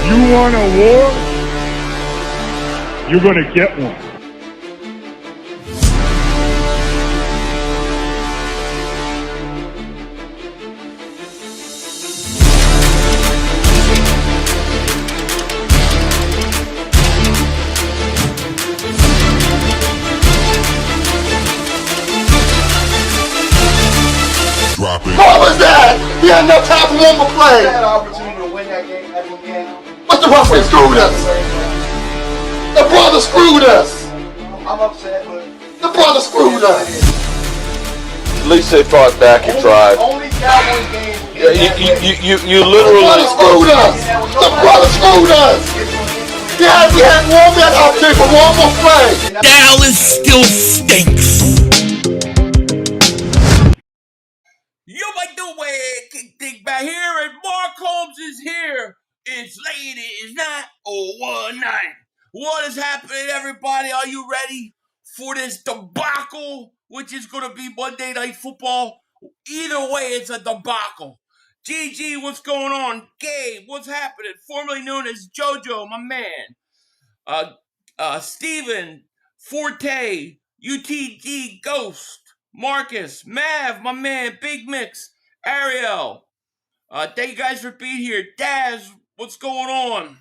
You want a war? You're going to get one. What was that? He had no time for one more play. He had an opportunity to win that game again. But the referee screwed us. The brother screwed us. I'm upset, but the brother screwed us. At least they fought back and tried. Only Cowboys game. You literally The brother screwed us. The brother screwed us. Yeah, we had one man opportunity for one more play. Dallas still stinks. You like the way it kick things back here, and Mark Holmes is here. It's late, it's night, one night. What is happening, everybody? Are you ready for this debacle, which is going to be Monday Night Football? Either way, it's a debacle. GG, what's going on? Gabe, what's happening? Formerly known as JoJo, my man. Steven, Forte, UTG, Ghost. Marcus, Mav, my man, Big Mix, Ariel. Thank you guys for being here. Daz, what's going on?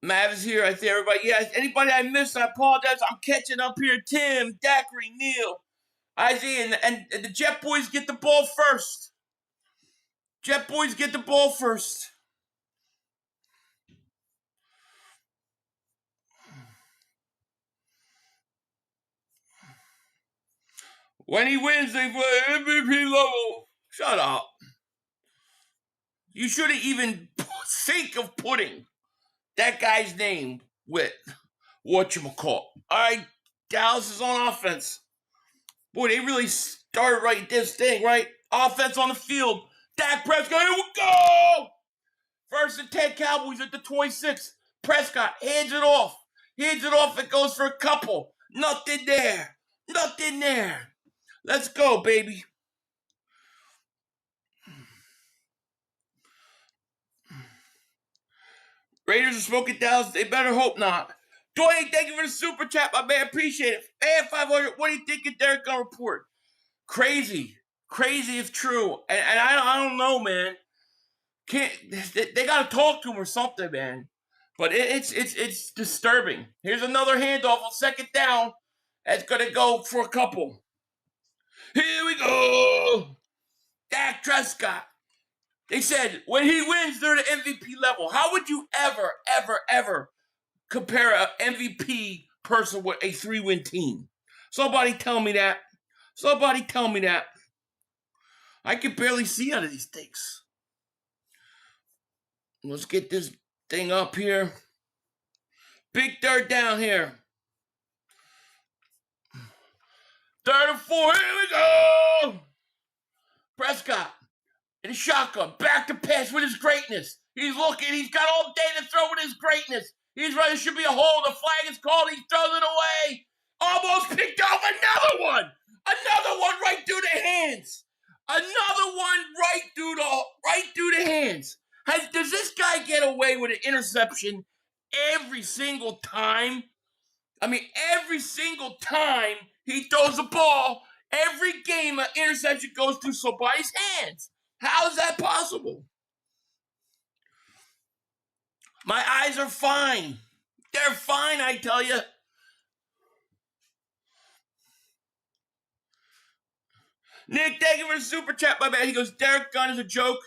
Mav is here. I think everybody. Yeah, anybody I missed, I apologize. I'm catching up here. Tim, Dacry, Neil, Isaiah, and the Jet Boys get the ball first. Jet Boys get the ball first. When he wins, they play MVP level. Shut up. You shouldn't even think of putting that guy's name with whatchamacallit. All right, Dallas is on offense. Boy, they really started right this thing, right? Offense on the field. Dak Prescott, here we go! 1st and 10 Cowboys at the 26. Prescott hands it off. It goes for a couple. Nothing there. Let's go, baby. Raiders are smoking Dallas. They better hope not. Dwayne, thank you for the super chat, my man. Appreciate it. And 500. What do you think of Derek Gunn report? Crazy if true. And I don't know, man. They got to talk to him or something, man. But it's disturbing. Here's another handoff on 2nd down. That's gonna go for a couple. Here we go. Dak Prescott. They said when he wins, they're the MVP level. How would you ever compare an MVP person with a 3-win team? Somebody tell me that. I can barely see out of these things. Let's get this thing up here. Big 3rd down here. 3rd and 4. Here we go. Prescott. And a shotgun, back to pass with his greatness. He's looking, he's got all day to throw with his greatness. He's right, there should be a hole, the flag is called, he throws it away. Almost picked off another one right through the hands. Right through the hands. Does this guy get away with an interception every single time? I mean, every single time he throws the ball, every game an interception goes through somebody's hands. How is that possible? My eyes are fine. They're fine, I tell you. Nick, thank you for the super chat, my man. He goes, Derek Gunn is a joke.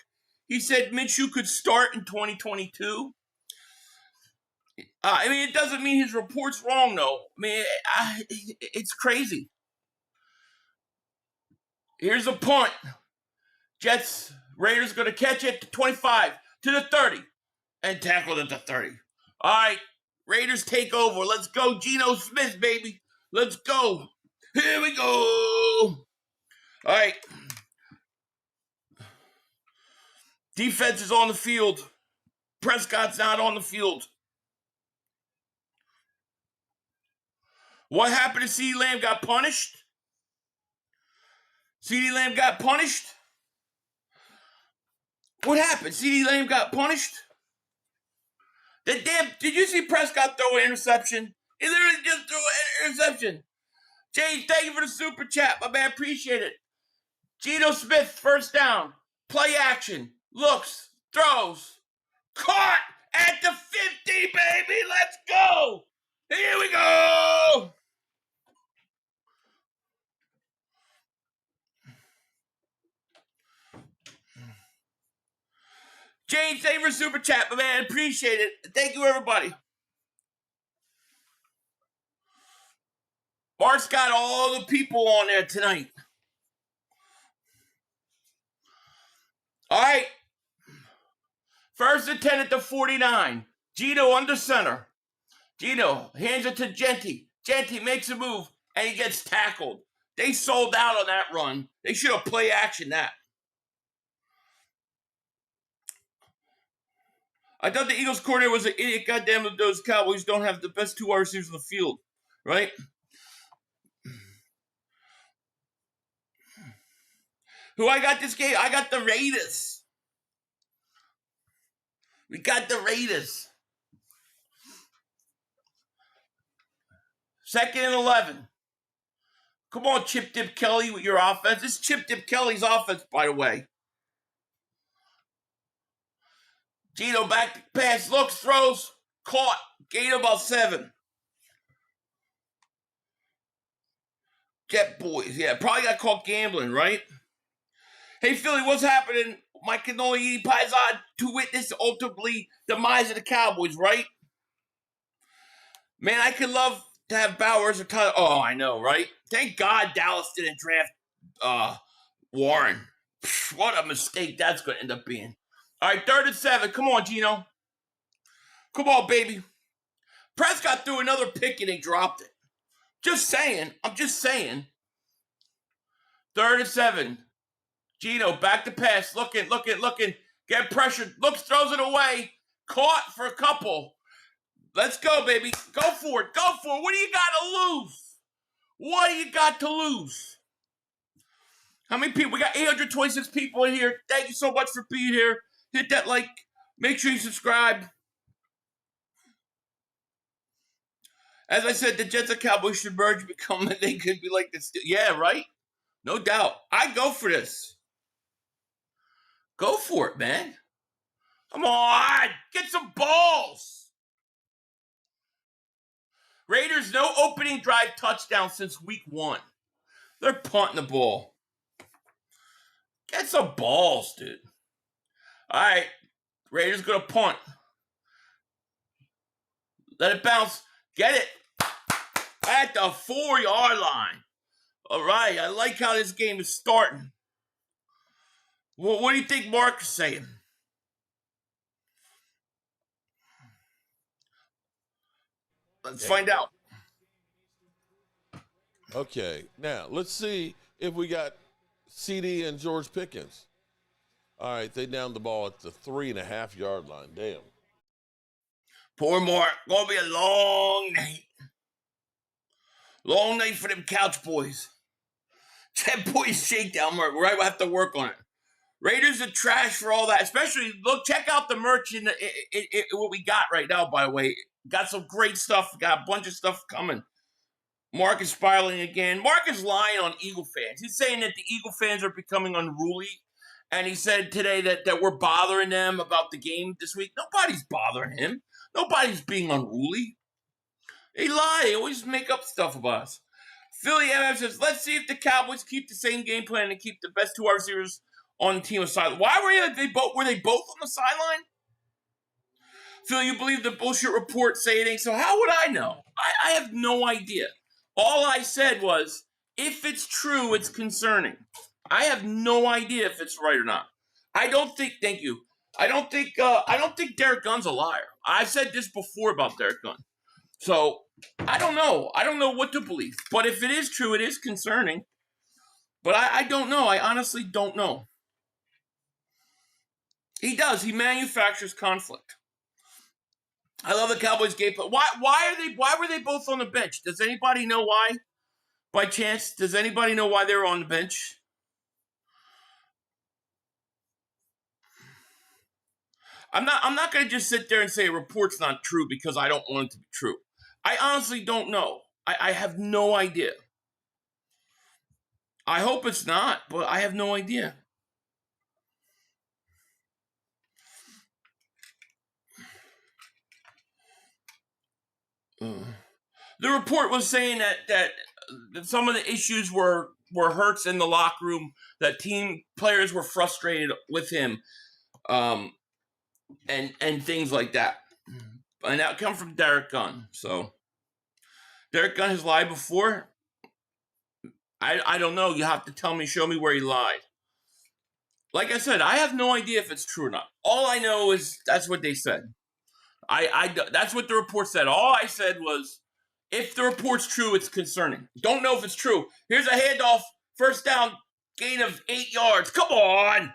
He said Minshew could start in 2022. I mean, it doesn't mean his report's wrong, though. I mean, it's crazy. Here's a punt. Raiders going to catch it to 25, to the 30, and tackle it at the 30. All right, Raiders take over. Let's go, Geno Smith, baby. Let's go. Here we go. All right. Defense is on the field. Prescott's not on the field. What happened to CeeDee Lamb? Got punished? CeeDee Lamb got punished? What happened? CeeDee Lamb got punished? Did you see Prescott throw an interception? He literally just threw an interception. James, thank you for the super chat. My man, appreciate it. Geno Smith, first down. Play action. Looks. Throws. Caught at the 50, baby. Let's go. Here we go. James, thank you for super chat, my man. Appreciate it. Thank you, everybody. Mark's got all the people on there tonight. All right. First and 10 at the 49. Geno under center. Geno hands it to Genty. Genty makes a move, and he gets tackled. They sold out on that run. They should have play action that. I thought the Eagles coordinator was an idiot. Goddamn, those Cowboys don't have the best 2 wide receivers in the field, right? Who I got this game? I got the Raiders. We got the Raiders. 2nd and 11. Come on, Chip Dip Kelly with your offense. This is Chip Dip Kelly's offense, by the way. Geno back to pass, looks, throws, caught. Gain about 7. Jet Boys, yeah, probably got caught gambling, right? Hey, Philly, what's happening? My cannoli paisan to witness ultimately demise of the Cowboys, right? Man, I could love to have Bowers or Tyler. Oh, I know, right? Thank God Dallas didn't draft Warren. Psh, what a mistake that's going to end up being. All right, 3rd and 7. Come on, Geno. Come on, baby. Prescott threw another pick and they dropped it. Just saying. I'm just saying. 3rd and 7. Geno back to pass. Looking. Get pressured. Looks, throws it away. Caught for a couple. Let's go, baby. Go for it. What do you got to lose? What do you got to lose? How many people? We got 826 people in here. Thank you so much for being here. Hit that like. Make sure you subscribe. As I said, the Jets and Cowboys should merge and become, they could be like this. Yeah, right? No doubt. I go for this. Go for it, man. Come on. Get some balls. Raiders, no opening drive touchdown since week 1. They're punting the ball. Get some balls, dude. All right. Raiders going to punt. Let it bounce. Get it. At the 4-yard line. All right. I like how this game is starting. Well, what do you think Mark is saying? Let's find out. Okay, now let's see if we got CD and George Pickens. All right, they downed the ball at the 3.5-yard line. Damn. Poor Mark. Gonna be a long night. Long night for them couch boys. That boys shakedown, Mark. Right, we'll have to work on it. Raiders are trash for all that. Especially, look, check out the merch in what we got right now, by the way. Got some great stuff. Got a bunch of stuff coming. Mark is spiraling again. Mark is lying on Eagle fans. He's saying that the Eagle fans are becoming unruly. And he said today that we're bothering them about the game this week. Nobody's bothering him. Nobody's being unruly. They lie. They always make up stuff about us. Philly MF says, let's see if the Cowboys keep the same game plan and keep the best 2 wide receivers on the team aside. Why were they both on the sideline? Phil, you believe the bullshit report say it ain't so? How would I know? I have no idea. All I said was, if it's true, it's concerning. I have no idea if it's right or not. I don't think, thank you. I don't think Derek Gunn's a liar. I've said this before about Derek Gunn. So, I don't know. I don't know what to believe. But if it is true, it is concerning. But I don't know. I honestly don't know. He does. He manufactures conflict. I love the Cowboys game. But why were they both on the bench? Does anybody know why? By chance, does anybody know why they were on the bench? I'm not going to just sit there and say a report's not true because I don't want it to be true. I honestly don't know. I have no idea. I hope it's not, but I have no idea. The report was saying that some of the issues were Hurts in the locker room, that team players were frustrated with him, and things like that. And that come from Derek Gunn. So Derek Gunn has lied before. I don't know. You have to tell me, show me where he lied. Like I said, I have no idea if it's true or not. All I know is that's what they said. That's what the report said. All I said was, if the report's true, it's concerning. Don't know if it's true. Here's a handoff, first down, gain of 8 yards. Come on.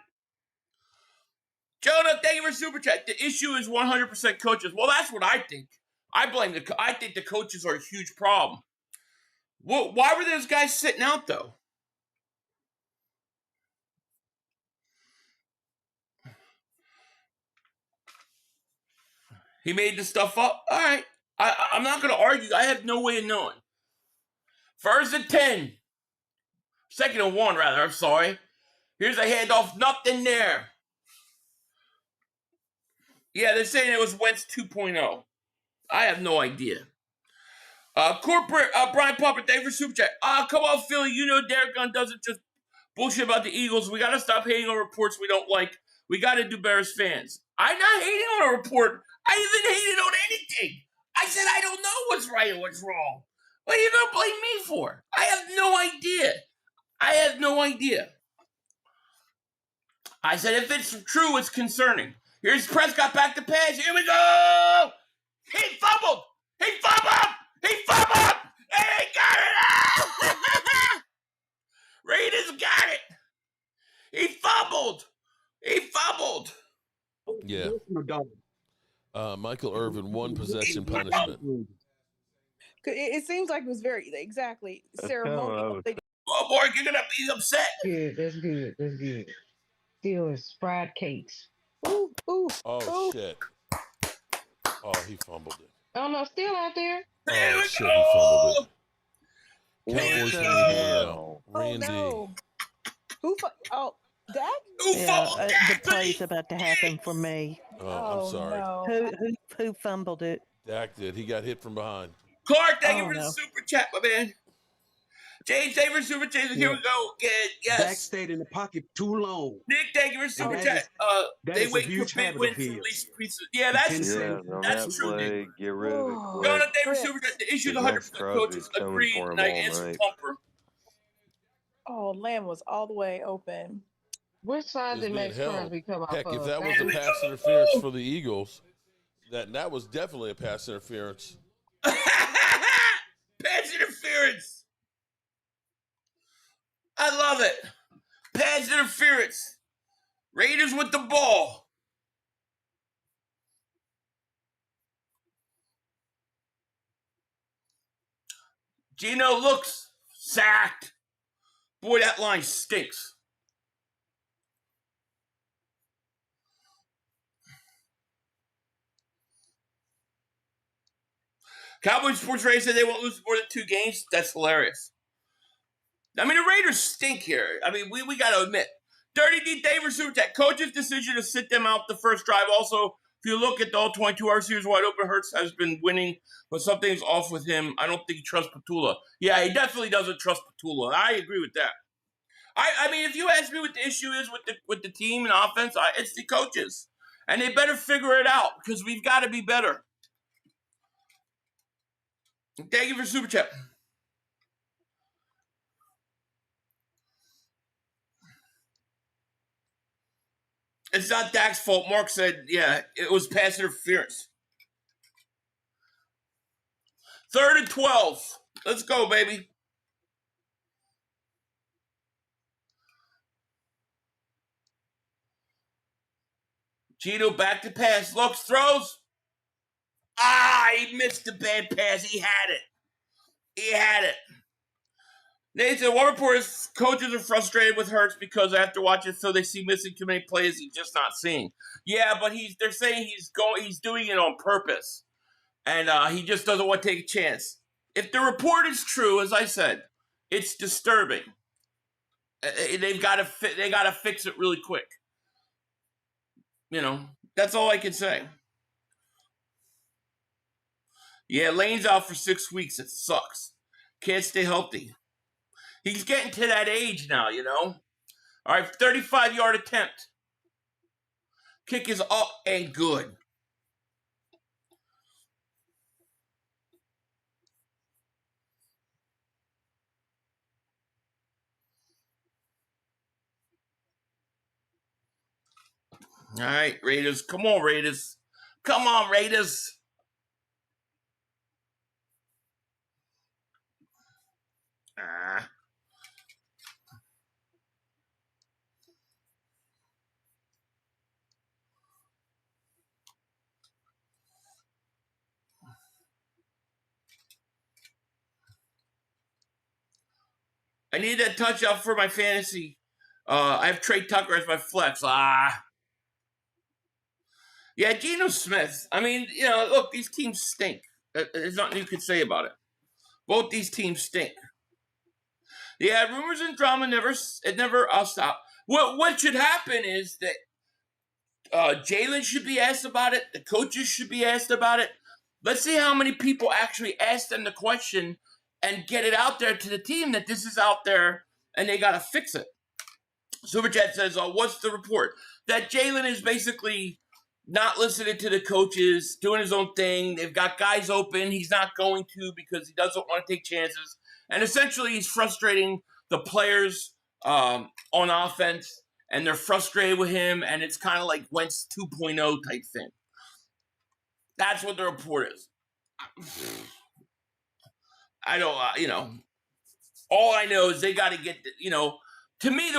Jonah, thank you for Super Chat. The issue is 100% coaches. Well, that's what I think. I think the coaches are a huge problem. Well, why were those guys sitting out, though? He made the stuff up? All right. I'm not going to argue. I have no way of knowing. First and 10. Second and 1, rather. I'm sorry. Here's a handoff. Nothing there. Yeah, they're saying it was Wentz 2.0. I have no idea. Corporate Brian Popper, thank you for Super Chat. Come on, Philly. You know Derek Gunn doesn't just bullshit about the Eagles. We got to stop hating on reports we don't like. We got to do better as fans. I'm not hating on a report. I even hated on anything. I said I don't know what's right and what's wrong. What are you going to blame me for? I have no idea. I said if it's true, it's concerning. Here's Prescott back to pass. Here we go. He fumbled. And he got it. Raiders got it. He fumbled. Yeah. Michael Irvin, 1 possession punishment. It seems like it was very ceremonial. Oh, boy, you're going to be upset. Good, that's good. Still is fried cakes. Ooh. Oh, shit. Oh, he fumbled it. Oh, no, still out there. Oh, shit, he fumbled it. Cowboys MELTDOwn. Randy. Oh, no. Dak? The play's about to happen for me. Oh, I'm sorry. No. Who fumbled it? Dak did. He got hit from behind. Clark, thank you for the Super Chat, my man. James, thank you for Super Chat. Here we go again. Yes. Dak stayed in the pocket too long. Nick, thank you for Super Chat. They wait for big wins to release pieces. Yeah, that's true, Nick. Get rid of it. Jonah, thank you for Super Chat. The issue is 100% coaches agree, and I answer Pumper. Oh, Lamb was all the way open. Which side did Max Crosby come out? Heck, if that was a pass interference for the Eagles, that was definitely a pass interference. Pass interference. I love it. Pass interference. Raiders with the ball. Gino looks sacked. Boy, that line stinks. Cowboys Sports Radio said they won't lose more than 2 games. That's hilarious. I mean, the Raiders stink here. I mean, we got to admit. Dirty D. David Super Chat. Coach's decision to sit them out the first drive. Also, if you look at the all 22-hour series wide open, Hurts has been winning, but something's off with him. I don't think he trusts Petula. Yeah, he definitely doesn't trust Petula. I agree with that. I mean, if you ask me what the issue is with the team and offense, it's the coaches. And they better figure it out because we've got to be better. Thank you for Super Chat. It's not Dak's fault. Mark said, yeah, it was pass interference. 3rd and 12. Let's go, baby. Gino back to pass. Looks, throws. He missed the bad pass. He had it. Nathan, one report is coaches are frustrated with Hurts because after watching so they see missing too many plays he's just not seeing. Yeah, but they're saying he's doing it on purpose. And he just doesn't want to take a chance. If the report is true, as I said, it's disturbing. They got to fix it really quick. You know, that's all I can say. Yeah, Lane's out for 6 weeks. It sucks. Can't stay healthy. He's getting to that age now, you know. All right, 35-yard attempt. Kick is up and good. All right, Raiders. Come on, Raiders. Come on, Raiders. I need that touchdown for my fantasy. I have Trey Tucker as my flex. Yeah, Geno Smith. I mean, you know, look, these teams stink. There's nothing you could say about it. Both these teams stink. Yeah, rumors and drama never stop. What should happen is that Jalen should be asked about it. The coaches should be asked about it. Let's see how many people actually ask them the question and get it out there to the team that this is out there and they got to fix it. Super Chat says, what's the report? That Jalen is basically not listening to the coaches, doing his own thing. They've got guys open. He's not going to because he doesn't want to take chances. And essentially, he's frustrating the players on offense, and they're frustrated with him, and it's kind of like Wentz 2.0 type thing. That's what the report is. I don't, all I know is they got to get, to me,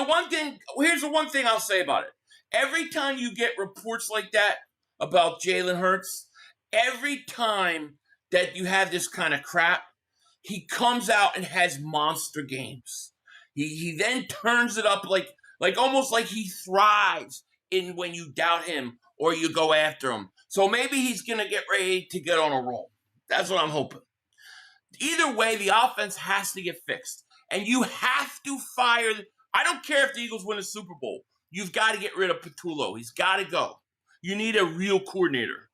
here's the one thing I'll say about it. Every time you get reports like that about Jalen Hurts, every time that you have this kind of crap, he comes out and has monster games. He then turns it up like almost like he thrives in when you doubt him or you go after him. So maybe he's going to get ready to get on a roll. That's what I'm hoping. Either way, the offense has to get fixed. And you have to fire. I don't care if the Eagles win a Super Bowl. You've got to get rid of Patullo. He's got to go. You need a real coordinator.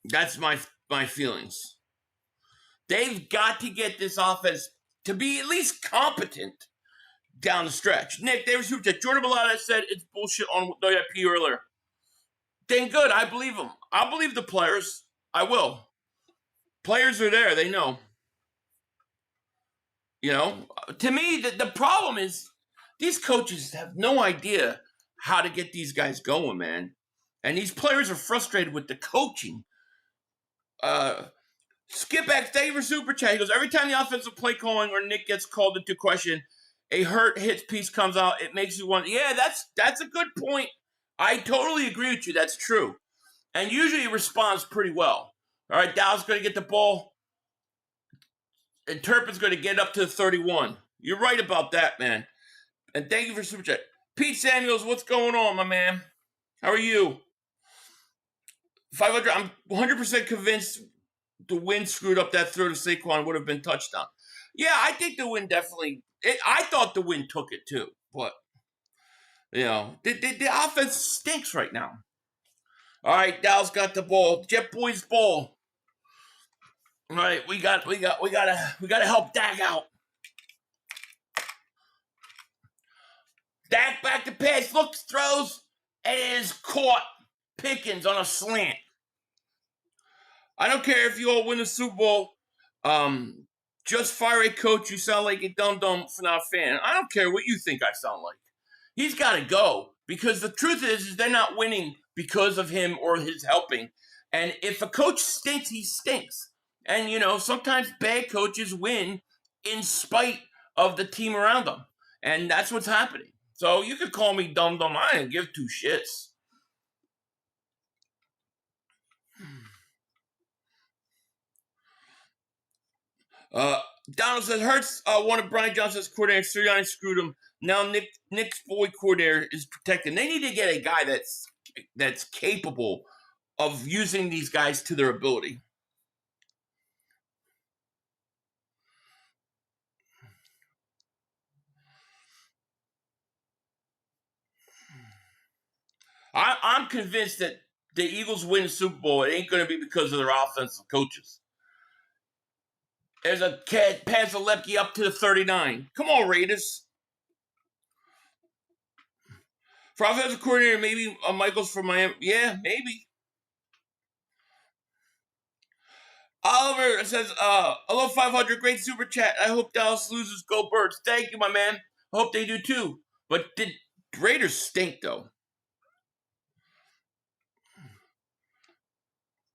That's my feelings. They've got to get this offense to be at least competent down the stretch. Nick, they were super chat. Jordan Bellata said it's bullshit on WIP earlier. Dang good. I believe them. I believe the players. I will. Players are there. They know. To me, the problem is these coaches have no idea how to get these guys going, man. And these players are frustrated with the coaching. Skip X, thank you for super chat. He goes, every time the offensive play calling or Nick gets called into question, a hurt hits piece comes out. It makes you wonder. Yeah, that's a good point. I totally agree with you. That's true. And usually he responds pretty well. All right, Dow's going to get the ball. And Turpin's going to get up to the 31. You're right about that, man. And thank you for super chat. Pete Samuels, what's going on, my man? How are you? 500. I'm 100% convinced the win screwed up that throw to Saquon would have been touchdown. Yeah, I think the win definitely. I thought the win took it too, but the offense stinks right now. All right, Dow's got the ball. Jet Boys ball. All right, we gotta help Dak out. Dak back to pass, looks, throws, and is caught. Pickens on a slant. I don't care if you all win the Super Bowl. Just fire a coach. You sound like a dum-dum for not a fan. I don't care what you think I sound like. He's got to go because the truth is they're not winning because of him or his helping. And if a coach stinks, he stinks. And, sometimes bad coaches win in spite of the team around them. And that's what's happening. So you could call me dum-dum. I didn't give two shits. Donald says Hurts wanted Brian Johnson's coordinator. Sirianni screwed him. Now Nick's boy coordinator is protected. They need to get a guy that's capable of using these guys to their ability. I'm convinced that the Eagles win the Super Bowl. It ain't going to be because of their offensive coaches. There's a kid, Panzalepke up to the 39. Come on, Raiders. For offensive coordinator, maybe Michaels from Miami. Yeah, maybe. Oliver says, hello 500, great super chat. I hope Dallas loses. Go Birds. Thank you, my man. I hope they do too. But the Raiders stink, though.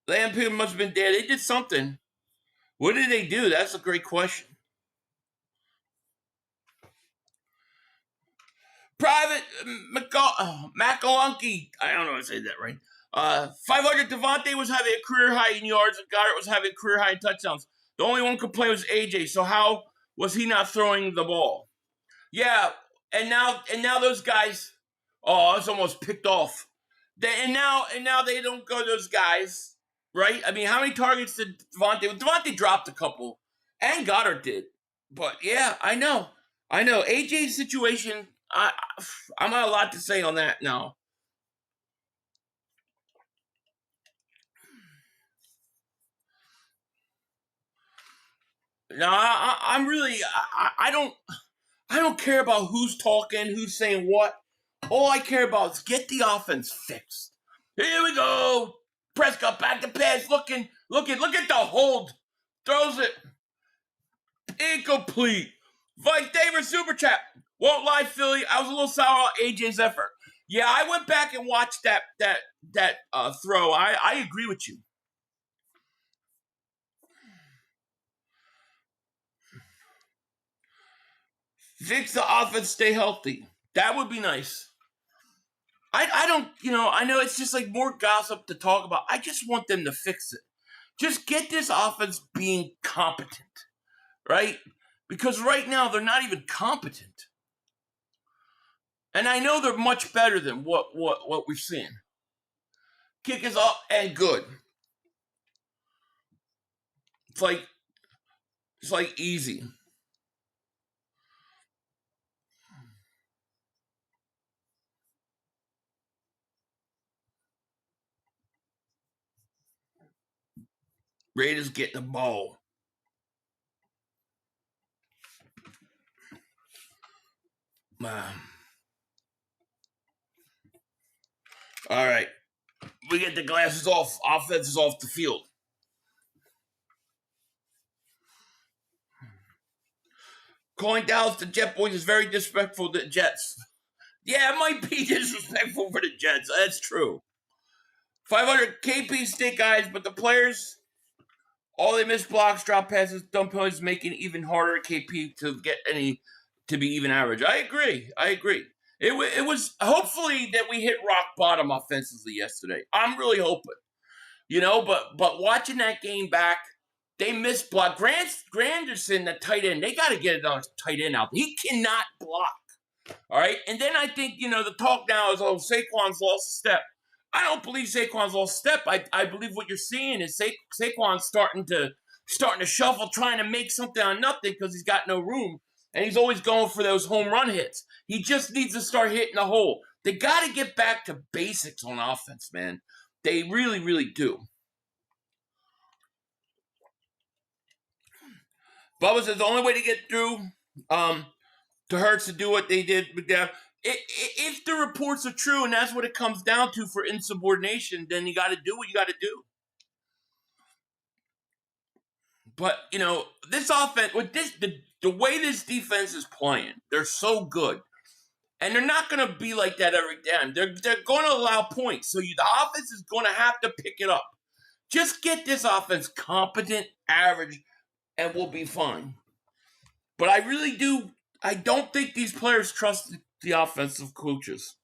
Lampion must have been dead. They did something. What did they do? That's a great question. Private McAlunky. I don't know how to say that right. 500, Devontae was having a career high in yards, and Goddard was having a career high in touchdowns. The only one complaint was AJ. So how was he not throwing the ball? Yeah, and now those guys. Oh, it's almost picked off. And now they don't go to those guys, right? I mean, how many targets did Devontae? Devontae dropped a couple, and Goddard did. But yeah, I know. AJ's situation. I'm not a lot to say on that now. No, I'm really. I don't care about who's talking, who's saying what. All I care about is get the offense fixed. Here we go. Prescott back to pass. Look at the hold. Throws it. Incomplete. Vice David Super Chat. Won't lie, Philly. I was a little sour on AJ's effort. Yeah, I went back and watched that throw. I agree with you. Fix the offense, stay healthy. That would be nice. I don't, I know it's just like more gossip to talk about. I just want them to fix it. Just get this offense being competent, right? Because right now they're not even competent. And I know they're much better than what we've seen. Kick is up and good. It's like easy. Raiders get the ball. All right. We get the glasses off. Offense is off the field. Calling Dallas the Jet Boys is very disrespectful to the Jets. Yeah, it might be disrespectful for the Jets. That's true. 500 KP stink eyes, but the players, all they miss blocks, drop passes, dumb penalties, making it even harder KP to get any to be even average. I agree. It was hopefully that we hit rock bottom offensively yesterday. I'm really hoping, but watching that game back, they missed block. Granderson, the tight end, they got to get another tight end out. He cannot block. All right. And then I think, the talk now is, Saquon's lost a step. I don't believe Saquon's lost a step. I believe what you're seeing is Saquon's starting to shuffle, trying to make something on nothing because he's got no room. And he's always going for those home run hits. He just needs to start hitting the hole. They got to get back to basics on offense, man. They really, really do. Bubba says the only way to get through to Hurts to do what they did with that. If the reports are true and that's what it comes down to for insubordination, then you got to do what you got to do. But, this offense, with the way this defense is playing, they're so good. And they're not going to be like that every time. They're going to allow points. So the offense is going to have to pick it up. Just get this offense competent, average, and we'll be fine. But I don't think these players trust the offensive coaches.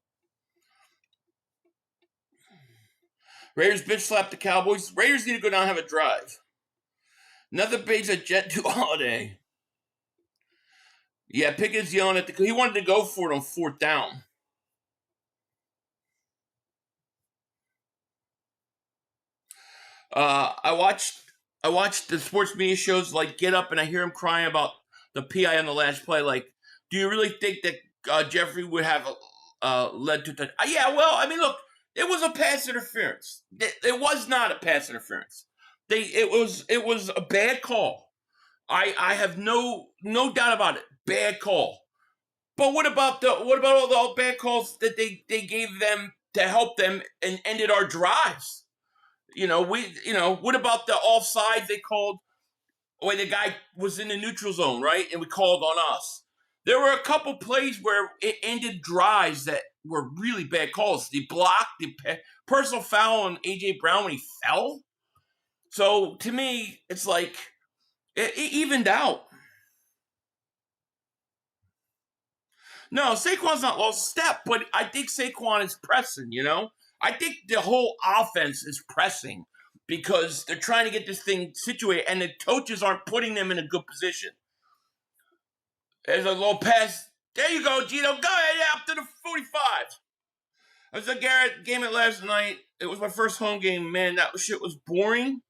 Raiders bitch slap the Cowboys. Raiders need to go down and have a drive. Nothing beats a jet to holiday. Yeah, Pickett's yelling at he wanted to go for it on 4th down. I watched the sports media shows like Get Up, and I hear him crying about the PI on the last play. Like, do you really think that Jeffrey would have led to that? Yeah, well, I mean, look, it was a pass interference. It was not a pass interference. It was a bad call. I have no doubt about it. Bad call. But what about all the bad calls that they gave them to help them and ended our drives? What about the offside they called when the guy was in the neutral zone, right? And we called on us. There were a couple plays where it ended drives that were really bad calls. The block, the personal foul on A.J. Brown when he fell. So to me, it's like it evened out. No, Saquon's not lost a step, but I think Saquon is pressing, I think the whole offense is pressing because they're trying to get this thing situated, and the coaches aren't putting them in a good position. There's a little pass. There you go, Gino. Go ahead, up to the 45. I was at Garrett game it last night. It was my first home game. Man, that shit was boring.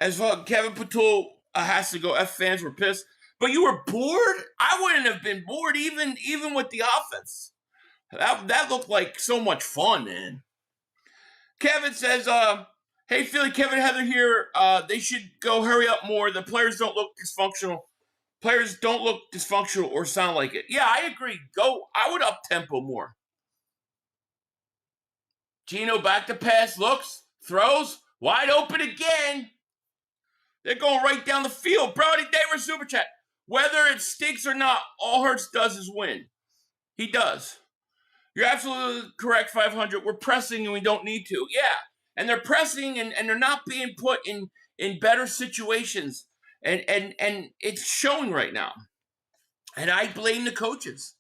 As well, Kevin Patul has to go. F fans were pissed. But you were bored? I wouldn't have been bored even with the offense. That looked like so much fun, man. Kevin says, hey, Philly, Kevin Heather here. They should go hurry up more. The players don't look dysfunctional. Players don't look dysfunctional or sound like it. Yeah, I agree. I would up tempo more. Gino back to pass, looks, throws, wide open again. They're going right down the field. Brody Davis Super Chat. Whether it stinks or not, all Hurts does is win. He does. You're absolutely correct, 500. We're pressing and we don't need to. Yeah, and they're pressing and they're not being put in better situations. And it's showing right now. And I blame the coaches.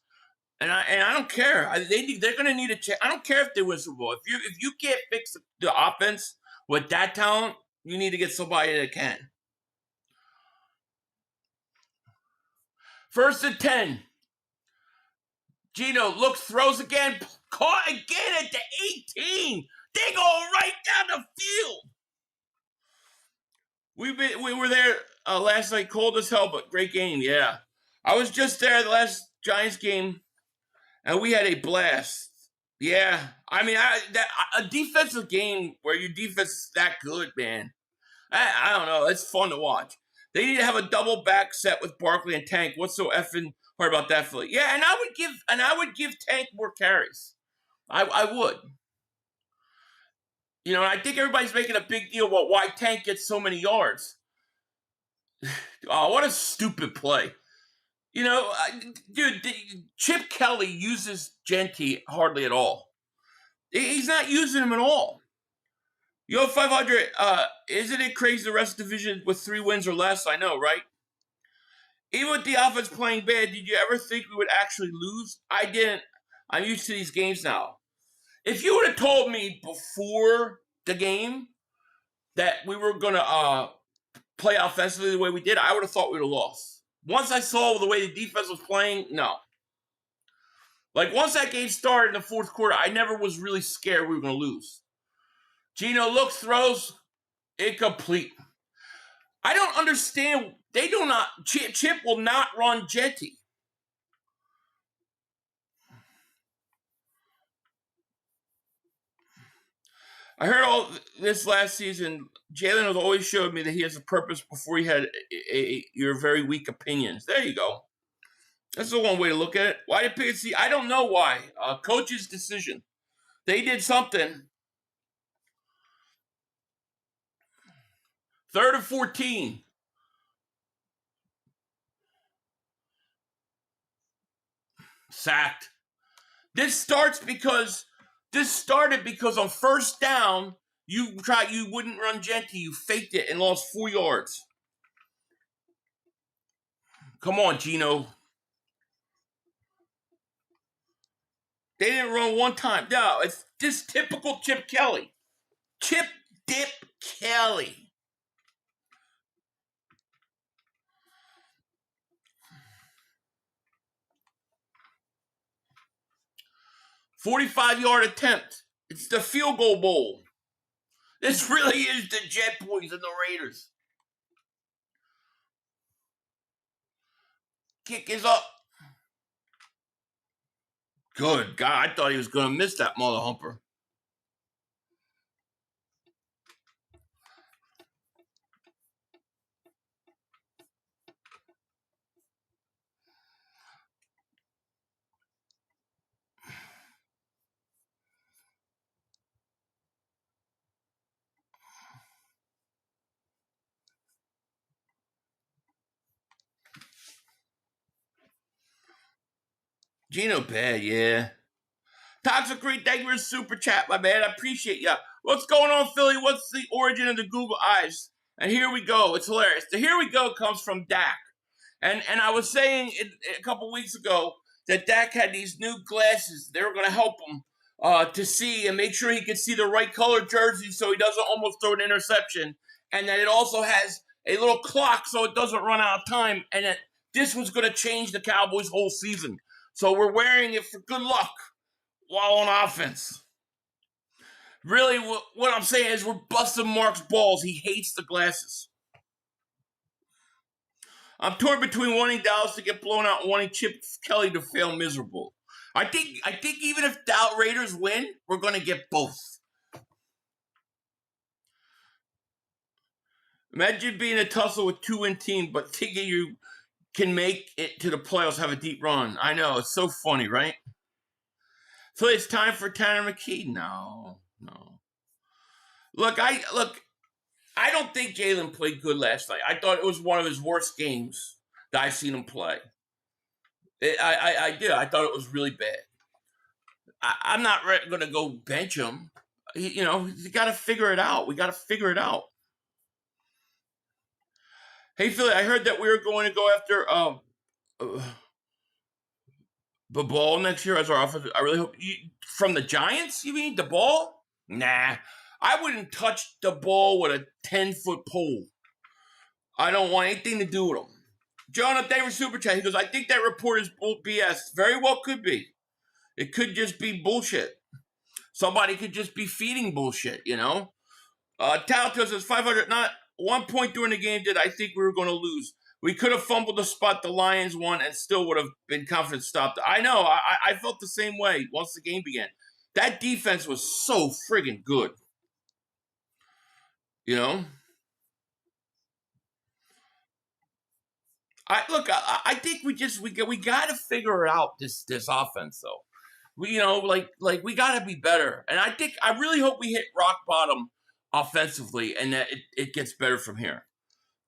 And I don't care. They're going to need a check. I don't care if they win Super Bowl. If you can't fix the offense with that talent, you need to get somebody that can. 1st and 10. Gino looks, throws again, caught again at the 18. They go right down the field. We were there last night, cold as hell, but great game. Yeah, I was just there the last Giants game, and we had a blast. Yeah, I mean, a defensive game where your defense is that good, man. I don't know. It's fun to watch. They need to have a double back set with Barkley and Tank. What's so effing hard about that, Philly? Yeah, and I would give Tank more carries. I would. And I think everybody's making a big deal about why Tank gets so many yards. Oh, what a stupid play. Dude, Chip Kelly uses Genty hardly at all. He's not using him at all. 500, isn't it crazy the rest of the division with 3 wins or less? I know, right? Even with the offense playing bad, did you ever think we would actually lose? I didn't. I'm used to these games now. If you would have told me before the game that we were going to play offensively the way we did, I would have thought we would have lost. Once I saw the way the defense was playing, no. Like, once that game started in the 4th quarter, I never was really scared we were going to lose. Gino looks, throws, incomplete. I don't understand. They do not. Chip will not run Genty. I heard all this last season. Jalen has always showed me that he has a purpose before he had your very weak opinions. There you go. That's the one way to look at it. Why did Pickett see? I don't know why. Coach's decision. They did something. 3rd and 14. Sacked. This started because on 1st down, you wouldn't run Genty. You faked it and lost 4 yards. Come on, Gino. They didn't run one time. No, it's just typical Chip Kelly. Chip Dip Kelly. 45-yard attempt. It's the field goal bowl. This really is the Jet Boys and the Raiders. Kick is up. Good God, I thought he was going to miss that mother humper. Gino bad, yeah. Toxic Creek, thank you for the super chat, my man. I appreciate ya. What's going on, Philly? What's the origin of the Google eyes? And here we go. It's hilarious. The here we go comes from Dak. And I was saying a couple weeks ago that Dak had these new glasses. They were going to help him to see and make sure he could see the right color jersey so he doesn't almost throw an interception. And that it also has a little clock so it doesn't run out of time. And that this was going to change the Cowboys' whole season. So we're wearing it for good luck while on offense. Really, what I'm saying is we're busting Mark's balls. He hates the glasses. I'm torn between wanting Dallas to get blown out and wanting Chip Kelly to fail miserable. I think even if the Raiders win, we're going to get both. Imagine being a tussle with 2-win team, but thinking you can make it to the playoffs, have a deep run. I know, it's so funny, right? So it's time for Tanner McKee. No. Look, I don't think Jalen played good last night. I thought it was one of his worst games that I've seen him play. I did. I thought it was really bad. I'm not going to go bench him. You got to figure it out. We got to figure it out. Hey, Philly, I heard that we were going to go after the ball next year as our offense. I really hope from the Giants. You mean the ball? Nah, I wouldn't touch the ball with a 10-foot pole. I don't want anything to do with them. Jonah, thank you for super chat. He goes, I think that report is BS. Very well could be. It could just be bullshit. Somebody could just be feeding bullshit. Talto says 500. Not 1 point during the game did I think we were going to lose. We could have fumbled the spot the Lions won and still would have been confident stopped. I know. I felt the same way once the game began. That defense was so friggin' good. I think we got to figure it out this offense though. We we got to be better. And I really hope we hit rock bottom offensively and that it gets better from here.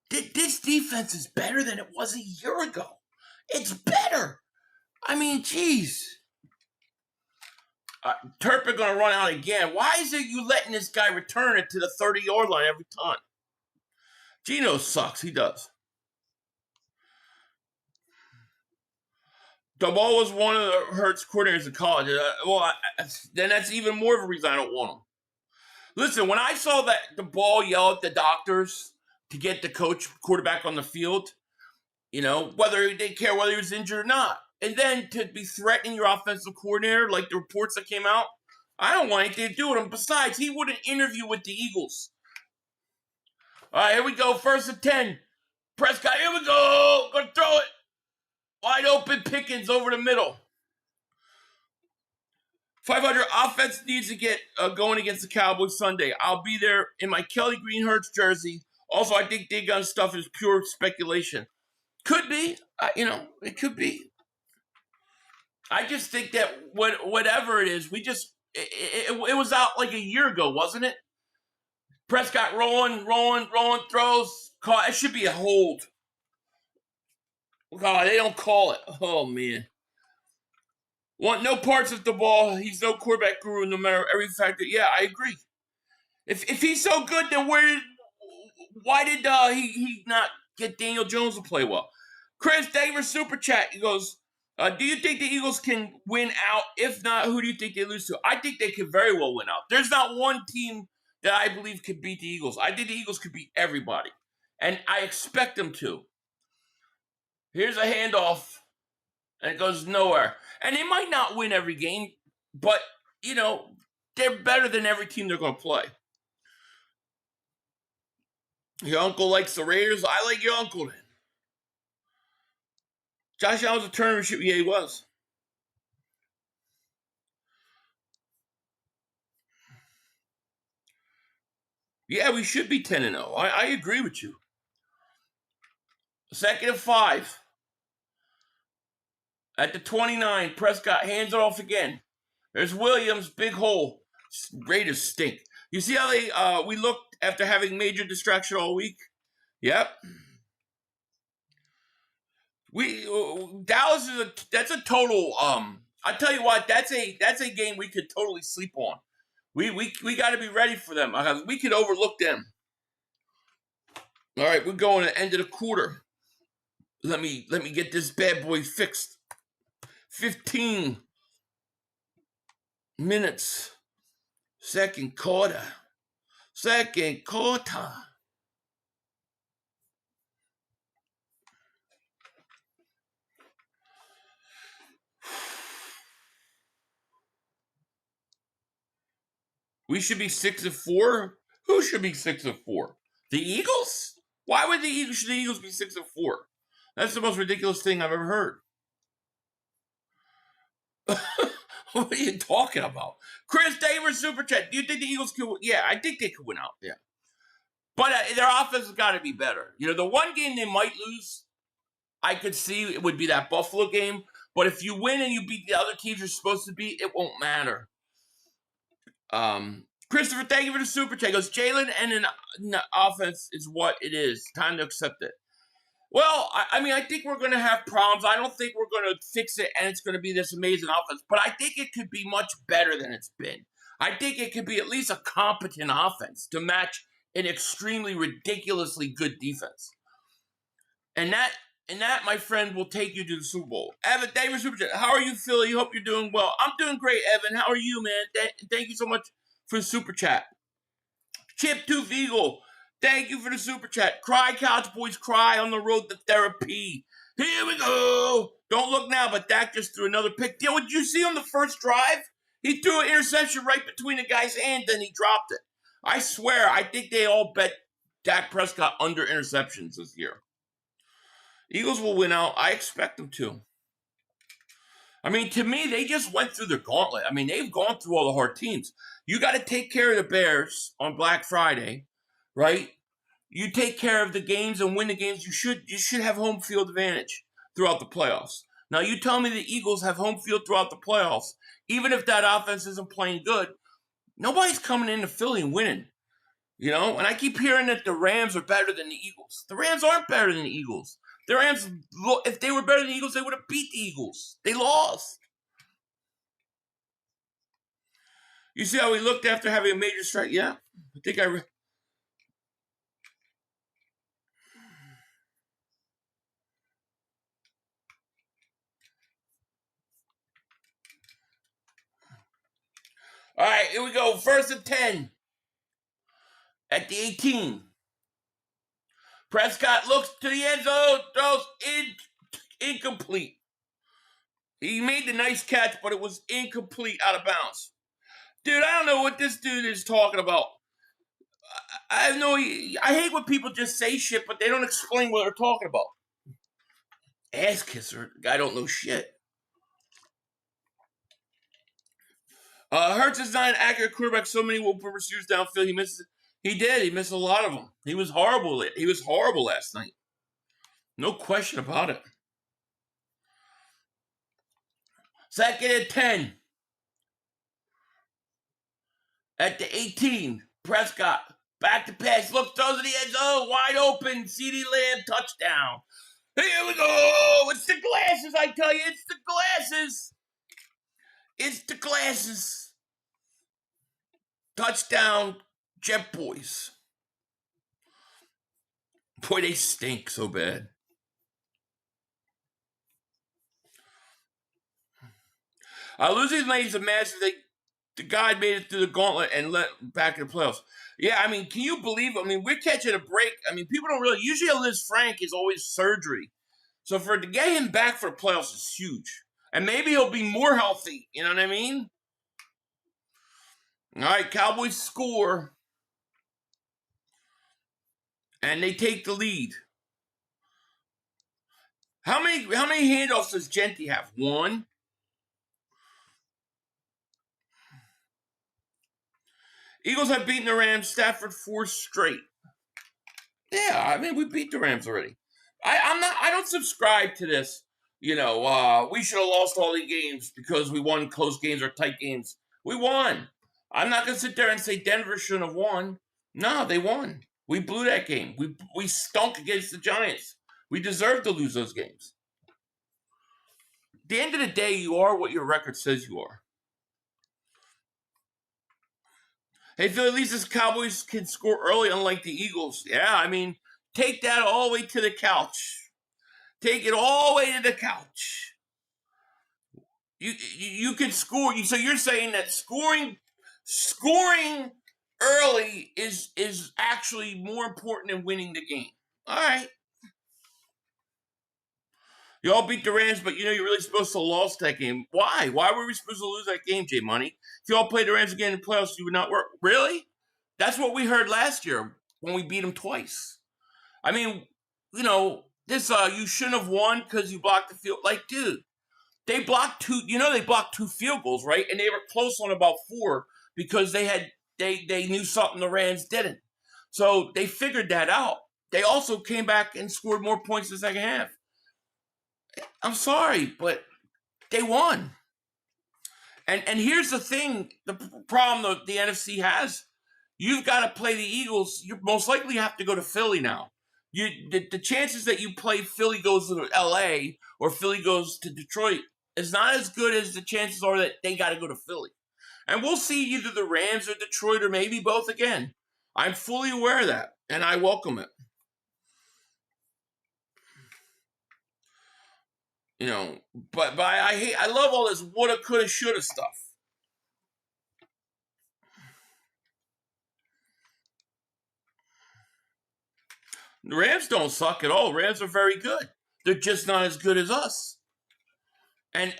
This defense is better than it was a year ago. It's better. I mean, geez. Turpin going to run out again. Why is it you letting this guy return it to the 30-yard line every time? Gino sucks. He does. The ball was one of the Hurts coordinators in college. Then that's even more of a reason I don't want him. Listen, when I saw that the ball yell at the doctors to get the quarterback on the field, whether they care whether he was injured or not, and then to be threatening your offensive coordinator, like the reports that came out, I don't want anything to do with him. Besides, he wouldn't interview with the Eagles. All right, here we go. 1st and 10. Prescott, here we go. Gonna throw it. Wide open Pickens over the middle. 500 offense needs to get going against the Cowboys Sunday. I'll be there in my Kelly Green Hurts jersey. Also, I think Dig Gun stuff is pure speculation. Could be. It could be. I just think that whatever it is, it was out like a year ago, wasn't it? Prescott rolling, throws. It should be a hold. God, they don't call it. Oh, man. Want no parts of the ball. He's no quarterback guru no matter every factor. Yeah, I agree. If he's so good, then why did he not get Daniel Jones to play well? Chris, thank you for super chat. He goes, do you think the Eagles can win out? If not, who do you think they lose to? I think they could very well win out. There's not one team that I believe could beat the Eagles. I think the Eagles could beat everybody. And I expect them to. Here's a handoff. And it goes nowhere. And they might not win every game. But, they're better than every team they're going to play. Your uncle likes the Raiders. I like your uncle then. Josh Allen's a tournament shooter. Yeah, he was. Yeah, we should be 10-0. I agree with you. 2nd and 5. At the 29, Prescott hands it off again. There's Williams, big hole. Raiders stink. You see how we looked after having major distraction all week? Yep. Dallas that's a total. I tell you what, that's a game we could totally sleep on. We got to be ready for them. We could overlook them. All right, we're going to the end of the quarter. Let me get this bad boy fixed. 15 minutes. Second quarter. We should be 6-4. Who should be 6-4? The Eagles? Why would should the Eagles be 6-4? That's the most ridiculous thing I've ever heard. What are you talking about? Chris Davis, Super Chat. Do you think the Eagles could win? Yeah, I think they could win out. Yeah. But their offense has got to be better. The one game they might lose, I could see it would be that Buffalo game. But if you win and you beat the other teams you're supposed to beat, it won't matter. Christopher, thank you for the Super Chat. He goes, Jalen and an offense is what it is. Time to accept it. Well, I think we're going to have problems. I don't think we're going to fix it and it's going to be this amazing offense. But I think it could be much better than it's been. I think it could be at least a competent offense to match an extremely ridiculously good defense. And that, my friend, will take you to the Super Bowl. Evan, thank you for Super Chat. How are you, Philly? Hope you're doing well. I'm doing great, Evan. How are you, man? Thank you so much for the Super Chat. Chip Tooth Eagle, thank you for the Super Chat. Cry, Couch Boys, cry on the road to therapy. Here we go. Don't look now, but Dak just threw another pick. Did you see on the first drive? He threw an interception right between the guy's hands, and he dropped it. I swear, I think they all bet Dak Prescott under interceptions this year. Eagles will win out. I expect them to. To me, they just went through their gauntlet. They've gone through all the hard teams. You got to take care of the Bears on Black Friday, right? You take care of the games and win the games. You should have home field advantage throughout the playoffs. Now, you tell me the Eagles have home field throughout the playoffs, even if that offense isn't playing good. Nobody's coming into Philly and winning, And I keep hearing that the Rams are better than the Eagles. The Rams aren't better than the Eagles. The Rams, if they were better than the Eagles, they would have beat the Eagles. They lost. You see how we looked after having a major strike? Yeah, I think I. All right, here we go. 1st and 10 at the 18. Prescott looks to the end zone, throws incomplete. He made the nice catch, but it was incomplete, out of bounds. Dude, I don't know what this dude is talking about. I hate when people just say shit, but they don't explain what they're talking about. Ass kisser. The guy don't know shit. Hurts is not an accurate quarterback. So many will put receivers downfield. He misses. He did. He missed a lot of them. He was horrible. He was horrible last night. No question about it. 2nd and 10. At the 18, Prescott, back to pass, looks, throws in the end zone, wide open, CeeDee Lamb, touchdown. Here we go. It's the glasses, I tell you. It's the glasses. It's the glasses. Touchdown, Jet Boys. Boy, they stink so bad. Losing late is a massive thing. The guy made it through the gauntlet and let back in the playoffs. Yeah, can you believe it? We're catching a break. People don't really. Usually, Liz Frank is always surgery. So to get him back for the playoffs is huge. And maybe he'll be more healthy. You know what I mean? All right, Cowboys score, and they take the lead. How many handoffs does Genty have? 1. Eagles have beaten the Rams, Stafford 4 straight. Yeah, I mean, we beat the Rams already. I don't subscribe to this. We should have lost all the games because we won close games or tight games. We won. I'm not going to sit there and say Denver shouldn't have won. No, they won. We blew that game. We stunk against the Giants. We deserve to lose those games. At the end of the day, you are what your record says you are. Hey, Phil, at least the Cowboys can score early, unlike the Eagles. Yeah, I mean, take that all the way to the couch. Take it all the way to the couch. You can score. So you're saying that scoring early is actually more important than winning the game. All right. You all beat the Rams, but you're really supposed to have lost that game. Why? Why were we supposed to lose that game, J Money? If you all played the Rams again in the playoffs, you would not work. Really? That's what we heard last year when we beat them twice. I mean, this you shouldn't have won because you blocked the field. Like, dude, they blocked 2. They blocked 2 field goals, right? And they were close on about 4 because they knew something the Rams didn't. So they figured that out. They also came back and scored more points in the second half. I'm sorry, but they won. And here's the thing, the problem the NFC has. You've got to play the Eagles. You most likely have to go to Philly now. The chances that you play Philly goes to LA or Philly goes to Detroit is not as good as the chances are that they got to go to Philly. And we'll see either the Rams or Detroit or maybe both again. I'm fully aware of that, and I welcome it. But I love all this woulda, coulda, shoulda stuff. The Rams don't suck at all. Rams are very good. They're just not as good as us. And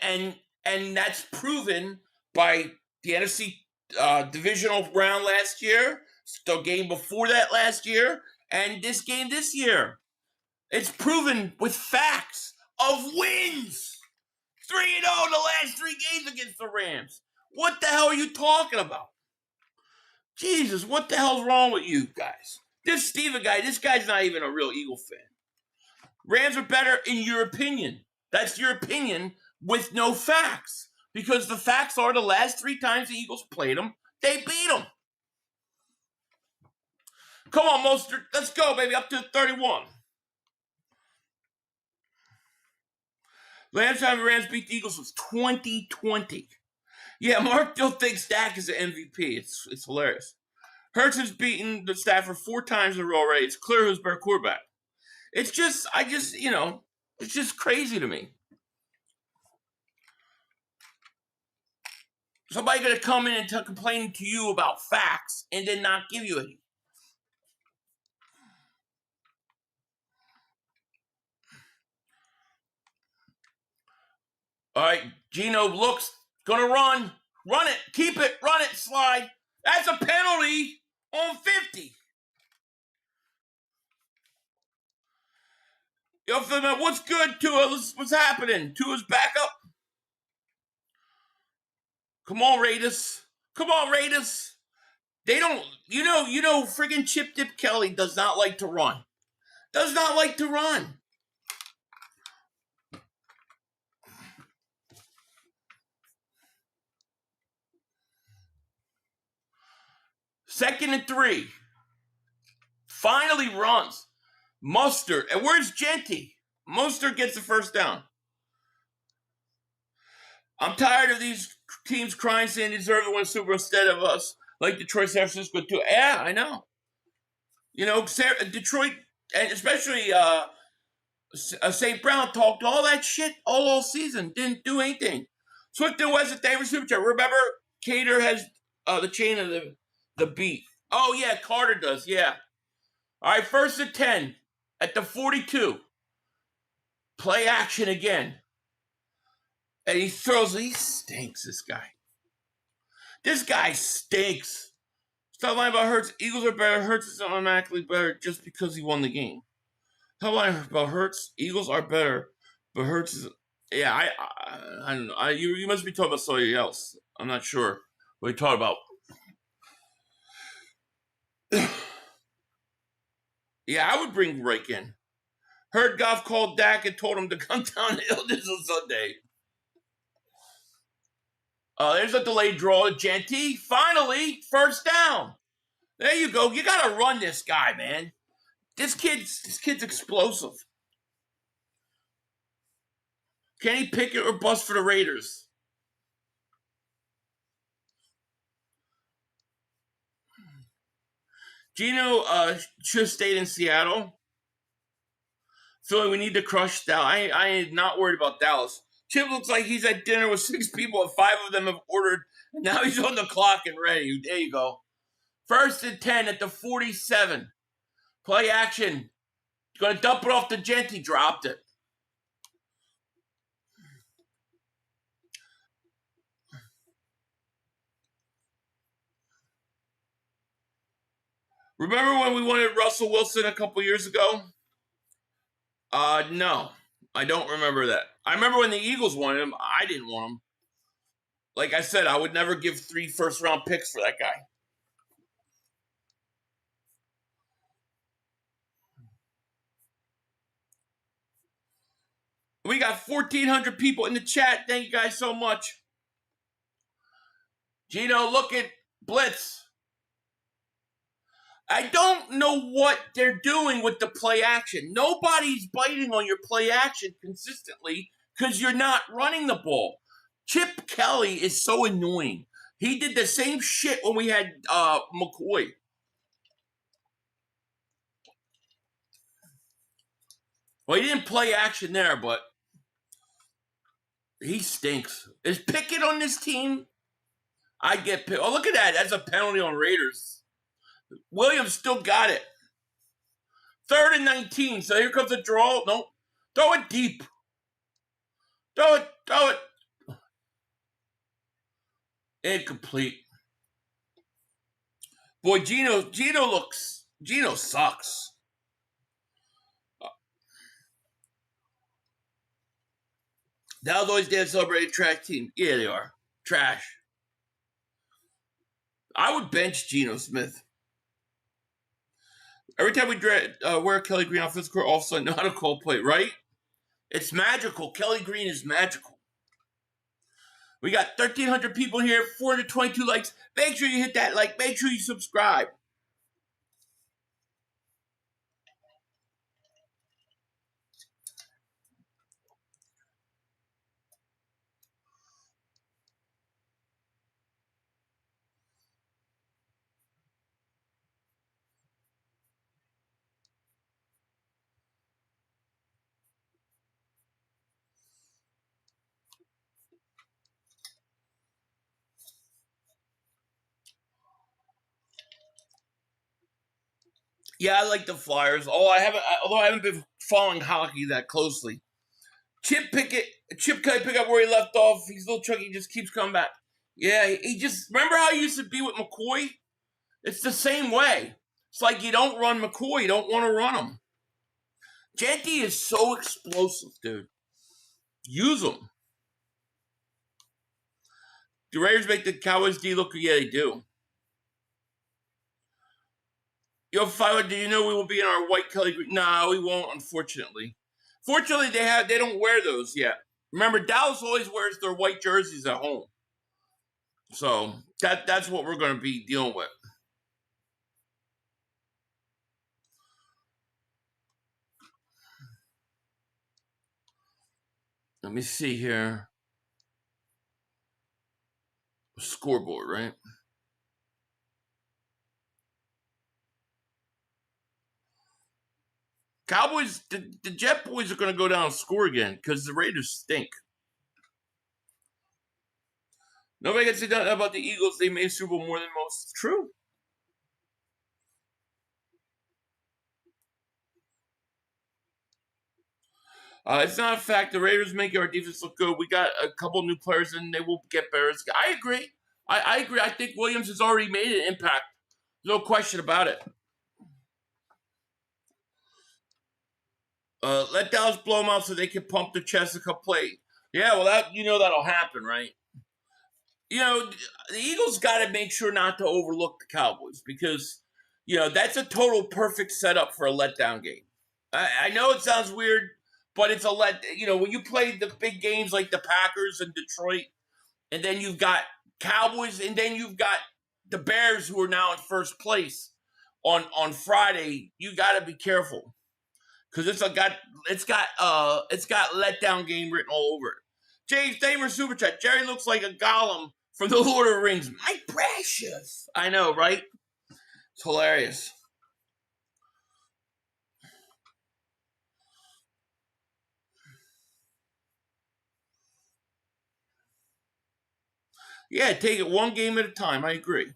that's proven by the NFC divisional round last year, the game before that last year, and this game this year. It's proven with facts of wins. 3-0 the last 3 games against the Rams. What the hell are you talking about? Jesus, what the hell's wrong with you guys? This Steven guy, this guy's not even a real Eagle fan. Rams are better in your opinion. That's your opinion with no facts. Because the facts are the last 3 times the Eagles played them, they beat them. Come on, Mostert. Let's go, baby. Up to 31. Last time the Rams beat the Eagles was 2020. Yeah, Mark still thinks Dak is an MVP. It's hilarious. Hurts has beaten the Stafford 4 times in a row already. It's clear who's better quarterback. It's just crazy to me. Somebody going to come in and complain to you about facts and then not give you any. All right, Gino looks, going to run. Run it, keep it, run it, slide. That's a penalty on 50. What's good, Tua? What's happening? Tua's back up. Come on, Raiders. Come on, Raiders. They don't, friggin' Chip Dip Kelly does not like to run. Does not like to run. Second and 3. Finally runs. Mustard. And where's Genty? Mustard gets the first down. I'm tired of these teams crying saying they deserve to win Super Bowl instead of us, like Detroit, San Francisco, too. Yeah, I know. Detroit, and especially St. Brown, talked all that shit all season. Didn't do anything. Swift and West at David Super Chat. Remember, Cater has the chain of the beat. Oh, yeah, Carter does, yeah. All right, 1st and 10 at the 42. Play action again. And he stinks, this guy. This guy stinks. Stop lying about Hurts. Eagles are better. Hurts is automatically better just because he won the game. Stop lying about Hurts. Eagles are better, but Hurts is. Yeah, I don't know. You must be talking about somebody else. I'm not sure what you talking about. Yeah, I would bring Reich in. Heard Goff called Dak and told him to come downhill this on Sunday. There's a delayed draw to Genty. Finally, first down. There you go. You gotta run this guy, man. This kid's explosive. Kenny Pickett or bust for the Raiders. Gino should have stayed in Seattle. Philly, we need to crush Dallas. I am not worried about Dallas. Chip looks like he's at dinner with 6 people and 5 of them have ordered. And now he's on the clock and ready. There you go. 1st and 10 at the 47. Play action. Going to dump it off to Genty. Dropped it. Remember when we wanted Russell Wilson a couple years ago? No. I don't remember that. I remember when the Eagles wanted him. I didn't want him. Like I said, I would never give 3 first-round picks for that guy. We got 1,400 people in the chat. Thank you guys so much. Gino, look at blitz. I don't know what they're doing with the play action. Nobody's biting on your play action consistently because you're not running the ball. Chip Kelly is so annoying. He did the same shit when we had McCoy. Well, he didn't play action there, but he stinks. Is Pickett on this team? I get Pickett. Oh, look at that. That's a penalty on Raiders. Williams still got it. 3rd and 19. So here comes a draw. Nope. Throw it deep. Throw it. Incomplete. Boy, Gino sucks. Dallas always did celebrate a trash team. Yeah, they are. Trash. I would bench Geno Smith. Every time we wear Kelly Green off physical, all of a sudden know how to call play, right? It's magical. Kelly Green is magical. We got 1,300 people here, 422 likes. Make sure you hit that like. Make sure you subscribe. Yeah, I like the Flyers. Although I haven't been following hockey that closely. Chip Kelly pick up where he left off. He's a little chunky. He just keeps coming back. Yeah, he just remember how he used to be with McCoy. It's the same way. It's like you don't run McCoy. You don't want to run him. Genty is so explosive, dude. Use him. Do Raiders make the Cowboys D look? Yeah, they do. Yo, Filer, do you know we will be in our white Kelly Green? No, we won't, unfortunately. Fortunately, they don't wear those yet. Remember, Dallas always wears their white jerseys at home. So that's what we're going to be dealing with. Let me see here. Scoreboard, right? Cowboys, the Jet Boys are going to go down and score again because the Raiders stink. Nobody can say that about the Eagles. They made Super Bowl more than most. It's true. It's not a fact. The Raiders make our defense look good. We got a couple new players and they will get better. I agree. I agree. I think Williams has already made an impact. No question about it. Let Dallas blow them out so they can pump their chest and come play. Yeah, well, that'll happen, right? The Eagles got to make sure not to overlook the Cowboys because, that's a total perfect setup for a letdown game. I know it sounds weird, but it's when you play the big games like the Packers and Detroit, and then you've got Cowboys, and then you've got the Bears who are now in first place on Friday, you got to be careful because it's got letdown game written all over it. James Damer super chat. Jerry looks like a golem from the Lord of the Rings. My precious. I know, right? It's hilarious. Yeah, take it one game at a time. I agree.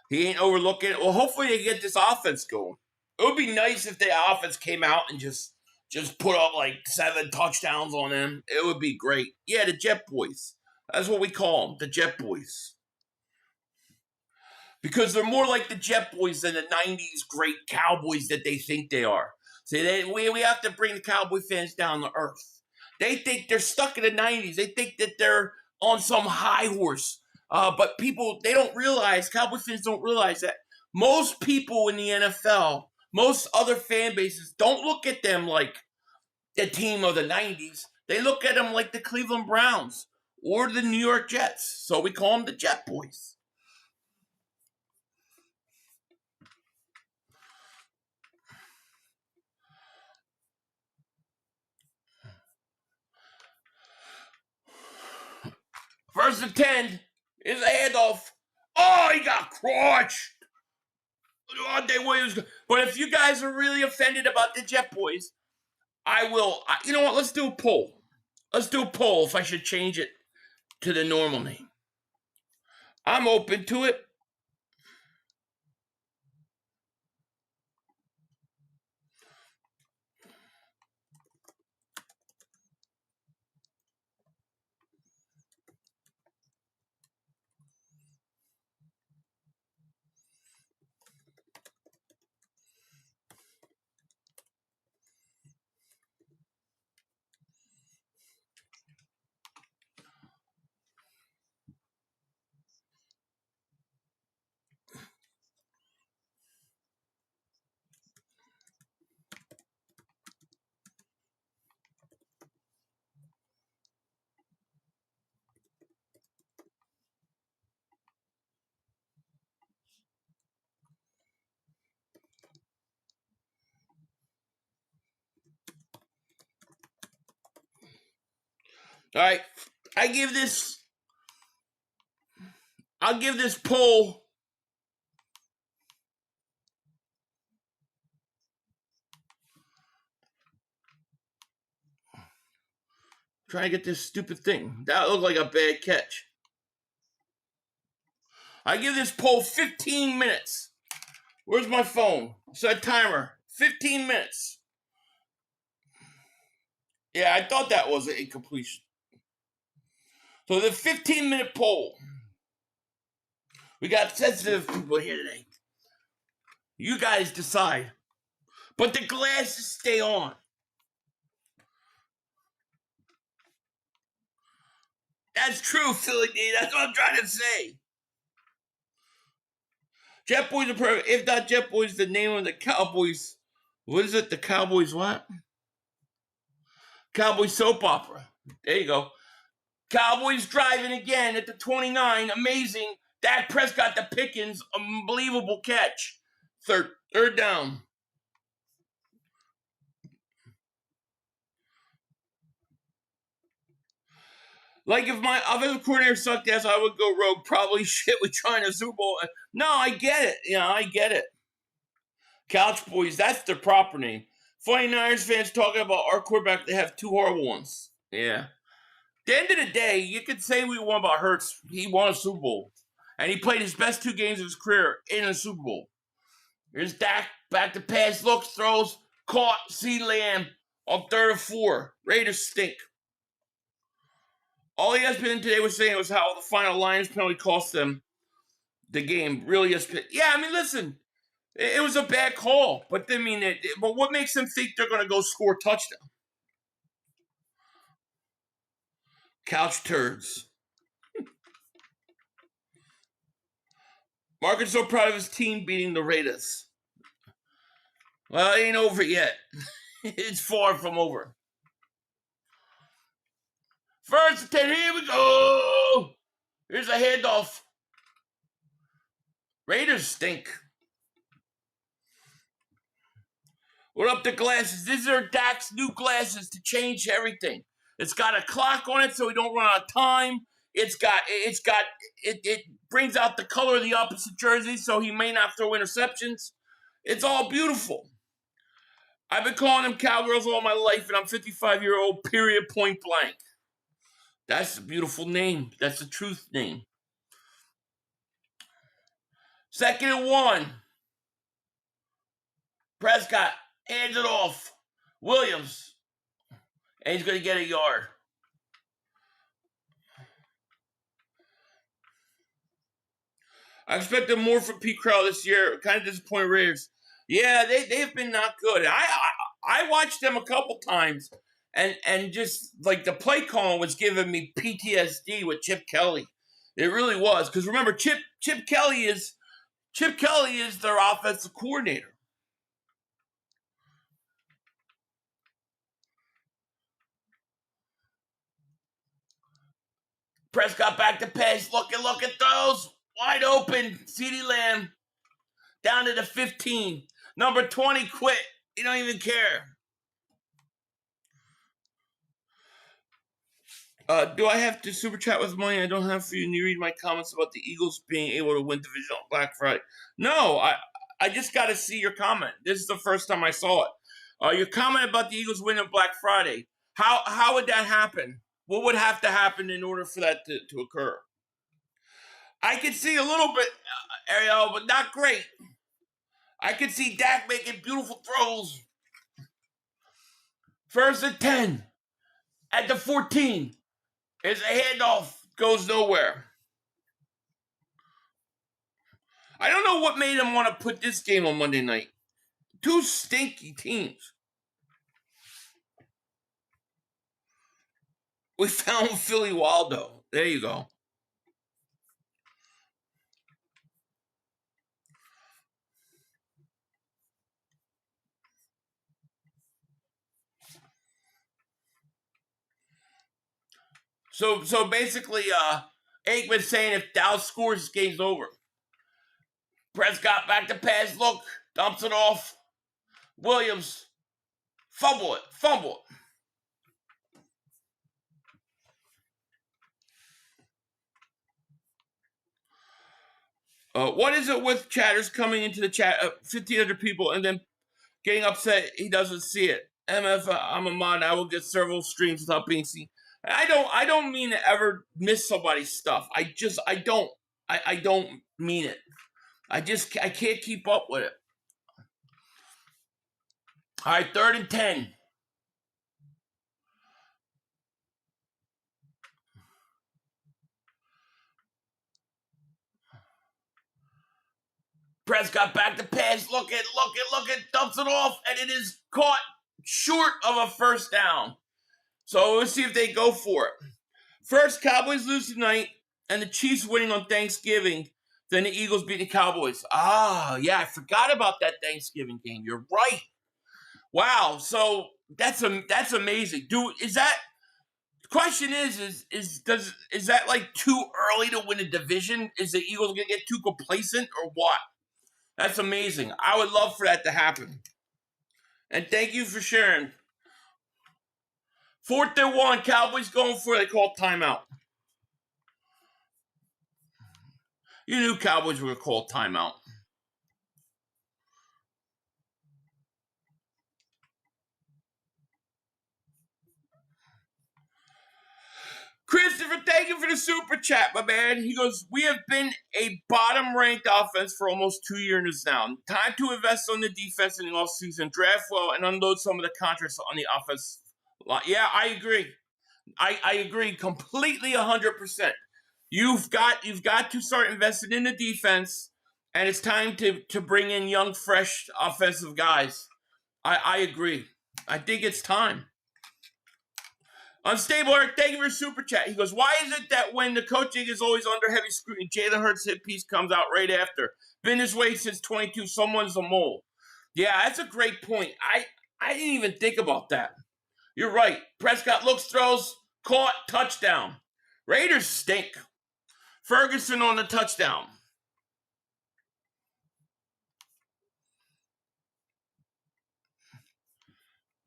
He ain't overlooking it. Well, hopefully they get this offense going. It would be nice if the offense came out and just put up like 7 touchdowns on them. It would be great. Yeah, the Jet Boys. That's what we call them, the Jet Boys. Because they're more like the Jet Boys than the 90s great Cowboys that they think they are. See, we have to bring the Cowboy fans down to earth. They think they're stuck in the 90s. They think that they're on some high horse. But they don't realize, Cowboy fans don't realize that most people in the NFL, most other fan bases, don't look at them like the team of the 90s. They look at them like the Cleveland Browns or the New York Jets. So we call them the Jet Boys. First and 10 is a handoff. Oh, he got crushed. Williams. But if you guys are really offended about the Jet Boys, I will. You know what? Let's do a poll. Let's do a poll if I should change it to the normal name. I'm open to it. All right. I'll give this poll trying to get this stupid thing. That looked like a bad catch. I give this poll 15 minutes. Where's my phone? Set timer. 15 minutes. Yeah, I thought that was an incompletion. So the 15-minute poll. We got sensitive people here today. You guys decide. But the glasses stay on. That's true, Philly D. That's what I'm trying to say. Jet Boys are perfect. If not Jet Boys, the name of the Cowboys. What is it? The Cowboys what? Cowboys soap opera. There you go. Cowboys driving again at the 29. Amazing. Dak Prescott the Pickens. Unbelievable catch. Third down. Like if my offensive coordinator sucked ass, I would go rogue. Probably shit with trying to Super Bowl. No, I get it. I get it. Couch Boys, that's their proper name. 49ers fans talking about our quarterback, they have 2 horrible ones. Yeah. At the end of the day, you could say we won about Hurts. He won a Super Bowl. And he played his best 2 games of his career in a Super Bowl. Here's Dak, back to pass, looks, throws, caught, CeeDee Lamb on 3rd and 4. Raiders stink. All ESPN today was saying was how the final Lions penalty cost them. The final Lions penalty cost them the game. Really, yeah. I mean, listen, it was a bad call, but but what makes them think they're going to go score a touchdown? Couch turds. Mark is so proud of his team beating the Raiders. Well, it ain't over yet. It's far from over. First and 10, here we go. Here's a handoff. Raiders stink. What up the glasses? These are Dak's new glasses to change everything. It's got a clock on it so we don't run out of time. It brings out the color of the opposite jersey so he may not throw interceptions. It's all beautiful. I've been calling them Cowgirls all my life, and I'm 55-year-old, period, point blank. That's a beautiful name. That's the truth name. 2nd and 1. Prescott hands it off. Williams. And he's going to get a yard. I expected more from Pete Carroll this year. Kind of disappointed Raiders. Yeah, they've been not good. I watched them a couple times, and just like the play calling was giving me PTSD with Chip Kelly. It really was, because remember, Chip Kelly is their offensive coordinator. Prescott back to pass. Look at those. Wide open. CeeDee Lamb down to the 15. Number 20 quit. He don't even care. Do I have to super chat with money I don't have for you? And you read my comments about the Eagles being able to win division on Black Friday. No, I just got to see your comment. This is the first time I saw it. Your comment about the Eagles winning Black Friday. How would that happen? What would have to happen in order for that to occur? I could see a little bit, Ariel, but not great. I could see Dak making beautiful throws. 1st and 10. At the 14. It's a handoff. Goes nowhere. I don't know what made him want to put this game on Monday night. Two stinky teams. We found Philly Waldo. There you go. So basically, Aikman's saying if Dallas scores, this game's over. Prescott back to pass. Look, dumps it off. Williams, fumble it. What is it with chatters coming into the chat, 1,500 people, and then getting upset he doesn't see it? MF, I'm a mod. I will get several streams without being seen. I don't mean to ever miss somebody's stuff. I don't mean it. I can't keep up with it. All right, 3rd and 10. Prescott back to pass. Look at, dumps it off, and it is caught short of a 1st down. So let's see if they go for it. First, Cowboys lose tonight, and the Chiefs winning on Thanksgiving. Then the Eagles beat the Cowboys. Ah, yeah, I forgot about that Thanksgiving game. You're right. Wow, so that's amazing. The question is that like too early to win a division? Is the Eagles gonna get too complacent or what? That's amazing. I would love for that to happen. And thank you for sharing. 4th and 1, Cowboys going for it. They call timeout. You knew Cowboys were going to call timeout. Christopher, thank you for the super chat, my man. He goes, we have been a bottom-ranked offense for almost 2 years now. Time to invest on the defense in the offseason, draft well, and unload some of the contracts on the offense. Yeah, I agree. I agree completely 100%. You've got to start investing in the defense, and it's time to bring in young, fresh offensive guys. I agree. I think it's time. Unstable Eric, thank you for super chat. He goes, why is it that when the coaching is always under heavy scrutiny, Jalen Hurts' hit piece comes out right after? Been this way since 22. Someone's a mole. Yeah, that's a great point. I didn't even think about that. You're right. Prescott looks, throws, caught, touchdown. Raiders stink. Ferguson on the touchdown.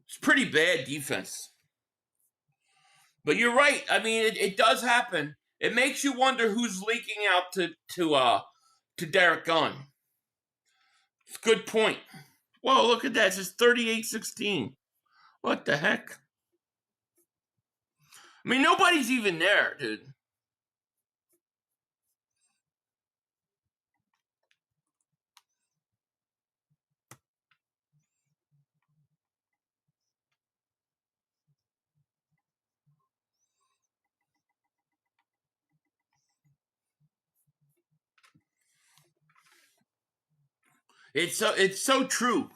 It's pretty bad defense. But you're right. I mean, it does happen. It makes you wonder who's leaking out to Derek Gunn. It's a good point. Whoa, look at that. It's just 38-16. What the heck? I mean, nobody's even there, dude. It's so true.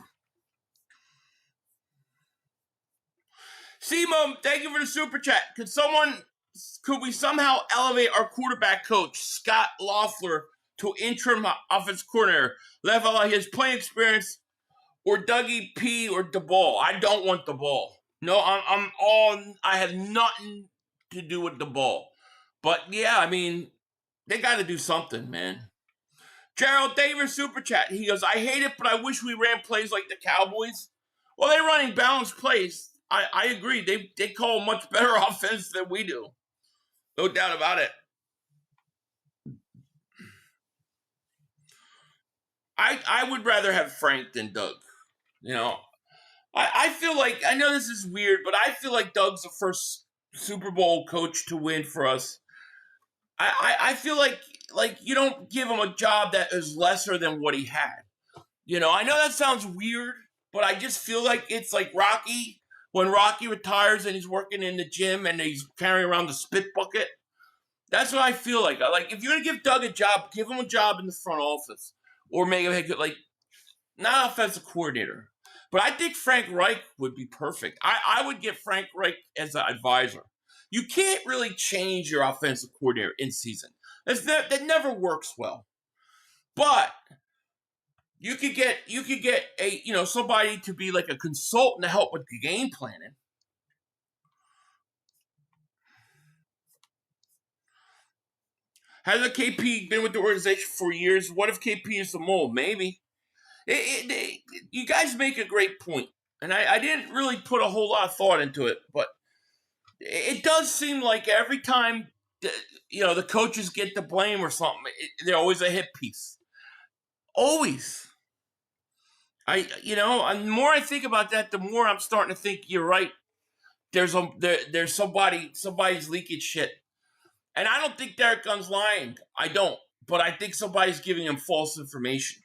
Simo, thank you for the super chat. Could we somehow elevate our quarterback coach, Scott Loeffler, to interim offense coordinator? Level out his playing experience, or Dougie P or DeBall. I don't want the ball. No, I have nothing to do with the ball. But yeah, I mean, they got to do something, man. Gerald Davis super chat. He goes, I hate it, but I wish we ran plays like the Cowboys. Well, they're running balanced plays. I agree. They call much better offense than we do. No doubt about it. I would rather have Frank than Doug. You know, I feel like, I know this is weird, but I feel like Doug's the first Super Bowl coach to win for us. I feel like you don't give him a job that is lesser than what he had. You know, I know that sounds weird, but I just feel like it's like Rocky. When Rocky retires and he's working in the gym and he's carrying around the spit bucket. That's what I feel like. Like, if you're going to give Doug a job, give him a job in the front office. Or make him, like, not offensive coordinator. But I think Frank Reich would be perfect. I would get Frank Reich as an advisor. You can't really change your offensive coordinator in season. That never works well. But you could get a somebody to be like a consultant to help with the game planning. Hasn't KP been with the organization for years? What if KP is the mole? Maybe. You guys make a great point, and I didn't really put a whole lot of thought into it, but it does seem like every time the coaches get the blame or something, they're always a hit piece. Always. And the more I think about that, the more I'm starting to think you're right. There's somebody's leaking shit. And I don't think Derek Gunn's lying. I don't. But I think somebody's giving him false information.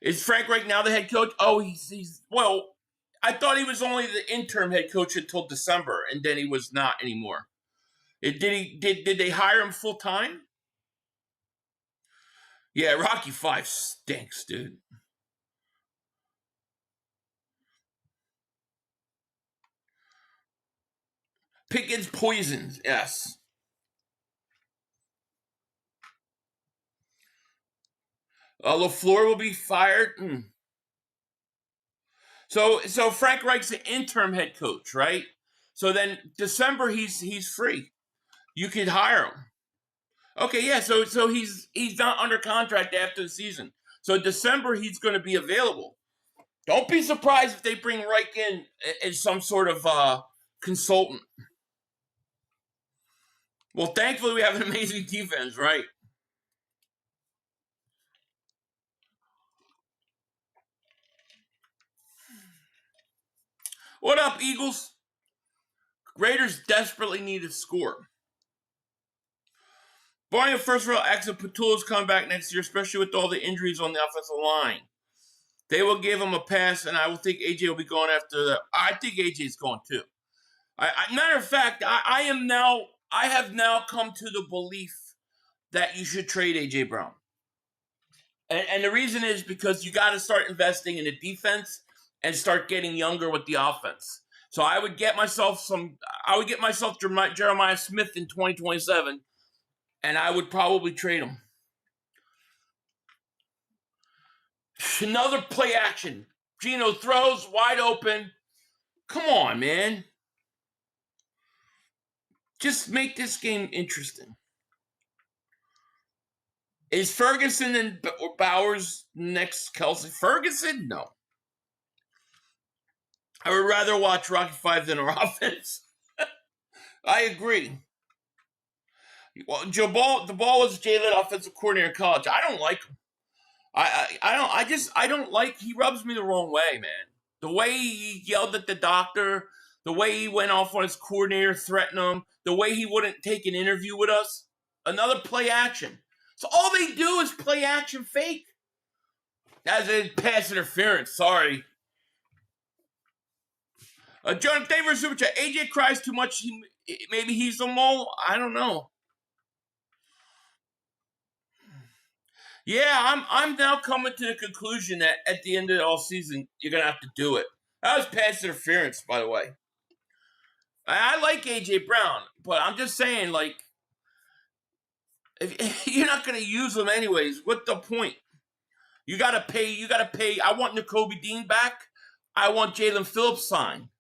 Is Frank Reich now the head coach? Oh, well, I thought he was only the interim head coach until December, and then he was not anymore. Did they hire him full time? Yeah, Rocky V stinks, dude. Pickens poisons, yes. LaFleur will be fired. So Frank Reich's the interim head coach, right? So then December he's free. You could hire him. Okay, yeah. So he's not under contract after the season. So December he's going to be available. Don't be surprised if they bring Reich in as some sort of consultant. Well, thankfully we have an amazing defense, right? What up, Eagles? Raiders desperately need a score. Barring a first-round exit, Patullo's coming back next year, especially with all the injuries on the offensive line. They will give him a pass, and I will think AJ will be going after that. I think AJ's going too. Matter of fact, I have now come to the belief that you should trade AJ Brown. And the reason is because you got to start investing in the defense and start getting younger with the offense. So I would get myself Jeremiah Smith in 2027, and I would probably trade him. Another play action. Geno throws wide open. Come on, man. Just make this game interesting. Is Ferguson and Bowers next Kelsey? Ferguson? No. I would rather watch Rocky V than our offense. I agree. Well, the ball was Jalen, offensive coordinator in college. I don't like him. I don't like, he rubs me the wrong way, man. The way he yelled at the doctor, the way he went off on his coordinator, threatening him, the way he wouldn't take an interview with us. Another play action. So all they do is play action fake. As in pass interference, sorry. Jonathan Davis Super Chat. AJ cries too much. Maybe he's the mole. I don't know. Yeah, I'm now coming to the conclusion that at the end of the all season, you're gonna have to do it. That was pass interference, by the way. I like AJ Brown, but I'm just saying, like, if you're not gonna use him anyways, what's the point? You gotta pay. I want N'Kobe Dean back. I want Jalen Phillips signed.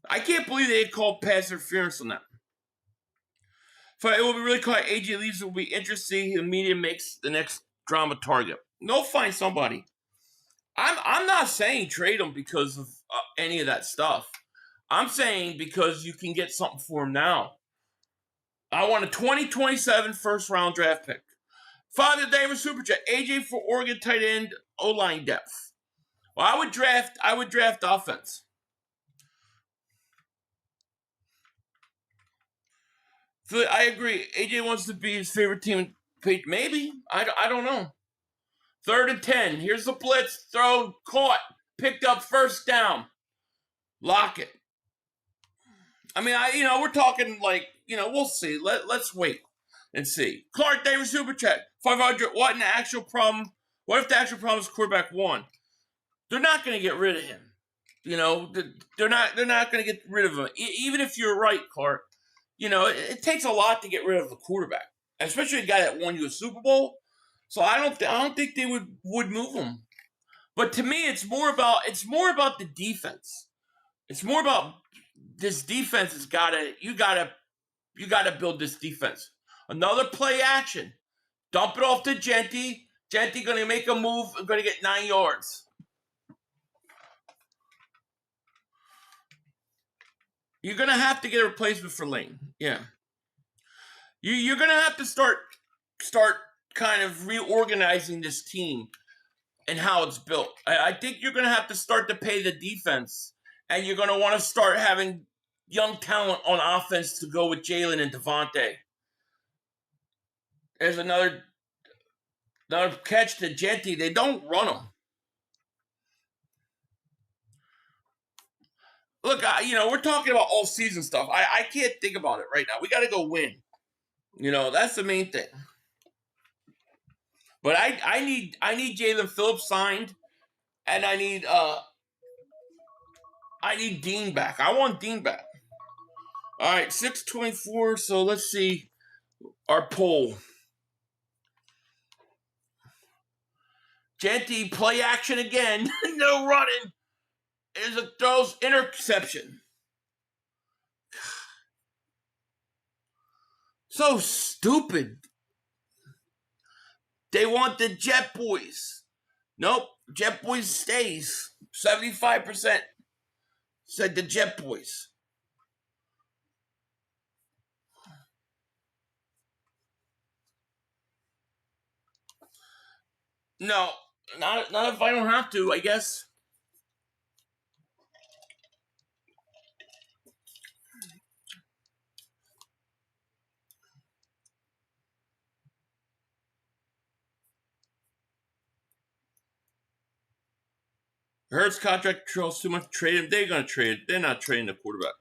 I can't believe they called pass interference on that. So it will be really cool. AJ leaves. It will be interesting. The media makes the next drama target. They'll find somebody. I'm not saying trade him because of any of that stuff. I'm saying because you can get something for him now. I want a 2027 first round draft pick. Father David Super Chat. AJ for Oregon tight end O-line depth. Well, I would draft offense. So I agree. AJ wants to be his favorite team. Maybe. I don't know. 3rd and 10. Here's the blitz. Throw. Caught. Picked up. First down. Lock it. I mean, we're talking like, we'll see. Let's wait and see. Clark Davis Super Chat. 500. What if the actual problem is quarterback 1? They're not going to get rid of him. They're not going to get rid of him. Even if you're right, Clark. It takes a lot to get rid of the quarterback, especially a guy that won you a Super Bowl. So I don't think they would move him. But to me, it's more about the defense. It's more about this defense you gotta build this defense. Another play action. Dump it off to Genty. Genty gonna make a move and gonna get 9 yards. You're going to have to get a replacement for Lane. Yeah. You're going to have to start kind of reorganizing this team and how it's built. I think you're going to have to start to pay the defense, and you're going to want to start having young talent on offense to go with Jalen and Devontae. There's another catch to Genty. They don't run them. Look, we're talking about all season stuff. I can't think about it right now. We got to go win. That's the main thing. But I need Jalen Phillips signed, and I need Dean back. I want Dean back. All right, 624. So let's see our poll. Genty play action again. No running. Is a throws interception. So stupid. They want the Jet Boys. Nope. Jet Boys stays. 75% said the Jet Boys. No. Not if I don't have to, I guess. Hurts contract controls too much to trade him. They're going to trade. They're not trading the quarterback.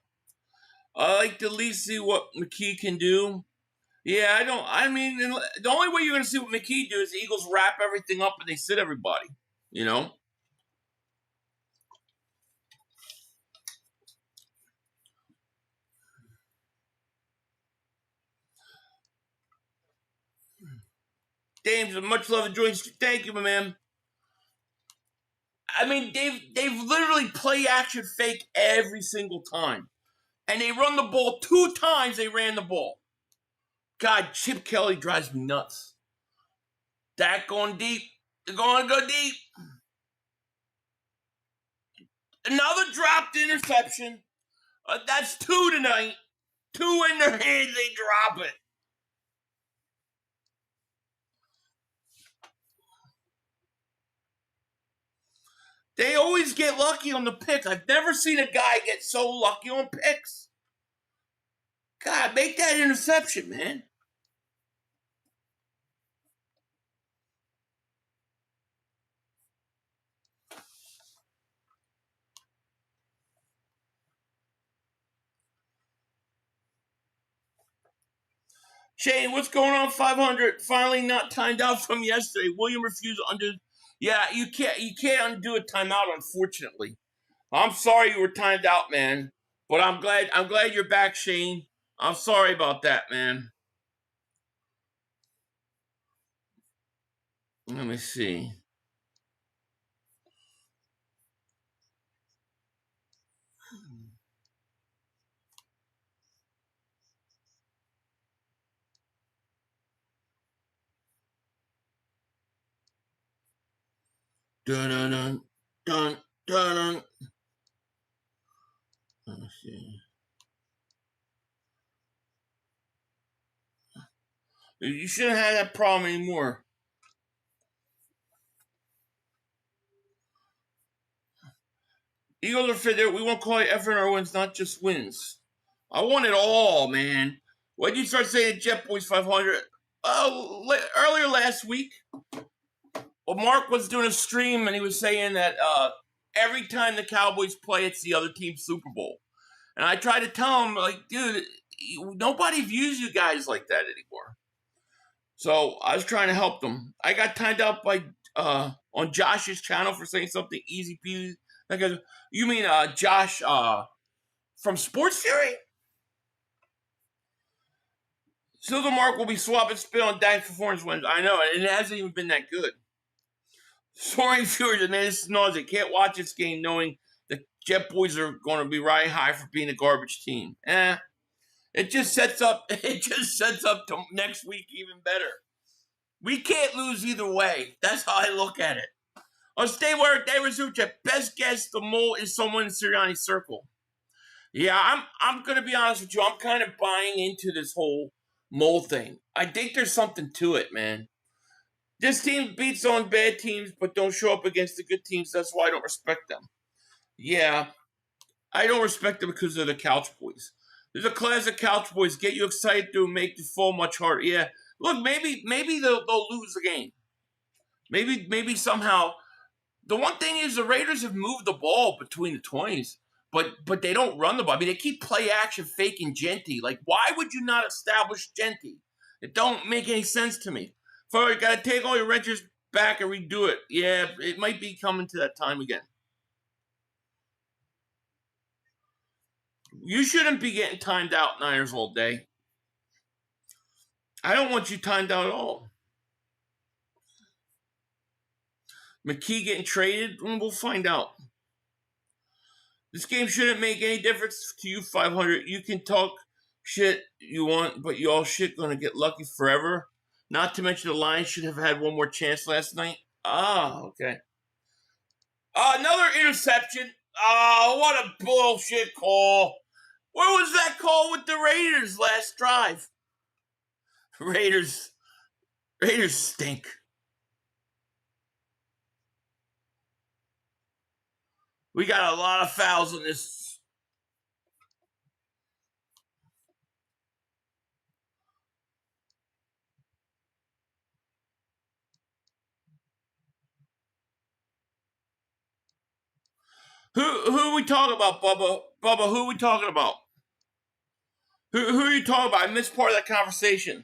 I like to at least see what McKee can do. Yeah, I mean, the only way you're going to see what McKee do is the Eagles wrap everything up and they sit everybody, you know? James, much love and joy. Thank you, my man. I mean, they've literally play action fake every single time. And they run the ball 2 times they ran the ball. God, Chip Kelly drives me nuts. Dak going deep. They're going to go deep. Another dropped interception. That's 2 tonight. 2 in their hands, they drop it. They always get lucky on the pick. I've never seen a guy get so lucky on picks. God, make that interception, man. Shane, what's going on? 500. Finally not timed out from yesterday. William refused to undo. Yeah, you can't undo a timeout, unfortunately. I'm sorry you were timed out, man. But I'm glad you're back, Shane. I'm sorry about that, man. Let me see. Dun dun dun dun dun. Let me see. You shouldn't have that problem anymore. Eagles are fit there. We won't call it effort or wins, not just wins. I want it all, man. When did you start saying Jet Boys 500? Earlier last week. Well, Mark was doing a stream and he was saying that every time the Cowboys play, it's the other team's Super Bowl. And I tried to tell him, like, dude, nobody views you guys like that anymore. So I was trying to help them. I got timed out by on Josh's channel for saying something easy peasy. Like, you mean Josh from Sports Theory? Silver Mark will be swapping spit on Dak's performance wins. I know, and it hasn't even been that good. Soaring viewers, and this nausea. Can't watch this game knowing the Jet Boys are going to be riding high for being a garbage team. It just sets up. It just sets up to next week even better. We can't lose either way. That's how I look at it. On stay where they resume. Best guess the mole is someone in Sirianni's circle. Yeah, I'm gonna be honest with you. I'm kind of buying into this whole mole thing. I think there's something to it, man. This team beats on bad teams, but don't show up against the good teams. That's why I don't respect them. Yeah, I don't respect them because they're the Couch Boys. There's a class of Couch Boys. Get you excited to make the fall much harder. Yeah, look, maybe they'll lose the game. Maybe somehow. The one thing is the Raiders have moved the ball between the 20s, but they don't run the ball. I mean, they keep play action faking Genty. Like, why would you not establish Genty? It don't make any sense to me. You got to take all your wrenches back and redo it. Yeah, it might be coming to that time again. You shouldn't be getting timed out, Niners, all day. I don't want you timed out at all. McKee getting traded? We'll find out. This game shouldn't make any difference to you, 500. You can talk shit you want, but you all shit gonna get lucky forever. Not to mention the Lions should have had one more chance last night. Okay. Another interception. What a bullshit call. Where was that call with the Raiders last drive? Raiders stink. We got a lot of fouls in this. Who are we talking about, Bubba? Bubba, who are we talking about? Who are you talking about? I missed part of that conversation.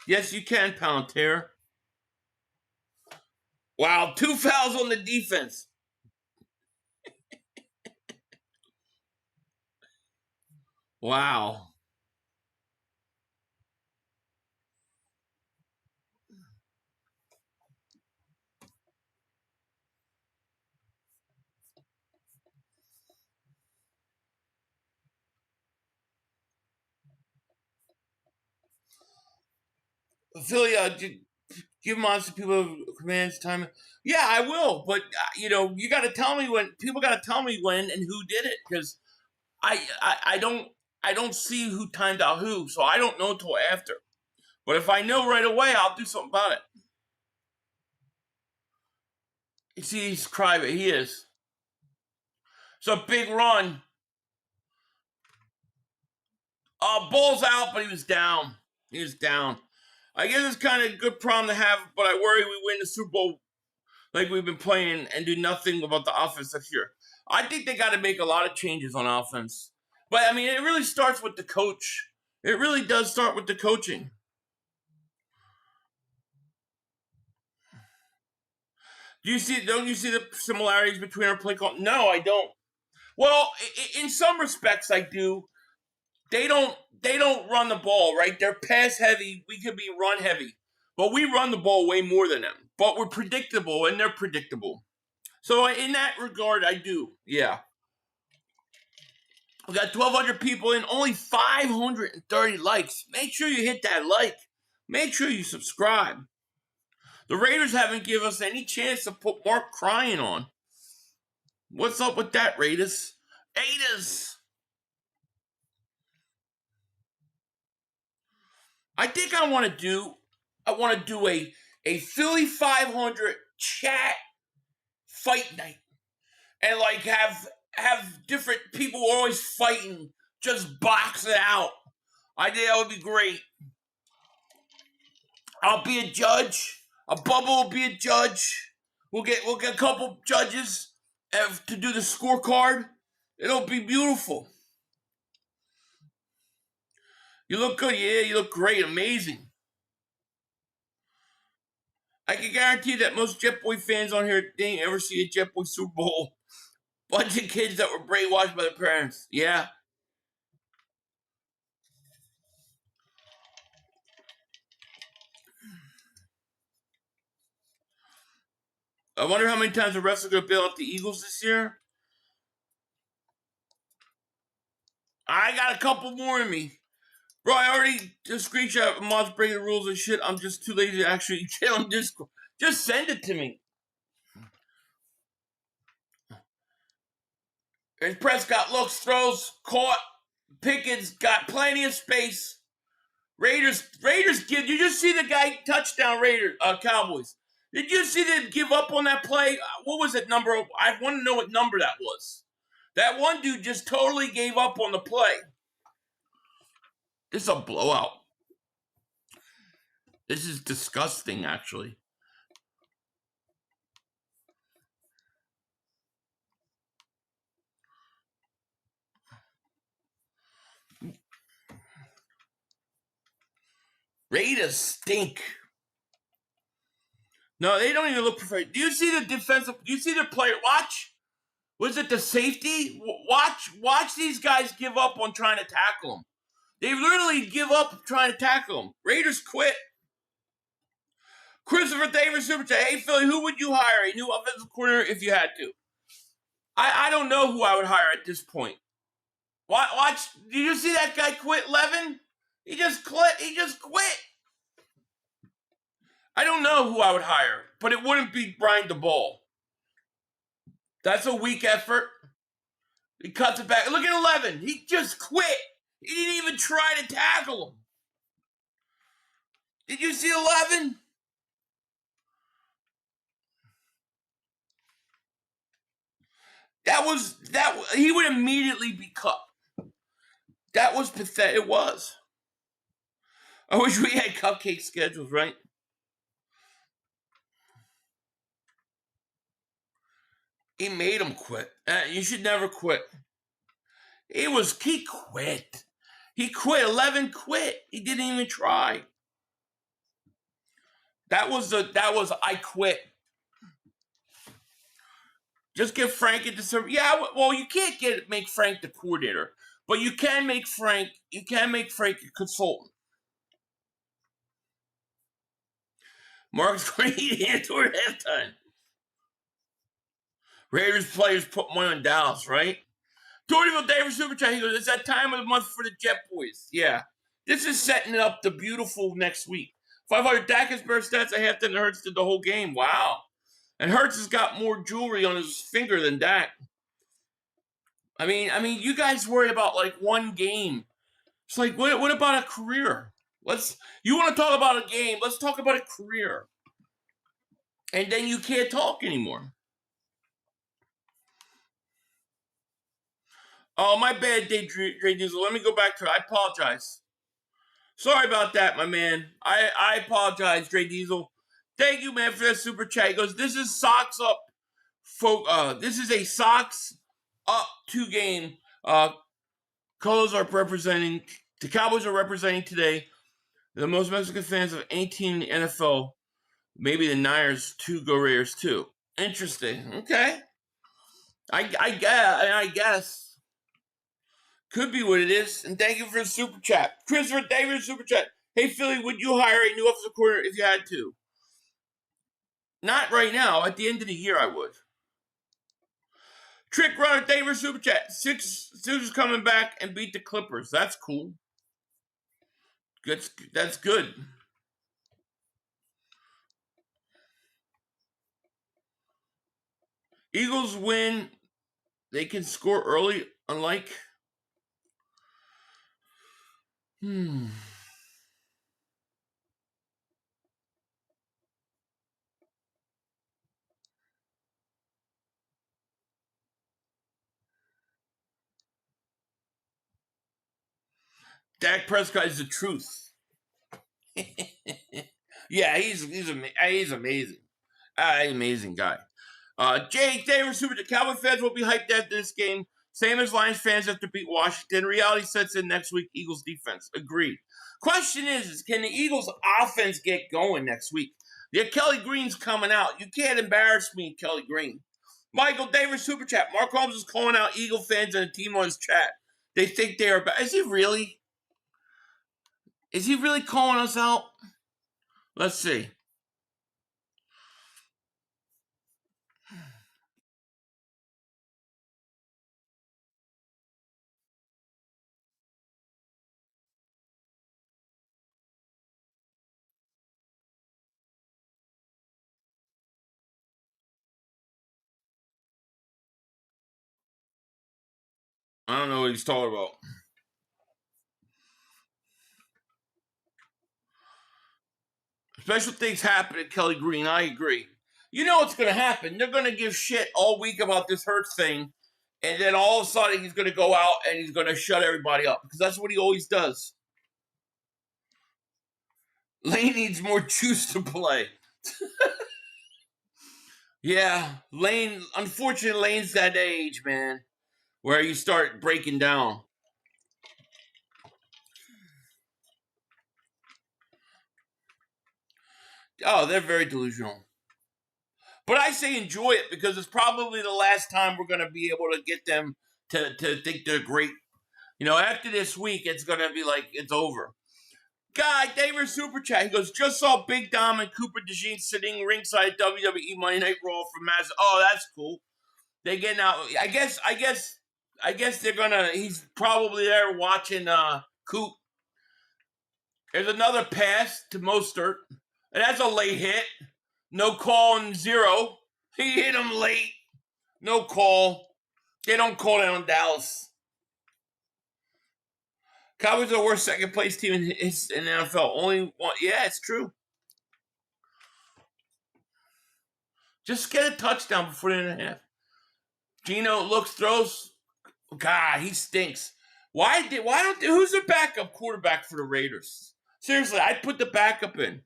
Yes, you can, Palantir. Wow, 2 fouls on the defense. Wow. Philly, give monster people commands time. Yeah, I will, but you got to tell me when. People got to tell me when and who did it, because I don't see who timed out who, so I don't know until after. But if I know right away, I'll do something about it. You see, he's crying. He is. It's a big run. Ball's out, but he was down. He was down. I guess it's kind of a good problem to have, but I worry we win the Super Bowl like we've been playing and do nothing about the offense this year. I think they got to make a lot of changes on offense. But, I mean, it really starts with the coach. It really does start with the coaching. Don't you see the similarities between our play call? No, I don't. Well, in some respects, I do. They don't run the ball, right? They're pass heavy. We could be run heavy. But we run the ball way more than them. But we're predictable, and they're predictable. So in that regard, I do. Yeah. We got 1,200 people in, only 530 likes. Make sure you hit that like. Make sure you subscribe. The Raiders haven't given us any chance to put Mark crying on. What's up with that, Raiders? I think I want to do a Philly 500 chat fight night, and like have different people always fighting, just box it out. I think that would be great. I'll be a judge. Bubba will be a judge. We'll get a couple judges to do the scorecard. It'll be beautiful. You look good, yeah. You look great, amazing. I can guarantee that most Jetboy fans on here didn't ever see a Jetboy Super Bowl. Bunch of kids that were brainwashed by their parents. Yeah. I wonder how many times the refs are going to bail out the Eagles this year. I got a couple more in me. Bro, I already just screenshot Mods breaking the rules and shit. I'm just too lazy to actually get on Discord. Just send it to me. There's Prescott, looks, throws, caught. Pickens got plenty of space. Raiders give. You just see the guy touchdown. Cowboys. Did you see them give up on that play? What was that number? I want to know what number that was. That one dude just totally gave up on the play. This is a blowout. This is disgusting, actually. Raiders stink. No, they don't even look professional. Do you see the defensive? Do you see the player? Watch. Was it the safety? Watch these guys give up on trying to tackle him. They literally give up trying to tackle him. Raiders quit. Christopher Davis Super Chat. Hey, Philly, who would you hire? A new offensive coordinator if you had to? I don't know who I would hire at this point. Watch. Did you see that guy quit, Levin? He just quit. I don't know who I would hire, but it wouldn't be Brian DeBall. That's a weak effort. He cuts it back. Look at 11. He just quit. He didn't even try to tackle him. Did you see 11? He would immediately be cut. That was pathetic. It was. I wish we had cupcake schedules, right? He made him quit. You should never quit. He quit. He quit. 11 quit. He didn't even try. That was I quit. Just get Frank into some. Yeah, well, you can't make Frank the coordinator, but you can make Frank a consultant. Mark's going to eat hand toward halftime. Raiders players put money on Dallas, right? Doryville Davis Super Chat, he goes, it's that time of the month for the Jet Boys. Yeah. This is setting up the beautiful next week. 500 Dak has better stats at halftime than Hurts did the whole game. Wow. And Hurts has got more jewelry on his finger than Dak. I mean, you guys worry about like one game. It's like, what about a career? You want to talk about a game, let's talk about a career. And then you can't talk anymore. Oh, my bad, Dre Diesel. Let me go back to it. I apologize. Sorry about that, my man. I apologize, Dre Diesel. Thank you, man, for that super chat. He goes, this is Socks Up. This is a Socks Up 2 game. Colors are representing, the Cowboys are representing today the most Mexican fans of any team in the NFL. Maybe the Niners too, go Raiders too. Interesting. Okay. I guess. Could be what it is. And thank you for the super chat. Christopher David super chat. Hey Philly, would you hire a new offensive coordinator if you had to? Not right now. At the end of the year, I would. Trick Runner David super chat. Sixers coming back and beat the Clippers. That's cool. That's good. Eagles win. They can score early, unlike. Dak Prescott is the truth. Yeah, he's amazing. Amazing guy. Jake Davis, Super. The Cowboy fans will be hyped after this game. Same as Lions fans after beat Washington. Reality sets in next week. Eagles defense. Agreed. Question is can the Eagles offense get going next week? Yeah, Kelly Green's coming out. You can't embarrass me, Kelly Green. Michael Davis, Super Chat. Mark Holmes is calling out Eagle fans and a team on his chat. They think they are bad. Is he really? Is he really calling us out? Let's see. I don't know what he's talking about. Special things happen at Kelly Green. I agree. You know what's going to happen. They're going to give shit all week about this Hurts thing. And then all of a sudden he's going to go out and he's going to shut everybody up. Because that's what he always does. Lane needs more juice to play. Yeah. Lane, unfortunately, Lane's that age, man. Where you start breaking down. Oh, they're very delusional. But I say enjoy it because it's probably the last time we're going to be able to get them to think they're great. You know, after this week, it's going to be like it's over. Guy, David Super Chat, he goes, just saw Big Dom and Cooper DeJean sitting ringside WWE Monday Night Raw for Madison. Oh, that's cool. They getting out. I guess they're going to, he's probably there watching Coop. There's another pass to Mostert. And that's a late hit. No call and 0. He hit him late. No call. They don't call that on Dallas. Cowboys are the worst second place team in the NFL. Only one. Yeah, it's true. Just get a touchdown before the end of the half. Geno looks, throws. God, he stinks. Who's the backup quarterback for the Raiders? Seriously, I'd put the backup in.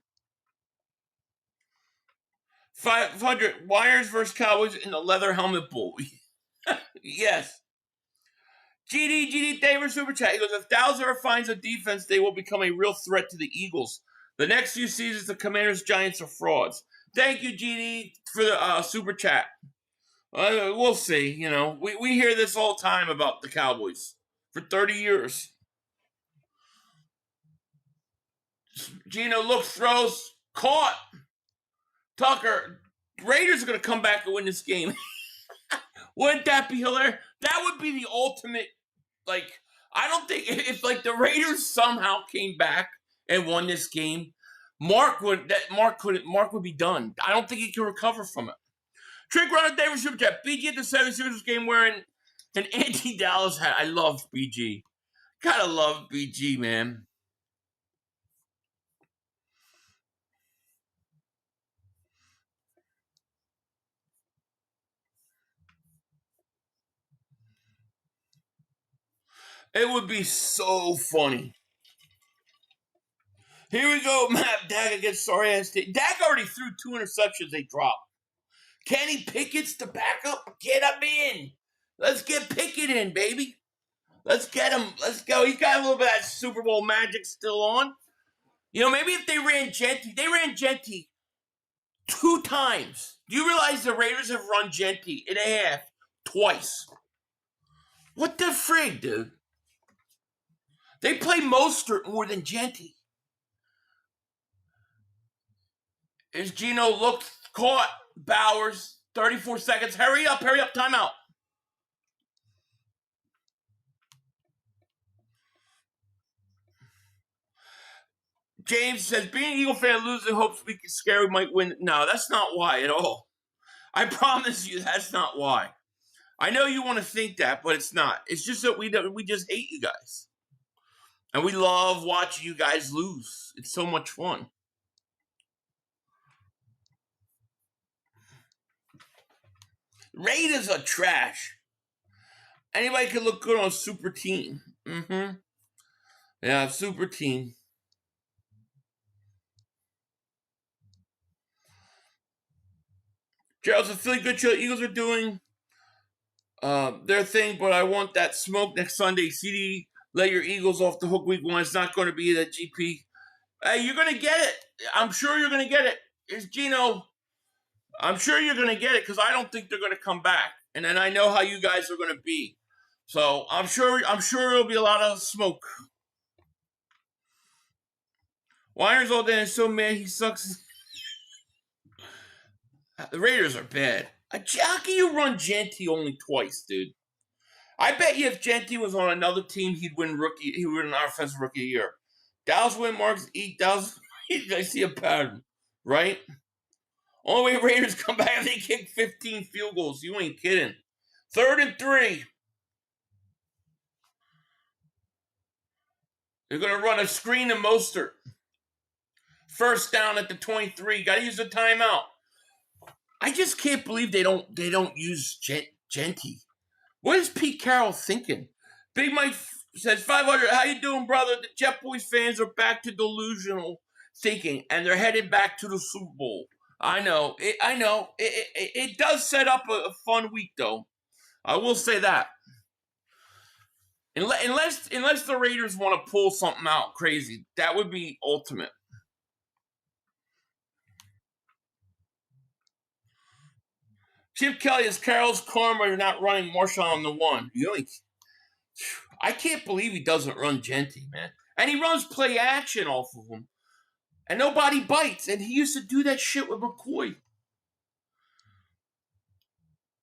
500 Wires versus Cowboys in the leather helmet bowl. Yes. GD Davis Super Chat. He goes, if Dallas ever finds a defense, they will become a real threat to the Eagles. The next few seasons, the Commanders, Giants are frauds. Thank you, GD, for the Super Chat. We'll see. You know, we hear this all the time about the Cowboys for 30 years. Geno looks, throws, caught. Tucker, Raiders are going to come back and win this game. Wouldn't that be hilarious? That would be the ultimate, like, I don't think, if like the Raiders somehow came back and won this game, Mark would be done. I don't think he can recover from it. Trick Runner David Super Chat. BG at the 76ers game wearing an anti-Dallas hat. I love BG. Gotta love BG, man. It would be so funny. Here we go, Matt Dak against sorry-ass State. Dak already threw 2 interceptions they dropped. Kenny Pickett's the backup. Get him in. Let's get Pickett in, baby. Let's get him. Let's go. He's got a little bit of that Super Bowl magic still on. You know, maybe if they ran Genty 2 times. Do you realize the Raiders have run Genty in a half twice? What the frig, dude? They play Mostert more than Genty. As Geno looked, caught, Bowers, 34 seconds. Hurry up, timeout. James says, being an Eagle fan, losing hopes we can scare, we might win. No, that's not why at all. I promise you that's not why. I know you want to think that, but it's not. It's just that we just hate you guys. And we love watching you guys lose. It's so much fun. Raiders are trash. Anybody can look good on a super team. Yeah, super team. Gerald says, Philly good show. Eagles are doing their thing, but I want that smoke next Sunday. CD, let your Eagles off the hook week 1. It's not going to be that GP. Hey, you're going to get it. I'm sure you're going to get it. It's Geno. I'm sure you're going to get it because I don't think they're going to come back. And then I know how you guys are going to be. So I'm sure there'll be a lot of smoke. Winers all day is so mad he sucks. The Raiders are bad. How can you run Genty only twice, dude? I bet you if Genty was on another team, he'd win an offensive rookie of the year. Dallas win marks, Dallas. I see a pattern, right? Only way Raiders come back if they kick 15 field goals. You ain't kidding. 3rd and 3. They're going to run a screen to Mostert. First down at the 23. Got to use the timeout. I just can't believe they don't use Genty. What is Pete Carroll thinking? Big Mike says 500. How you doing, brother? The Jet Boys fans are back to delusional thinking, and they're headed back to the Super Bowl. I know. It does set up a fun week, though. I will say that. Unless the Raiders want to pull something out crazy, that would be ultimate. Chip Kelly is Carroll's karma not running Marshall on the 1. I can't believe he doesn't run Genty, man. And he runs play action off of him. And nobody bites. And he used to do that shit with McCoy.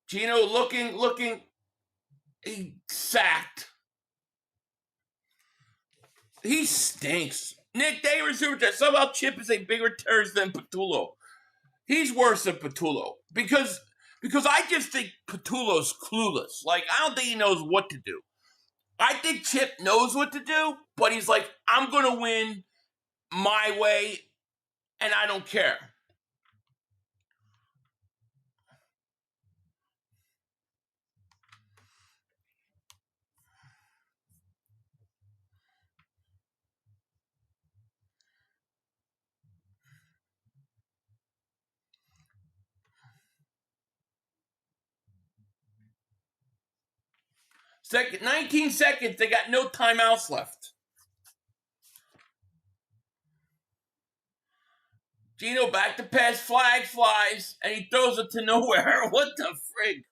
Geno looking. He sacked. He stinks. Nick Davis Super Chat. Somehow Chip is a bigger terrorist than Patullo. He's worse than Patullo. Because I just think Patullo's clueless. Like, I don't think he knows what to do. I think Chip knows what to do, but he's like, I'm going to win my way, and I don't care. Second, 19 seconds. They got no timeouts left. Gino back to pass, flag flies, and he throws it to nowhere. What the frig?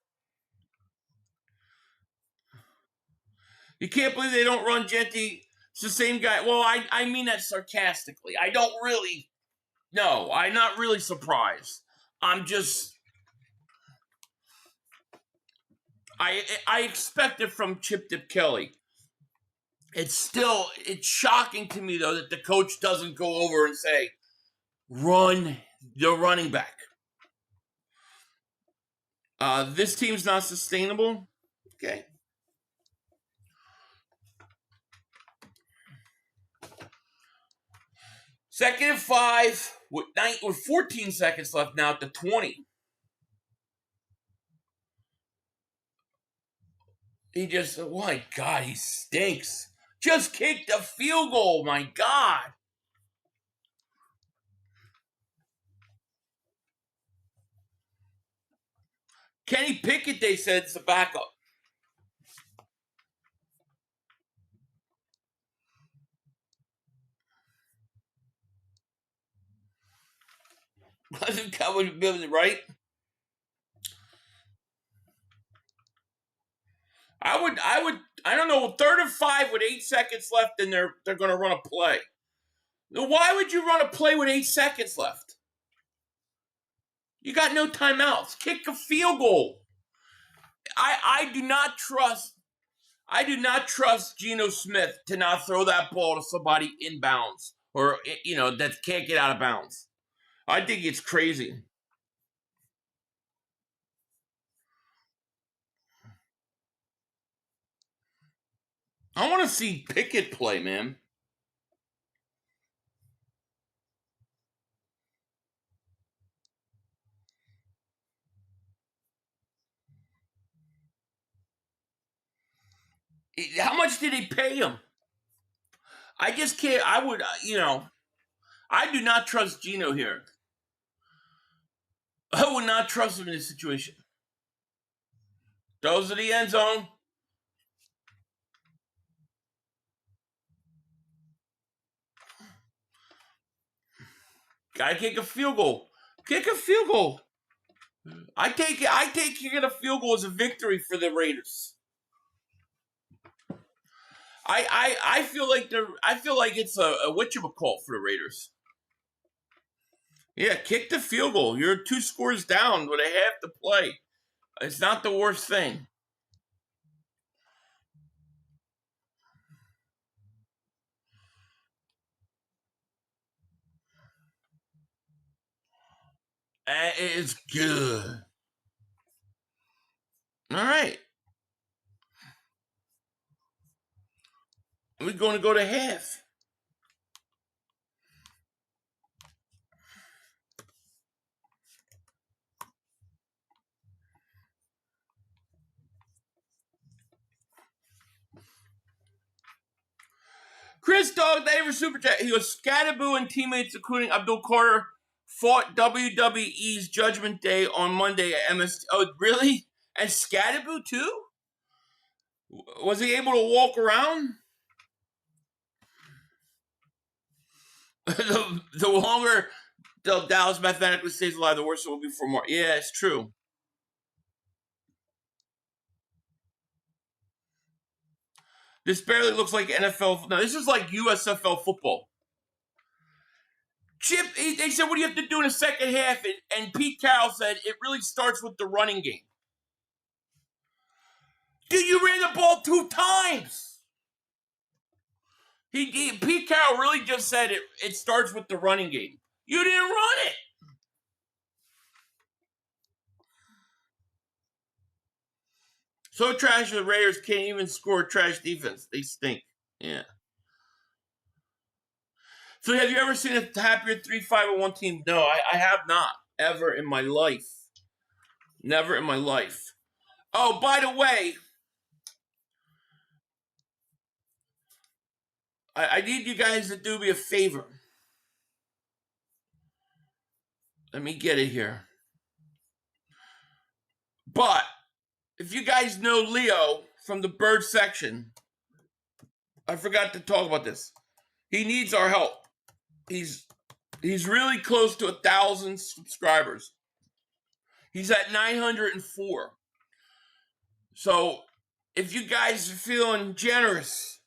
You can't believe they don't run Genty. It's the same guy. Well, I mean that sarcastically. I don't really. No, I'm not really surprised. I'm just. I expect it from Chip Dip Kelly. It's shocking to me, though, that the coach doesn't go over and say, run the running back. This team's not sustainable. Okay. Second and 5 with 14 seconds left now at the 20. He just, oh my God, he stinks. Just kicked a field goal, my God. Kenny Pickett, they said, is the backup. Wasn't Cowboys building right? I don't know, 3rd and 5 with 8 seconds left, and they're going to run a play. Now, why would you run a play with 8 seconds left? You got no timeouts. Kick a field goal. I do not trust Geno Smith to not throw that ball to somebody inbounds or, that can't get out of bounds. I think it's crazy. I want to see Pickett play, man. How much did he pay him? I just can't. I would, I do not trust Geno here. I would not trust him in this situation. Those are the end zone. Gotta kick a field goal. Kick a field goal. I take kicking a field goal as a victory for the Raiders. I feel like it's a whatchamacallit for the Raiders. Yeah, kick the field goal. You're 2 scores down with a half to play. It's not the worst thing. It's good. All right. We're going to go to half. Chris Dog, thank you for Super Chat. He goes, Scatterboo and teammates, including Abdul Carter, fought WWE's Judgment Day on Monday at MS. Oh, really? And Scatterboo, too? Was he able to walk around? the longer Dallas mathematically stays alive, the worse it will be for more. Yeah, it's true. This barely looks like NFL. No, this is like USFL football. Chip, they said, what do you have to do in the second half? And Pete Carroll said, it really starts with the running game. Dude, you ran the ball 2 times. Pete Carroll really just said it starts with the running game. You didn't run it. So trash the Raiders can't even score trash defense. They stink. Yeah. So have you ever seen a happier 3-5-1 team? No, I have not. Ever in my life. Never in my life. Oh, by the way, I need you guys to do me a favor. Let me get it here. But if you guys know Leo, from the bird section. I forgot to talk about this. He needs our help. He's really close to 1,000 subscribers. He's at 904. So if you guys are feeling generous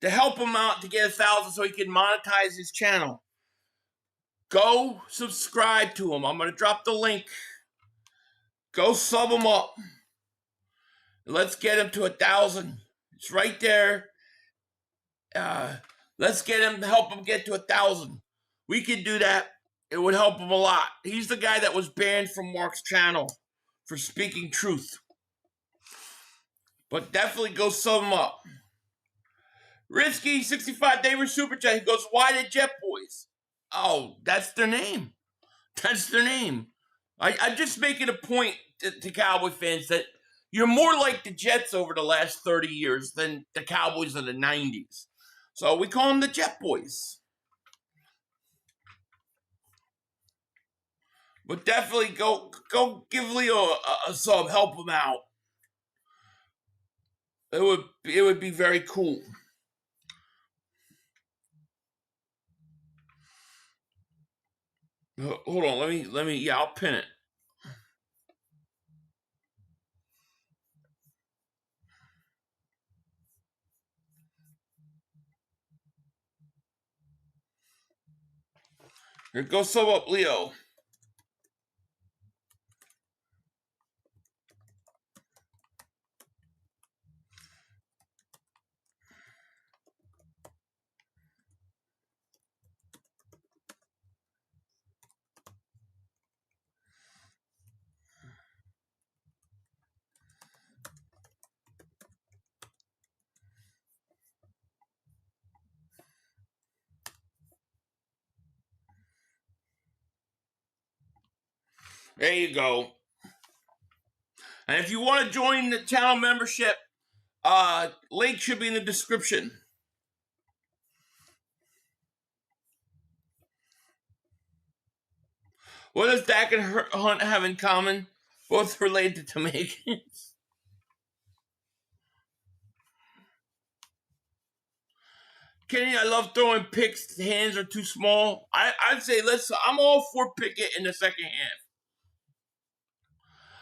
to help him out to get 1,000 so he can monetize his channel, go subscribe to him. I'm going to drop the link. Go sub him up. Let's get him to 1,000. It's right there. Let's get him, help him get to 1,000. We can do that. It would help him a lot. He's the guy that was banned from Mark's channel for speaking truth. But definitely go sum him up. Risky 65 David Super Chat. He goes, why the Jet Boys? Oh, that's their name. That's their name. I'm just making a point to Cowboy fans that you're more like the Jets over the last 30 years than the Cowboys of the 90s. So we call them the Jet Boys. But definitely go give Leo a sub, help him out. It would be very cool. Hold on, let me yeah, I'll pin it. Here, go sub up Leo. There you go. And if you want to join the channel membership, link should be in the description. What does Dak and Hunt have in common? Both related to Jamaicans. Kenny, I love throwing picks. The hands are too small. I'd say I'm all for Pickett in the second half.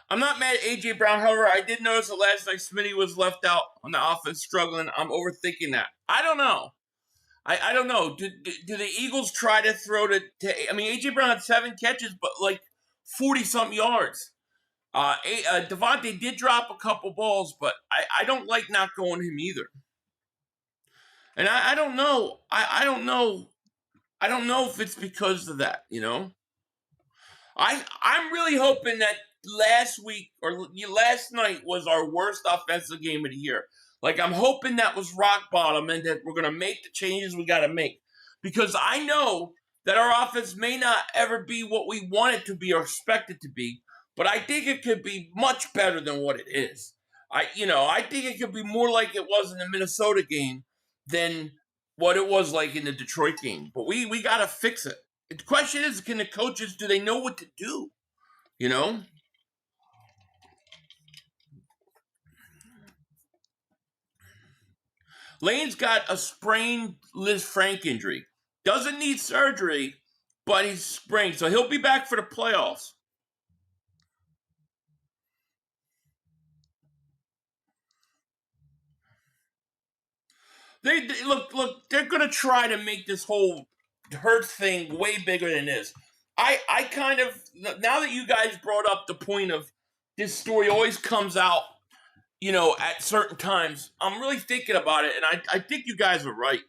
I'm not mad at AJ Brown, however, I did notice that last night Smitty was left out on the offense struggling. I'm overthinking that. I don't know. I don't know. Do the Eagles try to throw to I mean, AJ Brown had 7 catches, but like 40-something yards. Devontae did drop a couple balls, but I don't like not going him either. And I don't know. I don't know. I don't know if it's because of that, you know? I'm really hoping that last night was our worst offensive game of the year. Like, I'm hoping that was rock bottom and that we're going to make the changes we got to make. Because I know that our offense may not ever be what we want it to be or expect it to be, but I think it could be much better than what it is. I think it could be more like it was in the Minnesota game than what it was like in the Detroit game. But we got to fix it. The question is, can the coaches, do they know what to do? You know? Lane's got a sprained Liz Frank injury. Doesn't need surgery, but he's sprained. So he'll be back for the playoffs. Look, they're going to try to make this whole Hurts thing way bigger than this. I kind of, now that you guys brought up the point of this story always comes out, you know, at certain times, I'm really thinking about it, and I think you guys are right.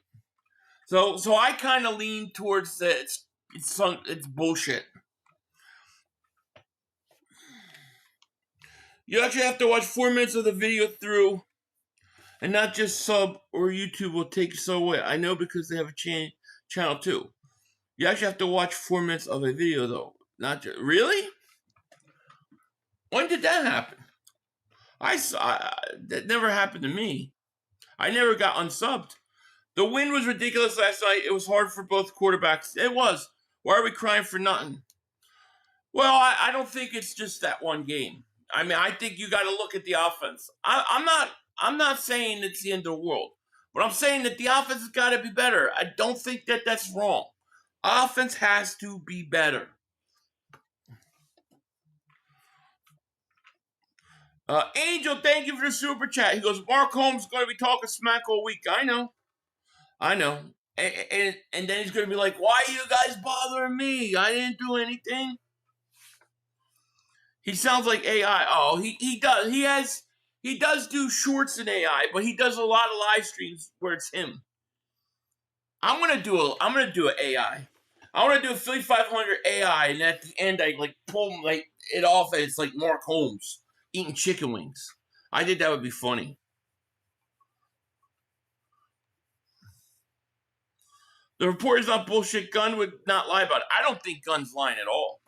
So I kind of lean towards that it's bullshit. You actually have to watch 4 minutes of the video through, and not just sub or YouTube will take you so away. I know because they have a channel too. You actually have to watch 4 minutes of a video though. Not just really. When did that happen? That never happened to me. I never got unsubbed. The win was ridiculous last night. It was hard for both quarterbacks. It was. Why are we crying for nothing? Well, I don't think it's just that one game. I mean, I think you got to look at the offense. I'm not I'm not saying it's the end of the world, but I'm saying that the offense has got to be better. I don't think that that's wrong. Offense has to be better. Angel, thank you for the super chat. He goes, Mark Holmes is going to be talking smack all week. I know. And then he's going to be like, why are you guys bothering me? I didn't do anything. He sounds like AI. Oh, he does. He does do shorts in AI, but he does a lot of live streams where it's him. I'm gonna do an AI. I want to do a Philly 500 AI, and at the end I like pull like it off, and it's like Mark Holmes eating chicken wings. I think that would be funny. The report is not bullshit. Gunn would not lie about it. I don't think Gunn's lying at all.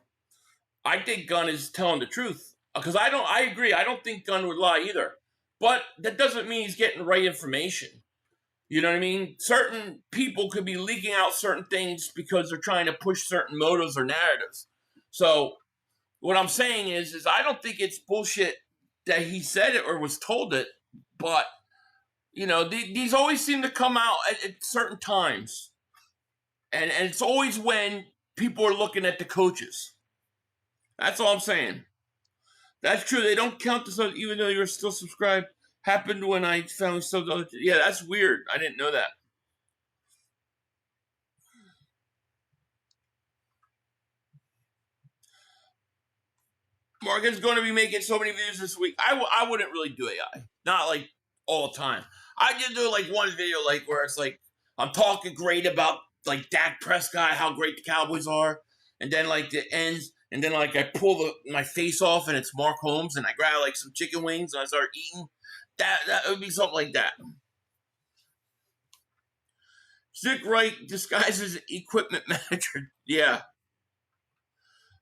I think Gunn is telling the truth. Because I agree. I don't think Gunn would lie either. But that doesn't mean he's getting the right information. You know what I mean? Certain people could be leaking out certain things because they're trying to push certain motives or narratives. So what I'm saying is I don't think it's bullshit that he said it or was told it. But, you know, these always seem to come out at certain times. And it's always when people are looking at the coaches. That's all I'm saying. That's true. They don't count this even though you're still subscribed. Happened when I found some other. Yeah, that's weird. I didn't know that. Mark is going to be making so many videos this week. I wouldn't really do AI. Not like all the time. I just do like one video like where it's like I'm talking great about like Dak Prescott, how great the Cowboys are, and then like the ends. And then, like, I pull my face off, and it's Mark Holmes, and I grab, like, some chicken wings, and I start eating. That would be something like that. Zick Wright disguises equipment manager. Yeah.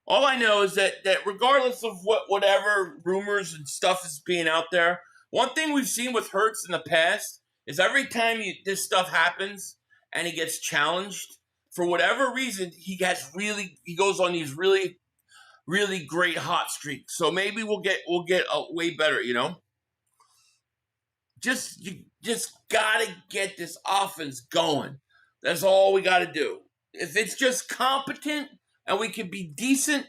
All I know is that regardless of whatever rumors and stuff is being out there, one thing we've seen with Hurts in the past is every time this stuff happens and he gets challenged, for whatever reason, he goes on these really great hot streak. So maybe we'll get a way better, you know? You just gotta get this offense going. That's all we gotta do. If it's just competent and we can be decent,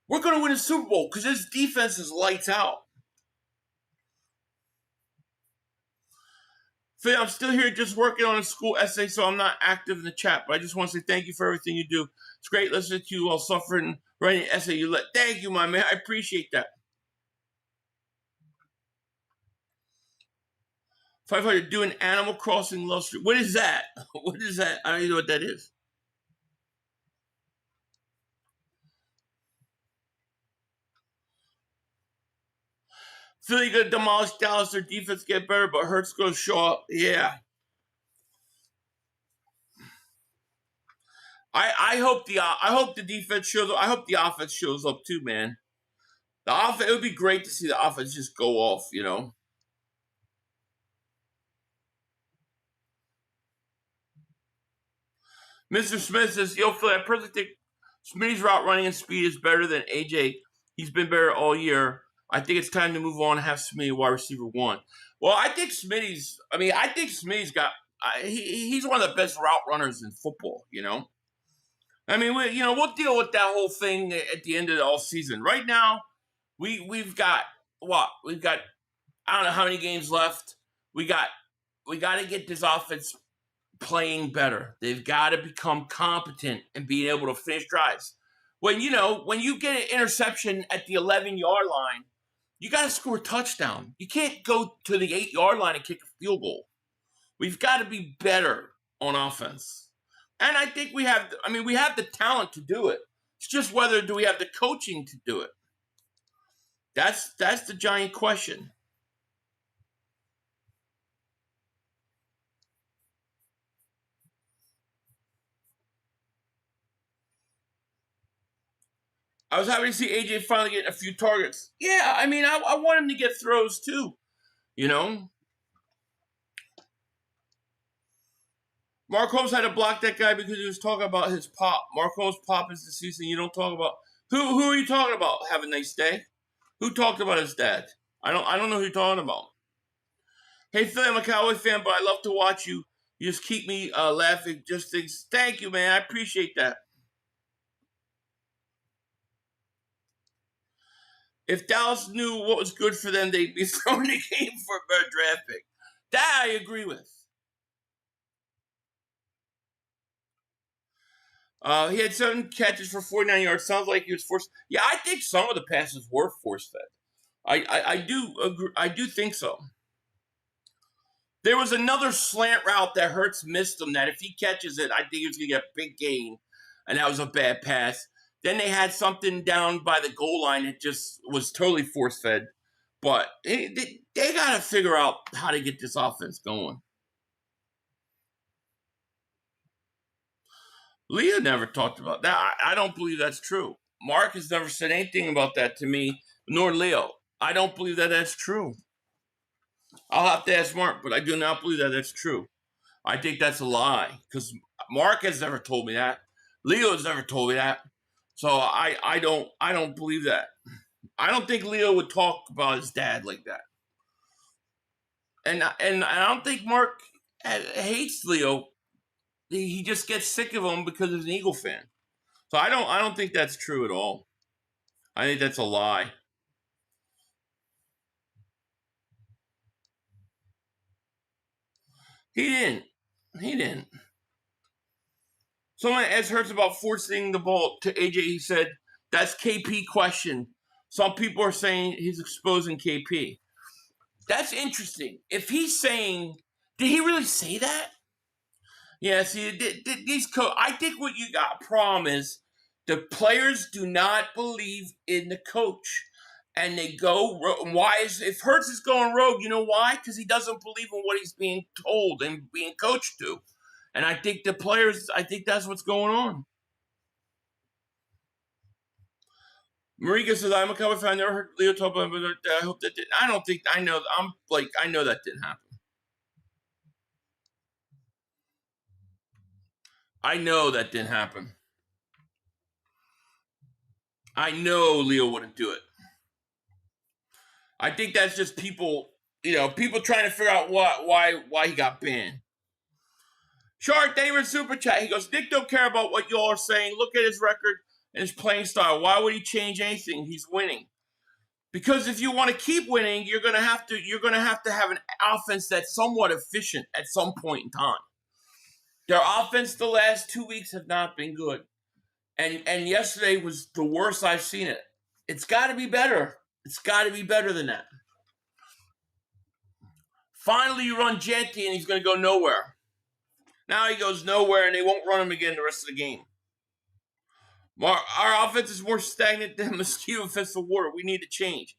we're gonna win a Super Bowl because this defense is lights out. Phil, I'm still here just working on a school essay, so I'm not active in the chat, but I just want to say thank you for everything you do. It's great listening to you while suffering writing an essay you let. Thank you, my man. I appreciate that. 500 doing Animal Crossing Love Street. What is that? What is that? I don't even know what that is. Philly gonna demolish Dallas. Their defense get better, but Hurts gonna show up. Yeah. I hope the defense shows up. I hope the offense shows up too, man. It would be great to see the offense just go off, you know. Mr. Smith says, yo, Philly, I personally think Smitty's route running and speed is better than AJ. He's been better all year. I think it's time to move on and have Smitty wide receiver 1. Well, I think Smitty's got he's one of the best route runners in football, you know. I mean, we'll deal with that whole thing at the end of the all season. Right now, we've got what? We've got I don't know how many games left. We got to get this offense playing better. They've got to become competent and being able to finish drives. When you get an interception at the 11-yard line, you got to score a touchdown. You can't go to the 8-yard line and kick a field goal. We've got to be better on offense. And I think we have the talent to do it. It's just whether do we have the coaching to do it. That's the giant question. I was happy to see AJ finally getting a few targets. Yeah, I mean, I want him to get throws too, you know. Mark Holmes had to block that guy because he was talking about his pop. Mark Holmes' pop is deceased, and you don't talk about who are you talking about? Have a nice day. Who talked about his dad? I don't know who you're talking about. Hey, Phil, I'm a Cowboy fan, but I love to watch you. You just keep me laughing. Just things. Thank you, man. I appreciate that. If Dallas knew what was good for them, they'd be throwing the game for a better draft pick. That I agree with. He had 7 catches for 49 yards. Sounds like he was forced. Yeah, I think some of the passes were force fed. I do agree. I do think so. There was another slant route that Hurts missed him. That if he catches it, I think he was gonna get a big gain, and that was a bad pass. Then they had something down by the goal line that just was totally force fed. But they got to figure out how to get this offense going. Leah never talked about that. I don't believe that's true. Mark has never said anything about that to me, nor Leo. I don't believe that that's true. I'll have to ask Mark, but I do not believe that that's true. I think that's a lie because Mark has never told me that. Leo has never told me that. So I don't believe that. I don't think Leo would talk about his dad like that. And I don't think Mark hates Leo. He just gets sick of him because he's an Eagle fan. So I don't think that's true at all. I think that's a lie. He didn't. Someone asked Hurts about forcing the ball to AJ. He said, that's KP question. Some people are saying he's exposing KP. That's interesting. If he's saying, did he really say that? Yeah, see, I think what you got a problem is the players do not believe in the coach. And they go, if Hurts is going rogue, you know why? Because he doesn't believe in what he's being told and being coached to. And I think the players, I think that's what's going on. Marika says, I'm a Cowboy fan. I never heard Leo talk about it. I hope that didn't. I don't think, I know that didn't happen. I know that didn't happen. I know Leo wouldn't do it. I think that's just people, people trying to figure out why he got banned. Shark, David Super Chat. He goes, Nick don't care about what y'all are saying. Look at his record and his playing style. Why would he change anything? He's winning. Because if you want to keep winning, you're gonna have to have an offense that's somewhat efficient at some point in time. Their offense the last 2 weeks have not been good. And yesterday was the worst I've seen it. It's gotta be better. It's gotta be better than that. Finally you run Genty and he's gonna go nowhere. Now he goes nowhere, and they won't run him again the rest of the game. Our offense is more stagnant than mosquito infested water. We need to change.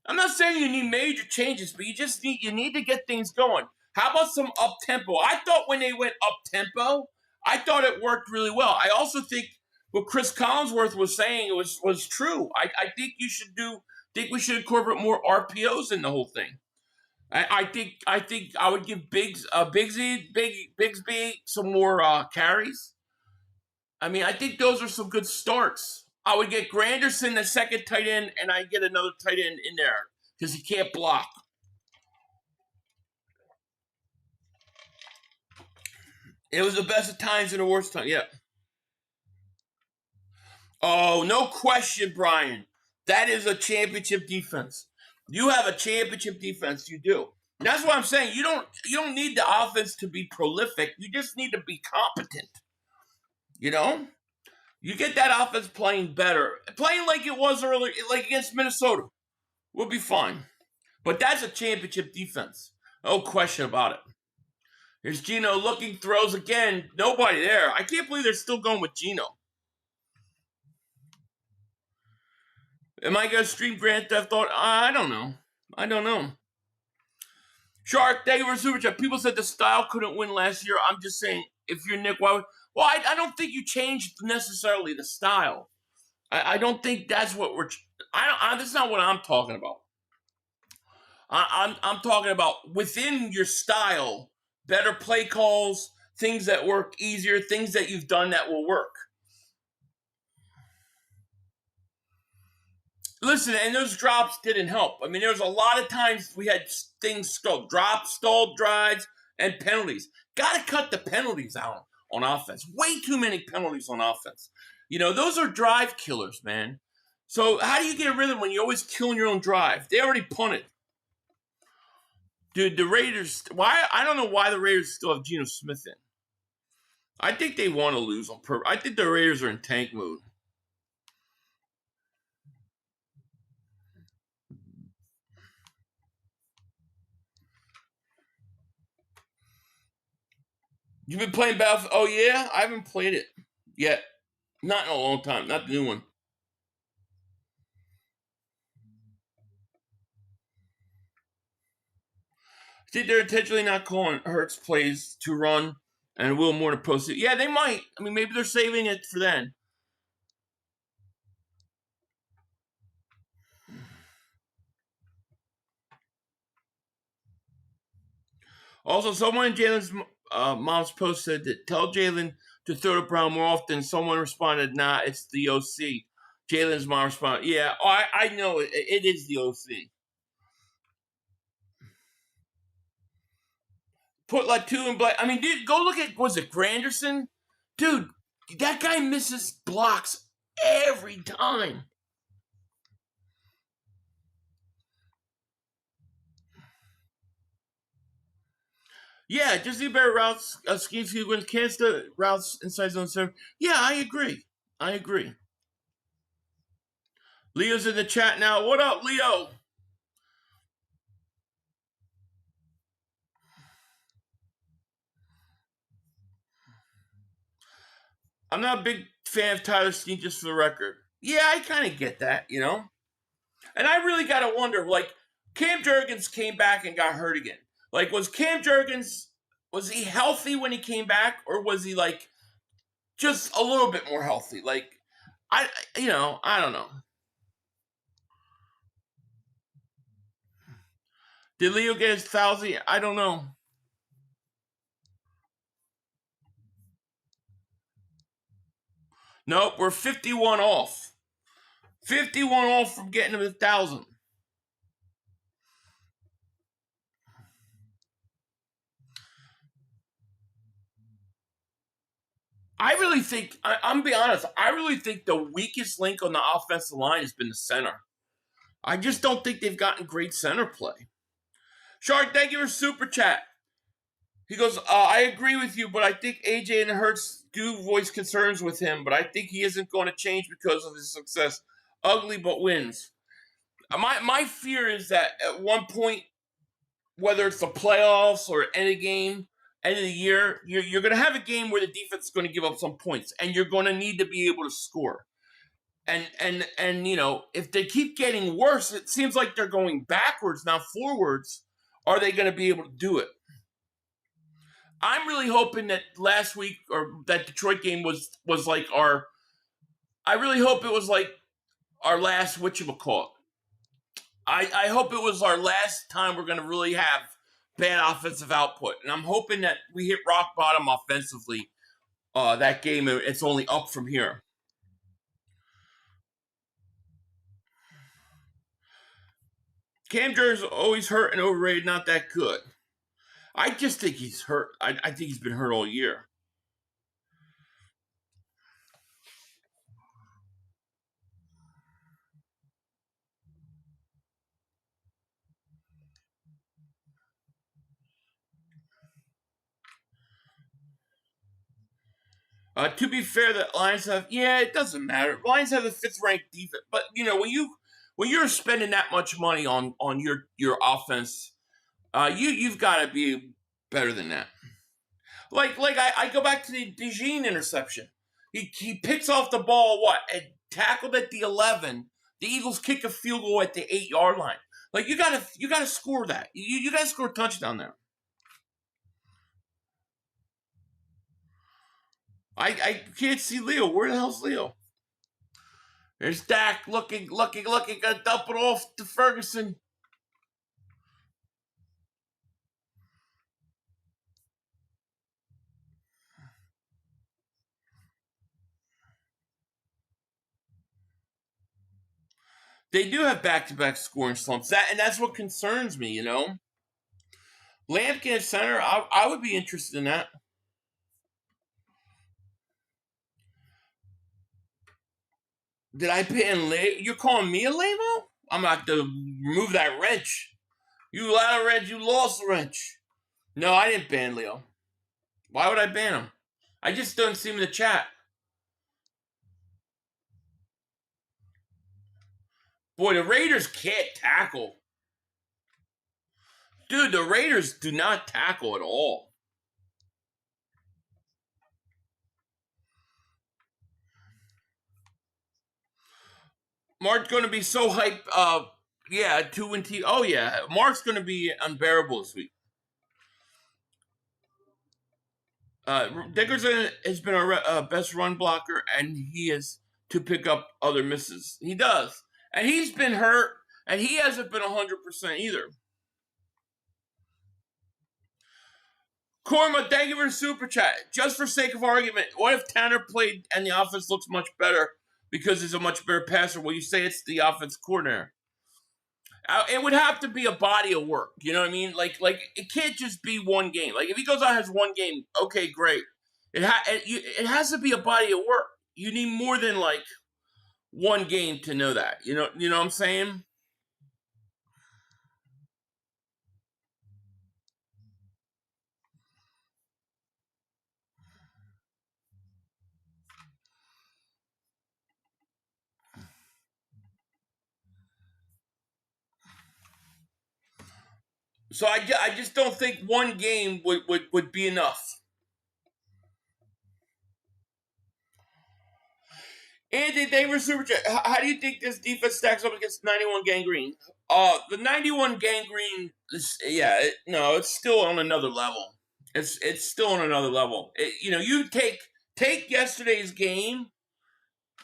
I'm not saying you need major changes, but you need to get things going. How about some up-tempo? I thought when they went up-tempo, I thought it worked really well. I also think what Chris Collinsworth was saying was true. I think we should incorporate more RPOs in the whole thing. I think I would give Bigsby some more carries. I mean, I think those are some good starts. I would get Granderson the second tight end, and I'd get another tight end in there because he can't block. It was the best of times and the worst time. Yeah. Oh, no question, Brian. That is a championship defense. You have a championship defense. You do. That's what I'm saying. You don't need the offense to be prolific. You just need to be competent. You get that offense playing better, playing like it was earlier, like against Minnesota. We'll be fine. But that's a championship defense. No question about it. Here's Gino looking, throws again. Nobody there. I can't believe they're still going with Gino. Am I going to stream Grand Theft Auto? I don't know. Shark, thank you for Super Chat. People said the style couldn't win last year. I'm just saying, if you're Nick, why would... Well, I don't think you changed necessarily the style. I don't think that's what we're... this is not what I'm talking about. I'm talking about within your style, better play calls, things that work easier, things that you've done that will work. Listen, and those drops didn't help. I mean, there was a lot of times we had things stalled, drops, stalled drives, and penalties. Got to cut the penalties out on offense. Way too many penalties on offense. You know, those are drive killers, man. So how do you get a rhythm when you're always killing your own drive? They already punted. Dude, the Raiders, I don't know why the Raiders still have Geno Smith in. I think they want to lose on purpose. I think the Raiders are in tank mode. You've been playing Battlefield? Oh, yeah? I haven't played it yet. Not in a long time. Not the new one. I think they're intentionally not calling Hurts plays to run and Will Moore to post it. Yeah, they might. I mean, maybe they're saving it for then. Also, someone in Jalen's mom's post said that tell Jalen to throw to Brown more often. Someone responded, nah, it's the OC. Jalen's mom responded, yeah, I know it is the OC. Put like two in black. I mean, dude, go look at, was it Granderson? Dude, that guy misses blocks every time. Yeah, just do better routes, scheme sequence, can't the routes inside zone 7. Yeah, I agree. Leo's in the chat now. What up, Leo? I'm not a big fan of Tyler Steen, just for the record. Yeah, I kind of get that, you know? And I really got to wonder, like, Cam Jurgens came back and got hurt again. Like, was Cam Jurgens, was he healthy when he came back? Or was he, like, just a little bit more healthy? Like, I don't know. Did Leo get his 1,000? I don't know. Nope, we're 51 off. 51 off from getting him 1,000. I really think, I'm gonna be honest, I really think the weakest link on the offensive line has been the center. I just don't think they've gotten great center play. Shark, thank you for super chat. He goes, I agree with you, but I think AJ and Hurts do voice concerns with him, but I think he isn't going to change because of his success. Ugly, but wins. My fear is that at one point, whether it's the playoffs or end of game, end of the year, you're going to have a game where the defense is going to give up some points, and you're going to need to be able to score. And you know, if they keep getting worse, it seems like they're going backwards, not forwards. Are they going to be able to do it? I'm really hoping that last week or that Detroit game was like our. I really hope it was like our last whatchamacallit. I hope it was our last time we're going to really have bad offensive output, and I'm hoping that we hit rock bottom offensively. That game, it's only up from here. Cam Jordan's always hurt and overrated, not that good. I just think he's hurt. I think he's been hurt all year. To be fair, the Lions have, it doesn't matter. Lions have the 5th ranked defense, but you know when you're spending that much money on your offense, you've got to be better than that. Like I go back to the DeJean interception. He picks off the ball and tackled at the 11. The Eagles kick a field goal at the 8-yard line. Like you gotta score that. You gotta score a touchdown there. I can't see Leo. Where the hell's Leo? There's Dak looking, gonna dump it off to Ferguson. They do have back-to-back scoring slumps. And that's what concerns me, you know. Lampkin at center, I would be interested in that. Did I put in You're calling me a lame-o? I'm going to have to remove that wrench. You allowed a wrench, you lost a wrench. No, I didn't ban Leo. Why would I ban him? I just don't see him in the chat. Boy, the Raiders can't tackle. Dude, the Raiders do not tackle at all. Mark's going to be so hyped. Yeah, 2-T. Oh, yeah. Mark's going to be unbearable this week. Dickerson has been our best run blocker, and he is to pick up other misses. He does. And he's been hurt, and he hasn't been 100% either. Korma, thank you for the super chat. Just for sake of argument, what if Tanner played and the offense looks much better because he's a much better passer? Well, you say it's the offense coordinator. It would have to be a body of work. You know what I mean? Like it can't just be one game. Like if he goes out and has one game, okay, great. It has to be a body of work. You need more than like one game to know that. You know what I'm saying? So I just don't think one game would be enough. Andy, thank you for super chat. How do you think this defense stacks up against 91 gangrene? The 91 gangrene, it's still on another level. It's still on another level. You take yesterday's game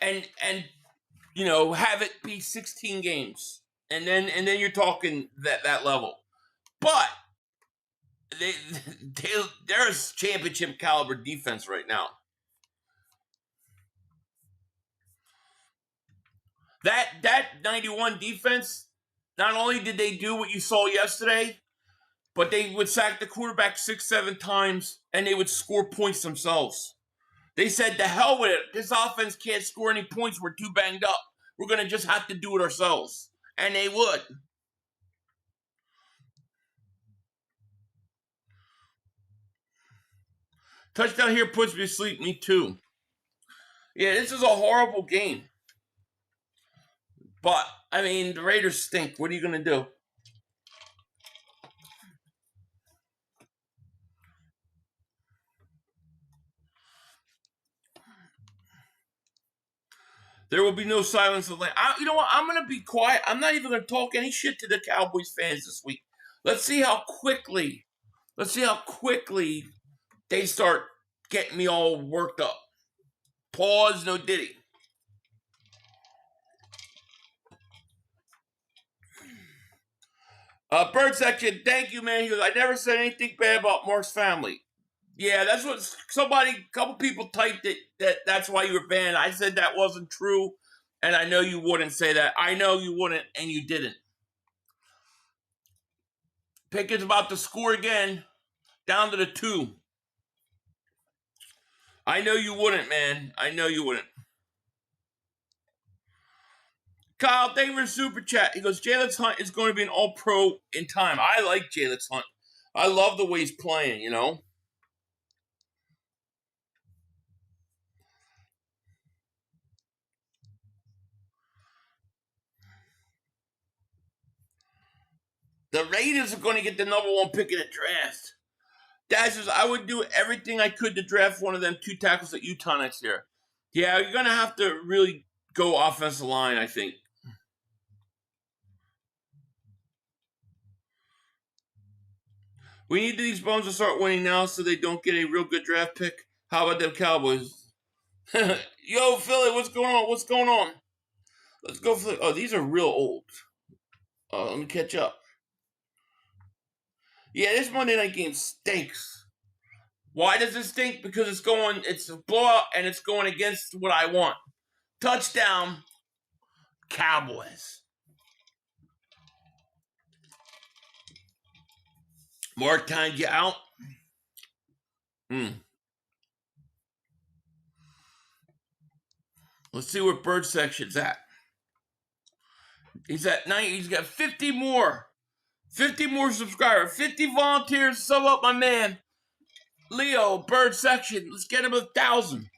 and have it be 16 games, and then you're talking that level. But there's championship caliber defense right now. That 91 defense, not only did they do what you saw yesterday, but they would sack the quarterback 6-7 times, and they would score points themselves. They said, "To hell with it. This offense can't score any points. We're too banged up. We're going to just have to do it ourselves." And they would. Touchdown here puts me to sleep. Me too. Yeah, this is a horrible game. But, I mean, the Raiders stink. What are you going to do? There will be no silence of land. You know what? I'm going to be quiet. I'm not even going to talk any shit to the Cowboys fans this week. Let's see how quickly they start getting me all worked up. Pause, no diddy. Bird section, thank you, man. He goes, "I never said anything bad about Mark's family." Yeah, that's what a couple people typed it, that's why you were banned. I said that wasn't true, and I know you wouldn't say that. I know you wouldn't, and you didn't. Pickett's about to score again, down to the 2. I know you wouldn't, man. I know you wouldn't. Kyle, thank you for the super chat. He goes, "Jalen Hunt is going to be an all-pro in time." I like Jalen Hunt. I love the way he's playing, you know. The Raiders are going to get the number 1 pick in the draft. Dad says, "I would do everything I could to draft one of them 2 tackles at Utah next year." Yeah, you're going to have to really go offensive line, I think. We need these bones to start winning now so they don't get a real good draft pick. How about them Cowboys? Yo, Philly, what's going on? What's going on? Let's go, Philly. Oh, these are real old. Let me catch up. Yeah, this Monday night game stinks. Why does it stink? Because it's a blowout and it's going against what I want. Touchdown, Cowboys. Mark timed you out. Let's see where Bird Section's at. He's at 90. He's got 50 more. 50 more subscribers. 50 volunteers. Sub up my man. Leo, Bird Section. Let's get him 1,000.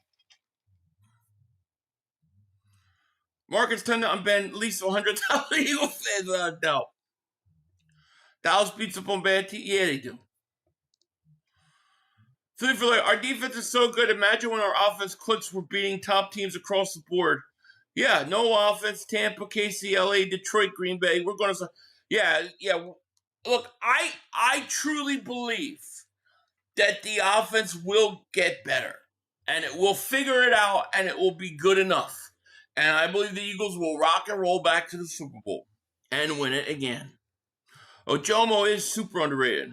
Marcus turned on Ben at least 100,000 Eagle fans without a doubt. Dallas beats up on bad team. Yeah, they do. Philly for like, our defense is so good. Imagine when our offense clicks, we're beating top teams across the board. Yeah, no offense. Tampa, KC, LA, Detroit, Green Bay. We're going to. Yeah. Look, I truly believe that the offense will get better, and it will figure it out, and it will be good enough. And I believe the Eagles will rock and roll back to the Super Bowl and win it again. Ojomo is super underrated.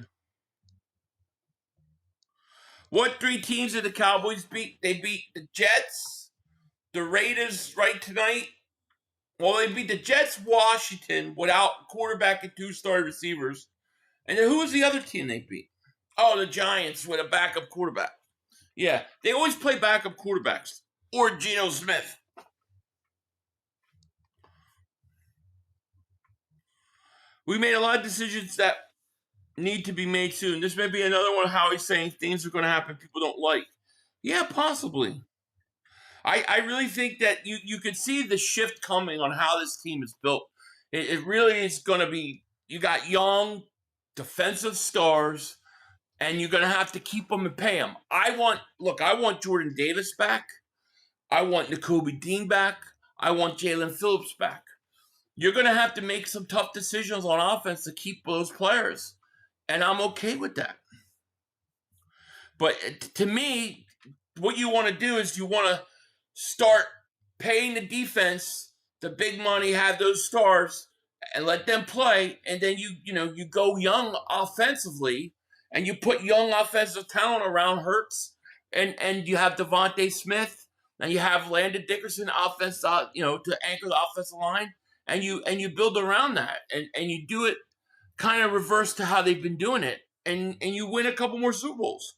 What 3 teams did the Cowboys beat? They beat the Jets, the Raiders right tonight. Well, they beat the Jets, Washington, without quarterback and 2 starting receivers. And then who was the other team they beat? Oh, the Giants with a backup quarterback. Yeah, they always play backup quarterbacks. Or Geno Smith. We made a lot of decisions that need to be made soon. This may be another one of Howie's saying things are going to happen people don't like. Yeah, possibly. I really think that you could see the shift coming on how this team is built. It really is going to be, you got young defensive stars, and you're going to have to keep them and pay them. I want Jordan Davis back. I want Nakobe Dean back. I want Jalen Phillips back. You're going to have to make some tough decisions on offense to keep those players. And I'm okay with that. But to me, what you want to do is you want to start paying the defense the big money, have those stars, and let them play. And then you go young offensively, and you put young offensive talent around Hurts, and you have Devontae Smith, and you have Landon Dickerson offense, to anchor the offensive line, and you build around that, and you do it kind of reverse to how they've been doing it, and you win a couple more Super Bowls.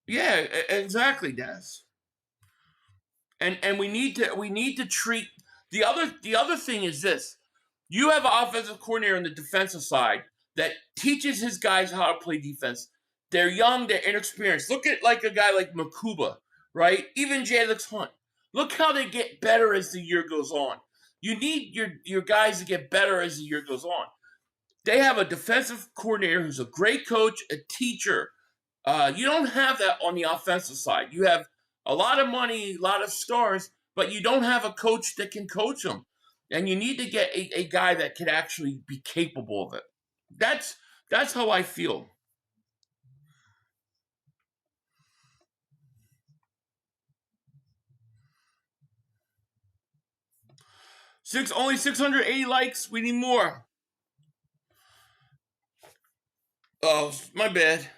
Yeah, exactly, Des. And we need to treat the other thing is this. You have an offensive coordinator on the defensive side that teaches his guys how to play defense. They're young, they're inexperienced. Look at like a guy like Makuba, right? Even Jalix Hunt. Look how they get better as the year goes on. You need your guys to get better as the year goes on. They have a defensive coordinator who's a great coach, a teacher. You don't have that on the offensive side. You have a lot of money, a lot of stars, but you don't have a coach that can coach them. And you need to get a guy that can actually be capable of it. That's how I feel. Only 680 likes. We need more. Oh, my bad.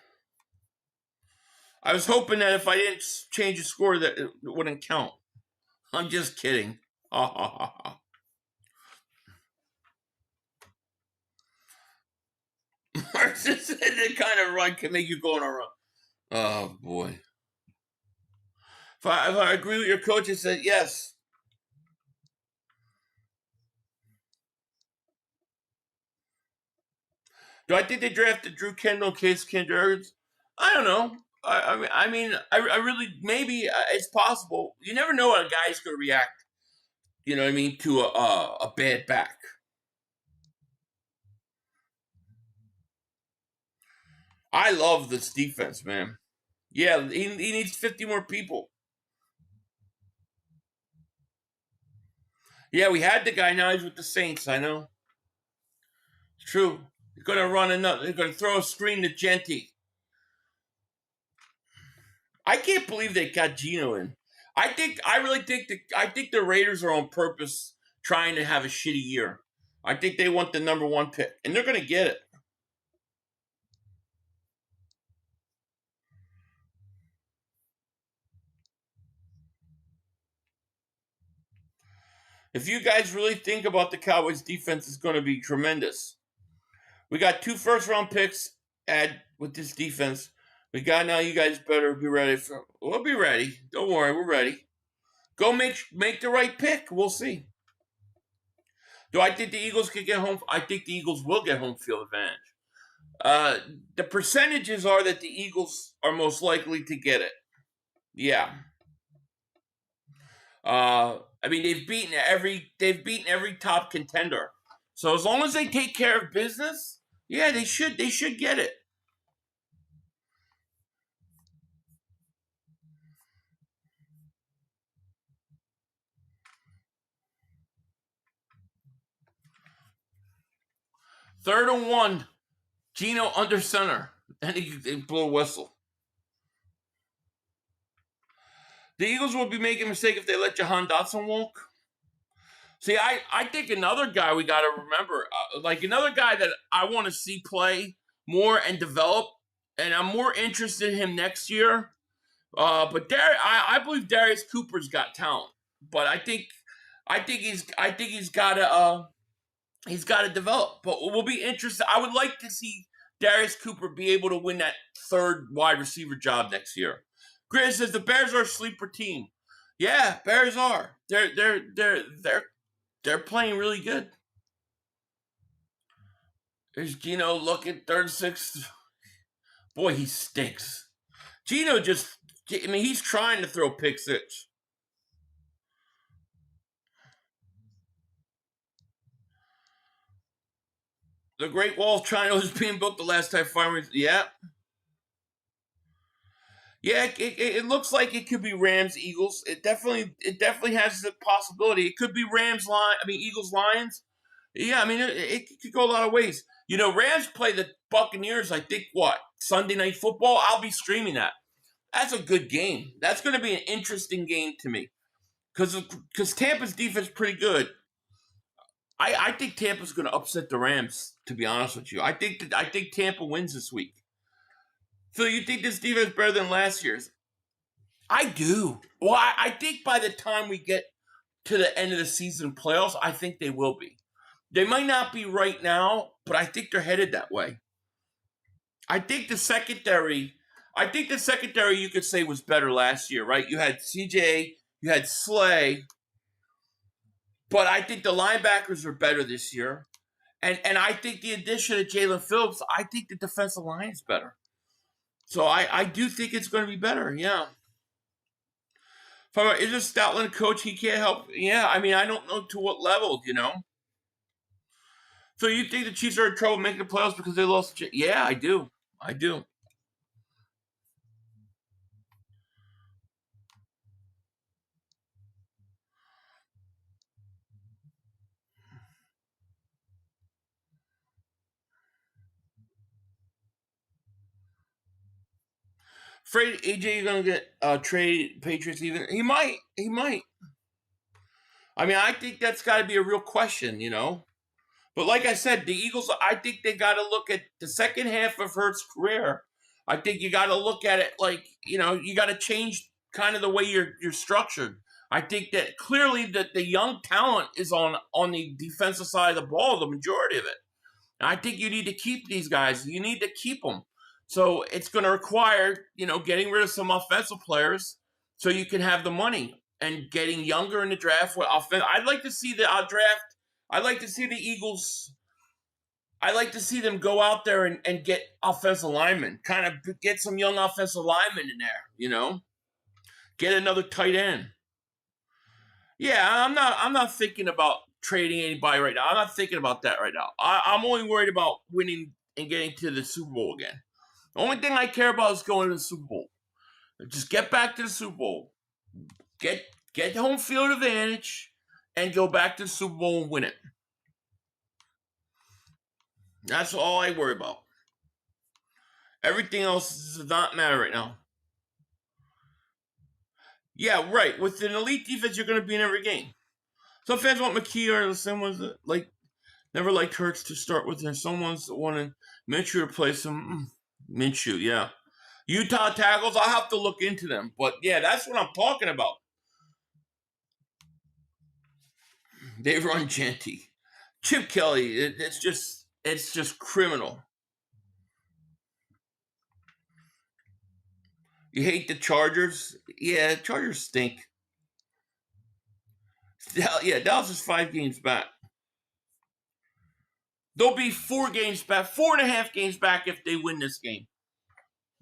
I was hoping that if I didn't change the score that it wouldn't count. I'm just kidding. Marcus said that kind of run can make you go on a run. Oh, boy. If I agree with your coach, it said yes. Do I think they drafted Drew Kendall in case Kendall? I don't know. I mean, I really, maybe it's possible. You never know how a guy's going to react, you know what I mean, to a bad back. I love this defense, man. Yeah, he needs 50 more people. Yeah, we had the guy, now he's with the Saints, I know. It's true. They're going to run another, they're going to throw a screen to Genty. I can't believe they got Geno in. I think the Raiders are on purpose trying to have a shitty year. I think they want the number 1 pick, and they're going to get it. If you guys really think about the Cowboys defense is going to be tremendous, We got 2 first-round picks with this defense. We got now. You guys better be ready for. We'll be ready. Don't worry, we're ready. Go make the right pick. We'll see. Do I think the Eagles can get home? I think the Eagles will get home field advantage. The percentages are that the Eagles are most likely to get it. Yeah. I mean, they've beaten every top contender. So as long as they take care of business, yeah, they should get it. Third and 1, Geno under center, and they blow a whistle. The Eagles will be making a mistake if they let Jahan Dotson walk. See, I think another guy we got to remember, like another guy that I want to see play more and develop, and I'm more interested in him next year. But I believe Darius Cooper's got talent, but I think he's got to develop. But we'll be interested. I would like to see Darius Cooper be able to win that third wide receiver job next year. Chris says the Bears are a sleeper team. Yeah, Bears are. They're playing really good. There's Geno looking 36th. Boy, he stinks. Geno he's trying to throw pick six. The Great Wall of China was being built the last time farmers. Yeah. Yeah, it looks like it could be Rams, Eagles. It definitely has the possibility. It could be Eagles, Lions. Yeah, I mean, it could go a lot of ways. You know, Rams play the Buccaneers, I think, Sunday Night Football? I'll be streaming that. That's a good game. That's going to be an interesting game to me. Because Tampa's defense is pretty good. I think Tampa's going to upset the Rams, to be honest with you. I think Tampa wins this week. Phil, you think this defense is better than last year's? I do. Well, I think by the time we get to the end of the season playoffs, I think they will be. They might not be right now, but I think they're headed that way. I think the secondary you could say was better last year, right? You had CJ, you had Slay, but I think the linebackers are better this year. And I think the addition of Jalen Phillips, I think the defensive line is better. So I do think it's going to be better, yeah. Is this Stoutland a coach? He can't help. Yeah, I mean, I don't know to what level, you know. So you think the Chiefs are in trouble making the playoffs because they lost? Yeah, I do. Afraid AJ is going to get trade Patriots even? He might. I mean, I think that's got to be a real question, you know. But like I said, the Eagles, I think they got to look at the second half of Hurts' career. I think you got to look at it like, you know, you got to change kind of the way you're structured. I think that clearly that the young talent is on the defensive side of the ball, the majority of it. And I think you need to keep these guys. You need to keep them. So it's going to require, you know, getting rid of some offensive players so you can have the money and getting younger in the draft with offense. I'd like to see the draft. I'd like to see the Eagles. I'd like to see them go out there and get offensive linemen, kind of get some young offensive linemen in there, you know, get another tight end. Yeah, I'm not thinking about trading anybody right now. I'm not thinking about that right now. I'm only worried about winning and getting to the Super Bowl again. The only thing I care about is going to the Super Bowl. Just get back to the Super Bowl. Get home field advantage and go back to the Super Bowl and win it. That's all I worry about. Everything else does not matter right now. Yeah, right. With an elite defense, you're going to be in every game. Some fans want McKee or someone's never liked Hurts to start with, and someone's wanting Minshew to replace him. Minshew, yeah. Utah tackles, I'll have to look into them. But yeah, that's what I'm talking about. They run Genty. Chip Kelly, It's just criminal. You hate the Chargers? Yeah, Chargers stink. Yeah, Dallas is 5 games back. They'll be 4 games back, 4.5 games back if they win this game.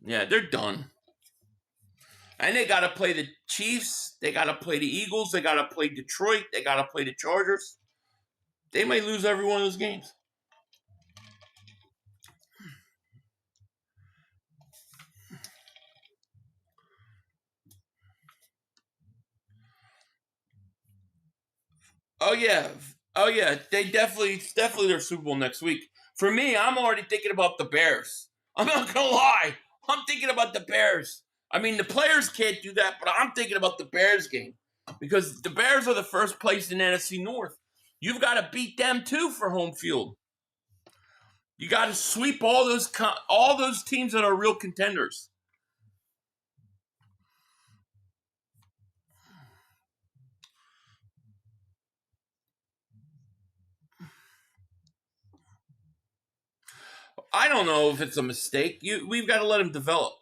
Yeah, they're done. And they got to play the Chiefs. They got to play the Eagles. They got to play Detroit. They got to play the Chargers. They may lose every one of those games. Oh yeah, They definitely their Super Bowl next week. For me, I'm already thinking about the Bears. I'm not gonna lie. I'm thinking about the Bears. I mean, the players can't do that, but I'm thinking about the Bears game because the Bears are the first place in NFC North. You've got to beat them too for home field. You got to sweep all those teams that are real contenders. I don't know if it's a mistake. We've got to let him develop.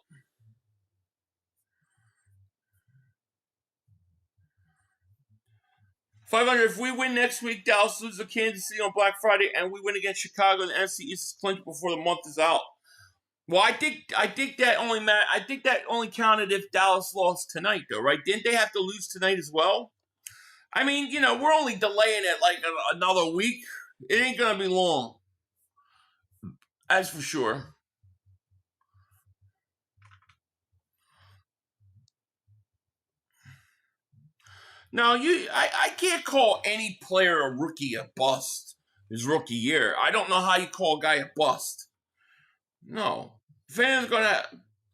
500. If we win next week, Dallas loses to Kansas City on Black Friday, and we win against Chicago, the NFC East is clinched before the month is out. Well, I think that only counted if Dallas lost tonight, though, right? Didn't they have to lose tonight as well? I mean, we're only delaying it like another week. It ain't gonna be long. That's for sure. No, I can't call any player a rookie a bust his rookie year. I don't know how you call a guy a bust. No. Fans gonna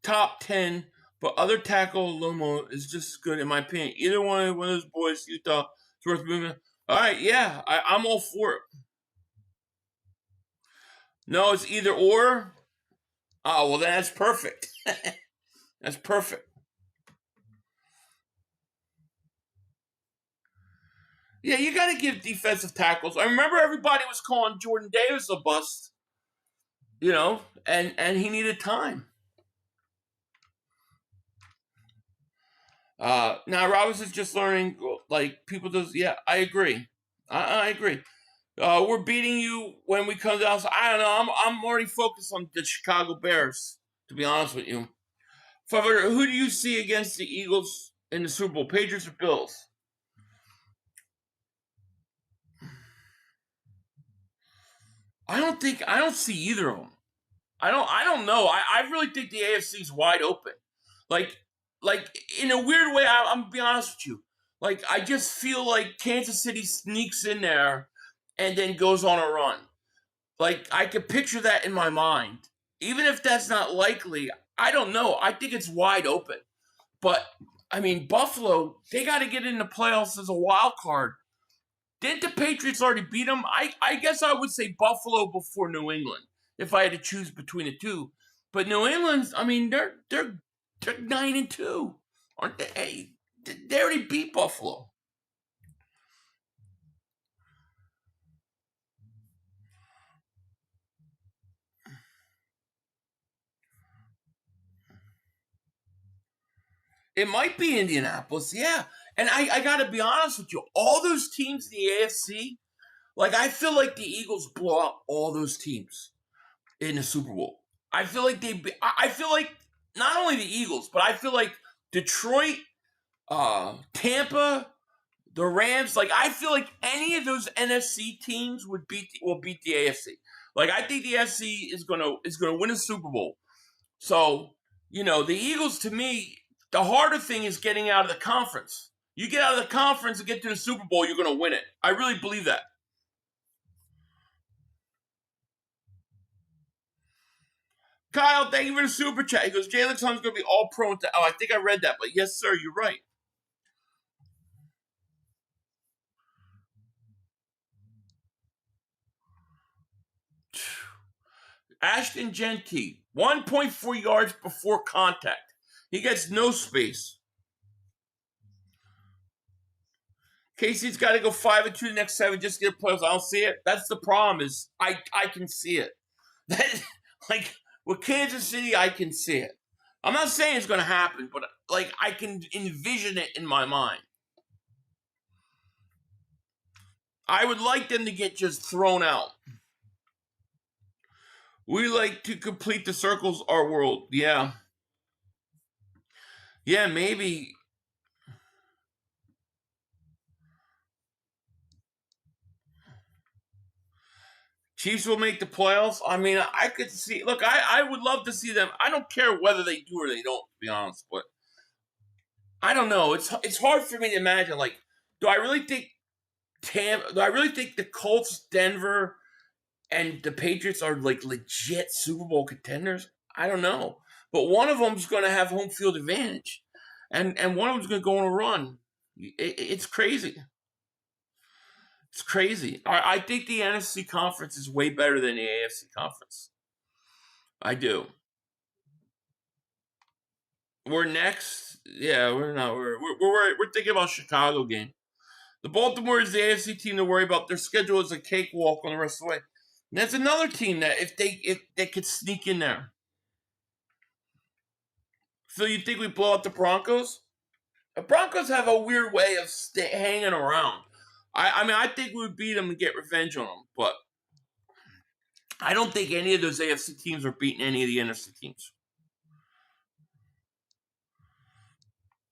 top 10, but other tackle Lomo is just as good in my opinion. Either one of those boys, Utah, it's worth moving. All right, yeah, I'm all for it. No, it's either or. Oh, well, then that's perfect. That's perfect. Yeah, you got to give defensive tackles. I remember everybody was calling Jordan Davis a bust, and he needed time. Now Robinson's just learning, like people does. Yeah, I agree. I agree. We're beating you when we come down. So I don't know. I'm already focused on the Chicago Bears, to be honest with you. Who do you see against the Eagles in the Super Bowl? Patriots or Bills? I don't see either of them. I don't know. I really think the AFC is wide open. Like in a weird way, I'm gonna be honest with you. Like I just feel like Kansas City sneaks in there and then goes on a run. Like I could picture that in my mind. Even if that's not likely, I don't know. I think it's wide open. But I mean, Buffalo, they got to get in the playoffs as a wild card. Didn't the Patriots already beat them? I guess I would say Buffalo before New England if I had to choose between the two. But New England's, I mean, they're 9-2, aren't they? Hey, they already beat Buffalo. It might be Indianapolis, yeah. And I got to be honest with you. All those teams in the AFC, like I feel like the Eagles blow out all those teams in the Super Bowl. I feel like not only the Eagles, but I feel like Detroit, Tampa, the Rams. Like I feel like any of those NFC teams will beat the AFC. Like I think the AFC is gonna win a Super Bowl. So the Eagles to me, the harder thing is getting out of the conference. You get out of the conference and get to the Super Bowl, you're gonna win it. I really believe that. Kyle, thank you for the super chat. He goes, Jalen Tom's going to be all pro. I think I read that, but yes, sir, you're right. Ashton Genty, 1.4 yards before contact. He gets no space. KC's got to go 5-2 the next 7 just to get playoffs. I don't see it. That's the problem. Is I can see it. That like with Kansas City, I can see it. I'm not saying it's going to happen, but like I can envision it in my mind. I would like them to get just thrown out. We like to complete the circles, our world. Yeah. Yeah, maybe. Chiefs will make the playoffs. I mean, I could see. Look, I would love to see them. I don't care whether they do or they don't, to be honest. But I don't know. It's hard for me to imagine. Like, do I really think the Colts, Denver, and the Patriots are like legit Super Bowl contenders? I don't know. But one of them's going to have home field advantage, and one of them's going to go on a run. It's crazy. It's crazy. I think the NFC conference is way better than the AFC conference. I do. We're next. Yeah, we're not. We're thinking about Chicago game. The Baltimore is the AFC team to worry about. Their schedule is a cakewalk on the rest of the way. And that's another team that if they could sneak in there. Phil, you think we blow out the Broncos? The Broncos have a weird way of hanging around. I mean, I think we would beat them and get revenge on them, but I don't think any of those AFC teams are beating any of the NFC teams.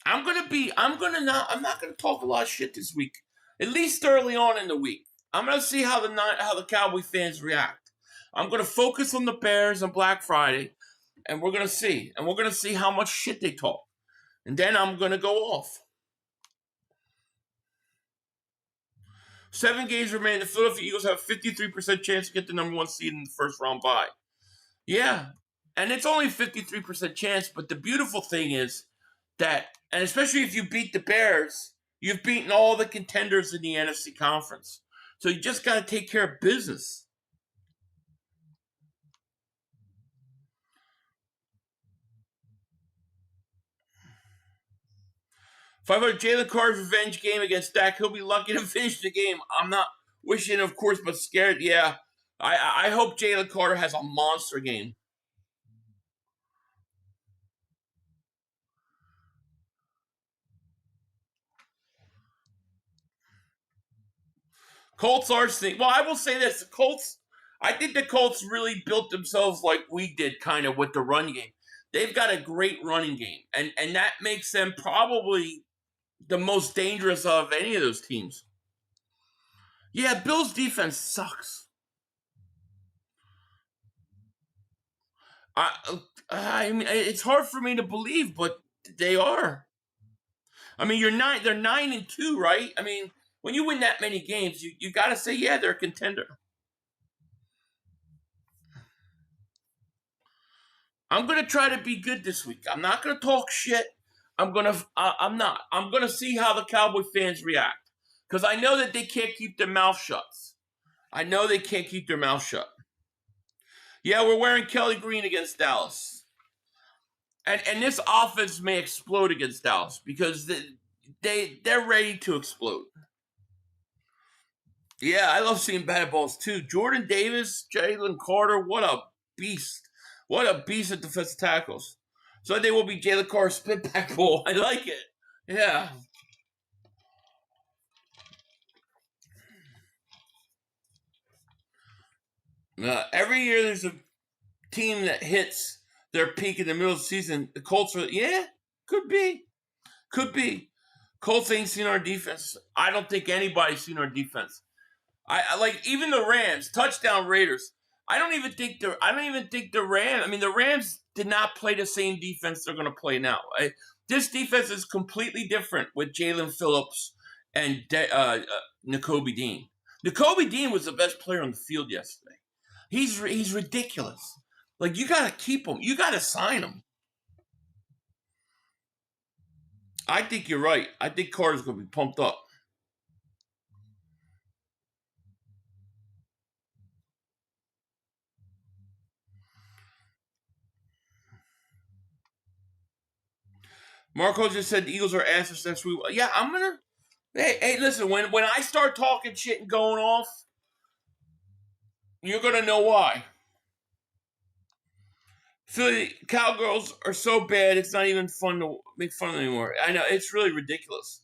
I'm not gonna talk a lot of shit this week. At least early on in the week. I'm gonna see how the Cowboy fans react. I'm gonna focus on the Bears on Black Friday, and we're gonna see. And we're gonna see how much shit they talk. And then I'm gonna go off. 7 games remain. The Philadelphia Eagles have a 53% chance to get the number 1 seed in the first round bye. Yeah. And it's only a 53% chance, but the beautiful thing is that, and especially if you beat the Bears, you've beaten all the contenders in the NFC conference. So you just got to take care of business. $500 Jalen Carter's revenge game against Dak. He'll be lucky to finish the game. I'm not wishing, of course, but scared. Yeah, I hope Jalen Carter has a monster game. Colts are sneaky. Well, I will say this. I think the Colts really built themselves like we did kind of with the run game. They've got a great running game, and that makes them probably the most dangerous of any of those teams. Yeah, Bills' defense sucks. I mean, it's hard for me to believe, but they are. I mean, they're 9-2, right? I mean, when you win that many games, you got to say, yeah, they're a contender. I'm going to try to be good this week. I'm not going to talk shit. I'm going to see how the Cowboy fans react. Because I know that they can't keep their mouth shut. Yeah, we're wearing Kelly Green against Dallas. And this offense may explode against Dallas because they're ready to explode. Yeah, I love seeing bad balls too. Jordan Davis, Jalen Carter, what a beast. What a beast at defensive tackles. So I think will be Jalen Carter's split back ball. I like it. Yeah. Every year there's a team that hits their peak in the middle of the season. The Colts are, could be. Colts ain't seen our defense. I don't think anybody's seen our defense. I like even the Rams, touchdown Raiders. I don't even think the Rams. I mean, the Rams did not play the same defense they're going to play now. This defense is completely different with Jalen Phillips and Nakobe Dean. Nakobe Dean was the best player on the field yesterday. He's ridiculous. Like, you got to keep him. You got to sign him. I think you're right. I think Carter's going to be pumped up. Marco just said the Eagles are asses next week. Yeah, Hey, listen, when I start talking shit and going off, you're going to know why. Philly Cowgirls are so bad, it's not even fun to make fun of them anymore. I know, it's really ridiculous.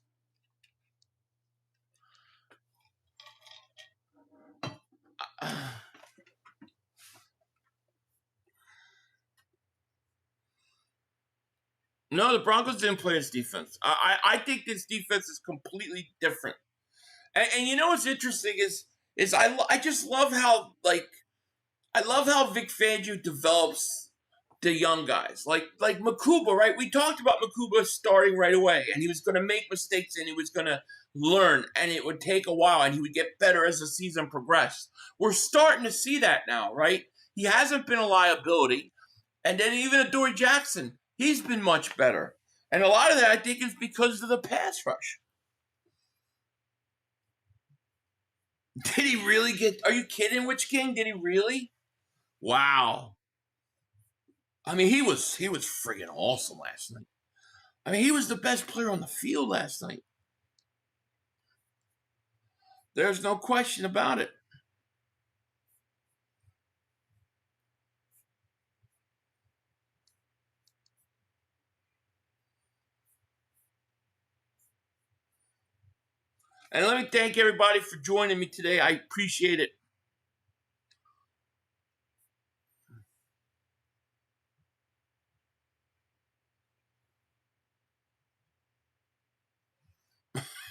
No, the Broncos didn't play this defense. I think this defense is completely different. And you know what's interesting is I just love how Vic Fangio develops the young guys. Like Makuba, right? We talked about Makuba starting right away, and he was going to make mistakes, and he was going to learn, and it would take a while, and he would get better as the season progressed. We're starting to see that now, right? He hasn't been a liability. And then even Adoree Jackson, he's been much better. And a lot of that, I think, is because of the pass rush. Did he really get... Are you kidding, Witch King? Did he really? Wow. I mean, he was friggin' awesome last night. I mean, he was the best player on the field last night. There's no question about it. And let me thank everybody for joining me today. I appreciate it.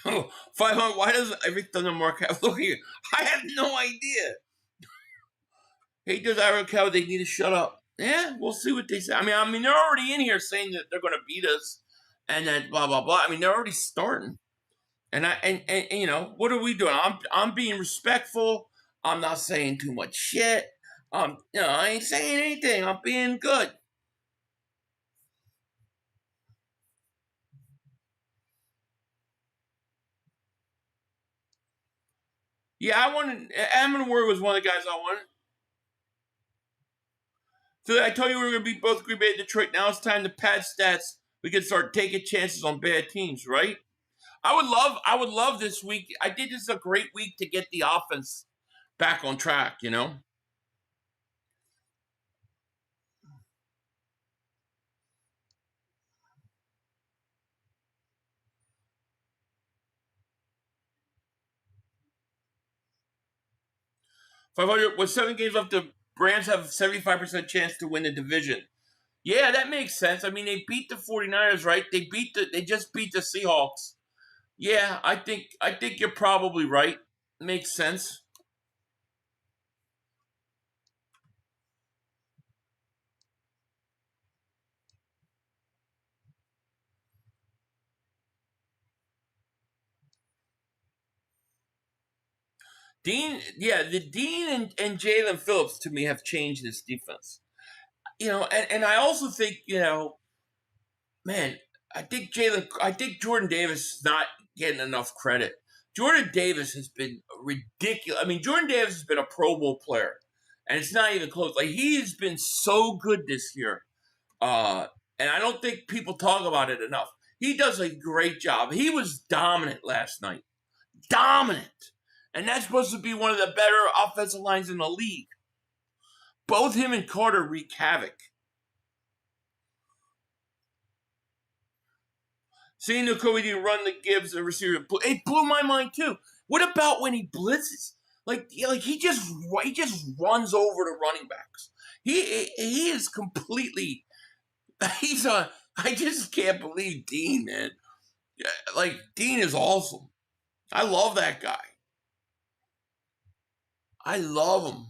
Oh, 500. Why doesn't every Thunder Mark have? Look here. I have no idea. Hey, does Ira Cow? They need to shut up. Yeah, we'll see what they say. I mean, they're already in here saying that they're going to beat us, and then blah blah blah. I mean, they're already starting. And you know, what are we doing? I'm being respectful. I'm not saying too much shit. You know, I ain't saying anything. I'm being good. Yeah, Amon Ward was one of the guys I wanted. So I told you we were going to beat both Green Bay and Detroit. Now it's time to pad stats. We can start taking chances on bad teams, right? I would love this week. I think this is a great week to get the offense back on track, you know? .500 with 7 games left, the Rams have a 75% chance to win the division. Yeah, that makes sense. I mean, they beat the 49ers, right? They just beat the Seahawks. Yeah, I think you're probably right. Makes sense. Dean and Jalen Phillips to me have changed this defense. You know, and I also think, you know, man, I think Jordan Davis is not getting enough credit. Jordan Davis has been ridiculous. I mean, Jordan Davis has been a Pro Bowl player, and it's not even close. Like, he has been so good this year, and I don't think people talk about it enough. He does a great job. He was dominant last night. Dominant. And that's supposed to be one of the better offensive lines in the league. Both him and Carter wreak havoc. Seeing Nakobe didn't run the Gibbs, the receiver, it blew my mind too. What about when he blitzes? Like he just runs over the running backs. He is completely. I just can't believe Dean, man. Like, Dean is awesome. I love that guy. I love him.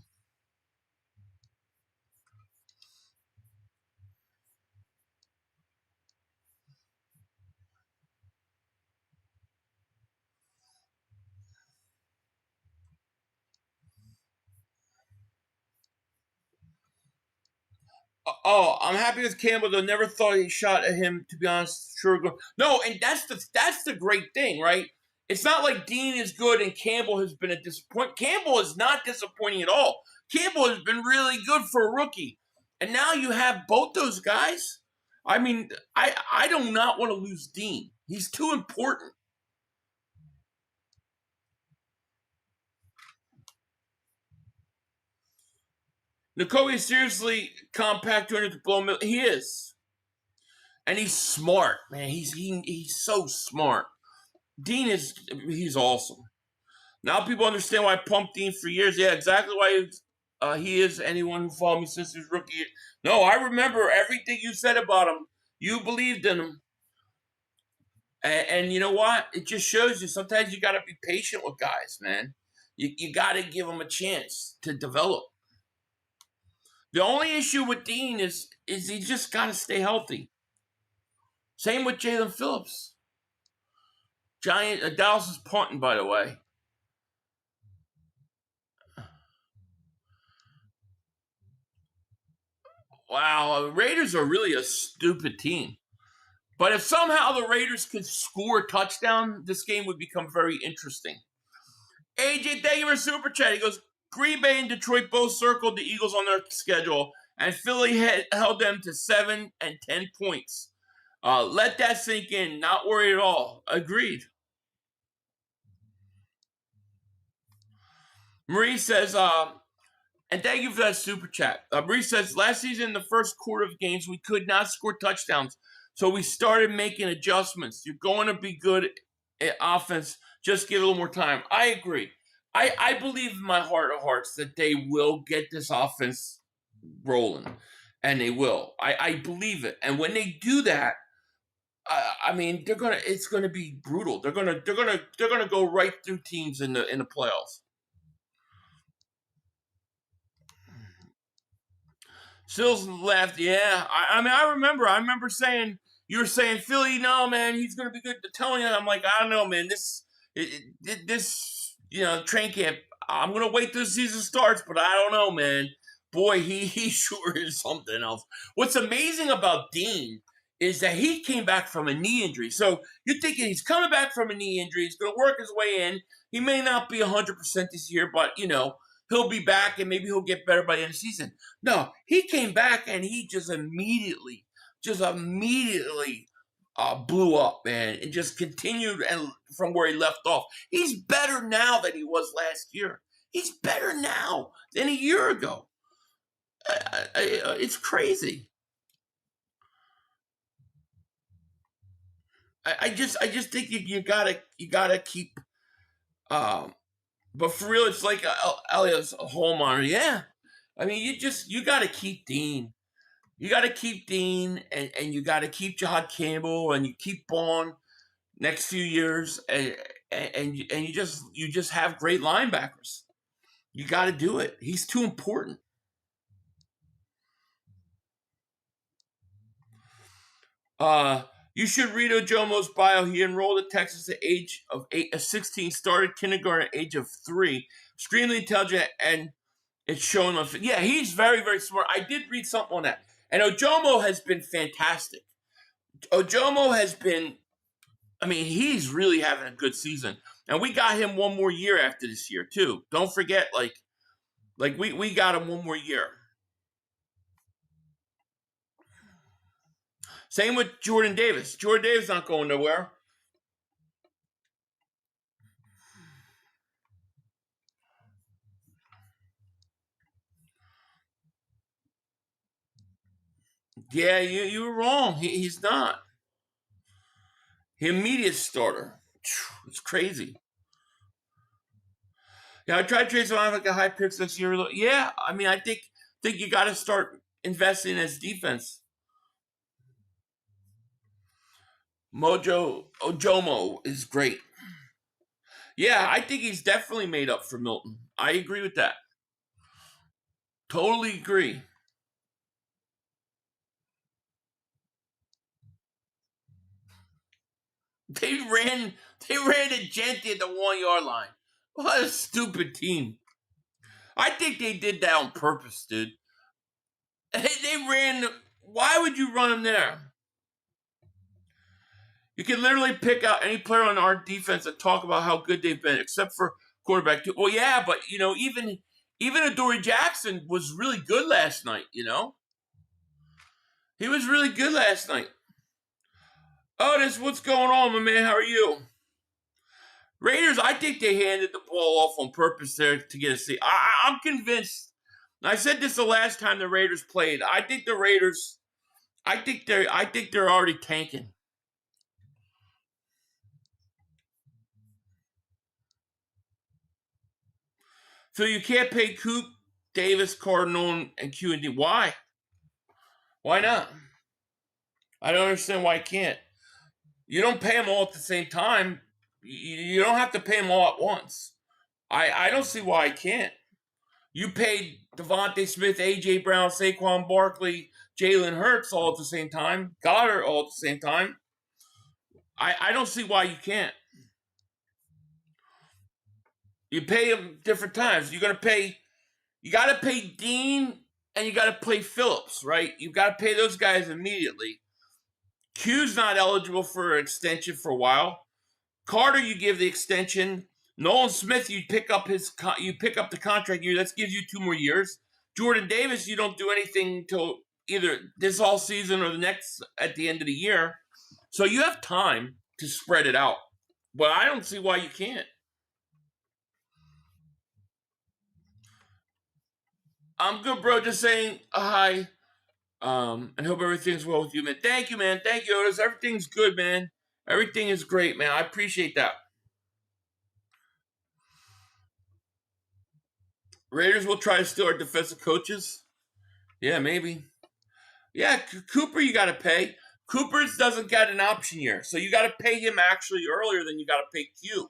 Oh, I'm happy with Campbell, though. Never thought he shot at him, to be honest. Sure. No, and that's the great thing, right? It's not like Dean is good and Campbell has been a disappointment. Campbell is not disappointing at all. Campbell has been really good for a rookie. And now you have both those guys. I mean, I do not want to lose Dean. He's too important. Nakobe is seriously compact 200 to blow. He is. And he's smart, man. He's so smart. Dean he's awesome. Now people understand why I pumped Dean for years. Yeah, exactly why he is. Anyone who followed me since his rookie. No, I remember everything you said about him. You believed in him. And you know what? It just shows you sometimes you got to be patient with guys, man. You got to give them a chance to develop. The only issue with Dean is he just got to stay healthy. Same with Jalen Phillips. Dallas is punting, by the way. Wow, Raiders are really a stupid team. But if somehow the Raiders could score a touchdown, this game would become very interesting. AJ, thank you for super chat. He goes, Green Bay and Detroit both circled the Eagles on their schedule, and Philly held them to 7 and 10 points. Let that sink in. Not worried at all. Agreed. Marie says, and thank you for that super chat. Marie says, last season in the first quarter of games, we could not score touchdowns, so we started making adjustments. You're going to be good at offense. Just give it a little more time. I agree. I believe in my heart of hearts that they will get this offense rolling, and they will. I believe it. And when they do that, I mean, it's gonna be brutal. They're gonna go right through teams in the playoffs. Sills laughed. Yeah, I mean, I remember saying, you were saying, Philly, no, man, he's going to be good. Telling you, I'm like, I don't know, man, this, train camp, I'm going to wait till the season starts, but I don't know, man. Boy, he sure is something else. What's amazing about Dean is that he came back from a knee injury. So you're thinking he's coming back from a knee injury. He's going to work his way in. He may not be 100% this year, but, he'll be back and maybe he'll get better by the end of the season. No, he came back and he just immediately blew up, man, and just continued from where he left off. He's better now than he was last year. He's better now than a year ago. It's crazy. I just think you gotta keep. But for real, it's like Elliot's a homeowner. Yeah, I mean, you got to keep Dean. You got to keep Dean, and you got to keep Jahad Campbell, and you keep Bond next few years, and you just have great linebackers. You got to do it. He's too important. You should read Ojomo's bio. He enrolled at Texas at age of 16, started kindergarten at age of 3. Extremely intelligent, and it's showing off. Yeah, he's very, very smart. I did read something on that. And Ojomo has been fantastic. Ojomo has been, he's really having a good season. And we got him one more year after this year, too. Don't forget, we got him one more year. Same with Jordan Davis. Jordan Davis not going nowhere. Yeah, you were wrong. He's not. He immediate starter. It's crazy. Yeah, I tried tracing on like a high picks this year. Yeah, I think you got to start investing in his defense. Ojomo is great. Yeah, I think he's definitely made up for Milton. I agree with that. Totally agree. They ran to Gentry at the 1-yard line. What a stupid team. I think they did that on purpose, dude. They ran. Why would you run them there? You can literally pick out any player on our defense and talk about how good they've been, except for quarterback. Well, yeah, but, even Adoree Jackson was really good last night, He was really good last night. Otis, what's going on, my man? How are you? Raiders, I think they handed the ball off on purpose there to get a seat. I'm convinced I said this the last time the Raiders played. I think the Raiders. I think they're already tanking. So you can't pay Coop, Davis, Cardinal, and Q and D. Why? Why not? I don't understand why you can't. You don't pay them all at the same time. You don't have to pay them all at once. I don't see why I can't. You paid Devontae Smith, A.J. Brown, Saquon Barkley, Jalen Hurts all at the same time. Goddard all at the same time. I don't see why you can't. You pay them different times. You got to pay Dean and you got to pay Phillips, right? You got to pay those guys immediately. Q's not eligible for an extension for a while. Carter, you give the extension. Nolan Smith, you pick up the contract year. That gives you 2 more years. Jordan Davis, you don't do anything until either this all season or the next at the end of the year. So you have time to spread it out. But I don't see why you can't. I'm good, bro. Just saying hi. And hope everything's well with you, man. Thank you, man. Thank you, Otis. Everything's good, man. Everything is great, man. I appreciate that. Raiders will try to steal our defensive coaches. Yeah, maybe. Yeah, Cooper, you got to pay. Cooper's doesn't get an option year, so you got to pay him actually earlier than you got to pay Q,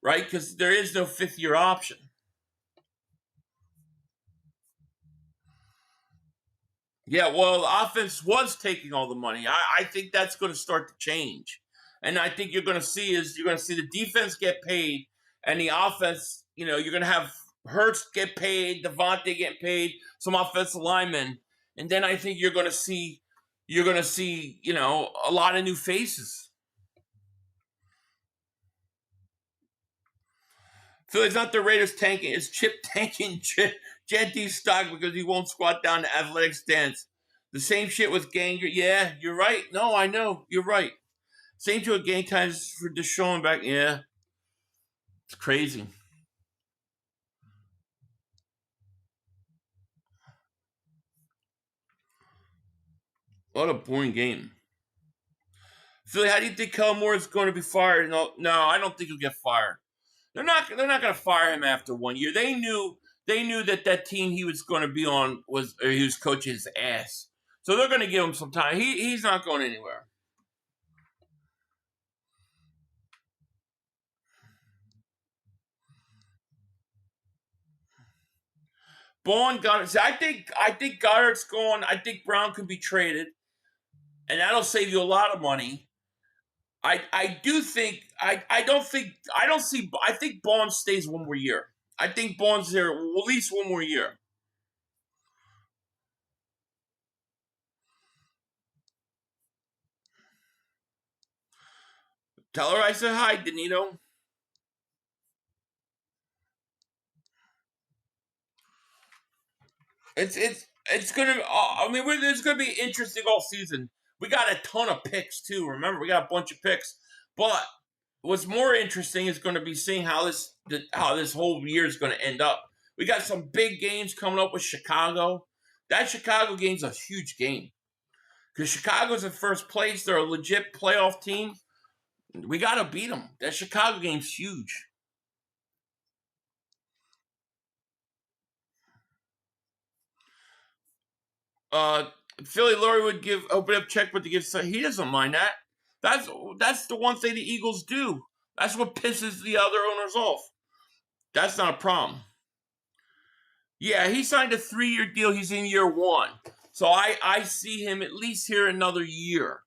right? Because there is no 5th-year option. Yeah, well, the offense was taking all the money. I think that's going to start to change. And I think you're going to see the defense get paid and the offense, you're going to have Hurts get paid, Devontae get paid, some offensive linemen. And then I think you're going to see, a lot of new faces. So it's not the Raiders tanking, it's Chip tanking Genty's stock because he won't squat down to athletic stance. The same shit with Ganger. Yeah, you're right. No, I know. You're right. Same shit with game times for Deshaun back. Yeah. It's crazy. What a boring game. Philly, how do you think Kellen Moore is going to be fired? No, I don't think he'll get fired. They're not going to fire him after 1 year. They knew that team he was going to be on he was coaching his ass. So they're going to give him some time. He's not going anywhere. Bourne Goddard. See, I think Goddard's gone. I think Brown can be traded, and that'll save you a lot of money. I think Bourne stays 1 more year. I think Bourne's there at least 1 more year. Tell her I said hi, Danito. It's gonna. It's gonna be interesting all season. We got a ton of picks too. Remember, we got a bunch of picks. But what's more interesting is going to be seeing how this whole year is going to end up. We got some big games coming up with Chicago. That Chicago game's a huge game because Chicago's in first place. They're a legit playoff team. We got to beat them. That Chicago game's huge. Philly Laurie would open up checkbook to give. So he doesn't mind that. That's the one thing the Eagles do. That's what pisses the other owners off. That's not a problem. Yeah, he signed a 3-year deal. He's in year 1. So I see him at least here another year.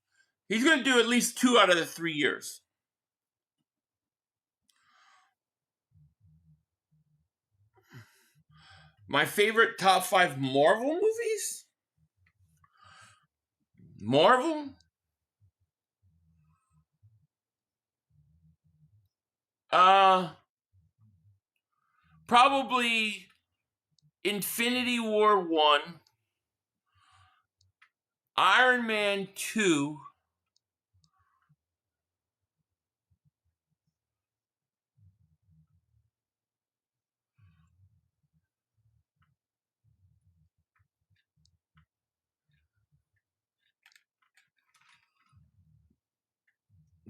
He's going to do at least 2 out of the 3 years. My favorite top 5 Marvel movies? Marvel? Probably Infinity War 1, Iron Man 2,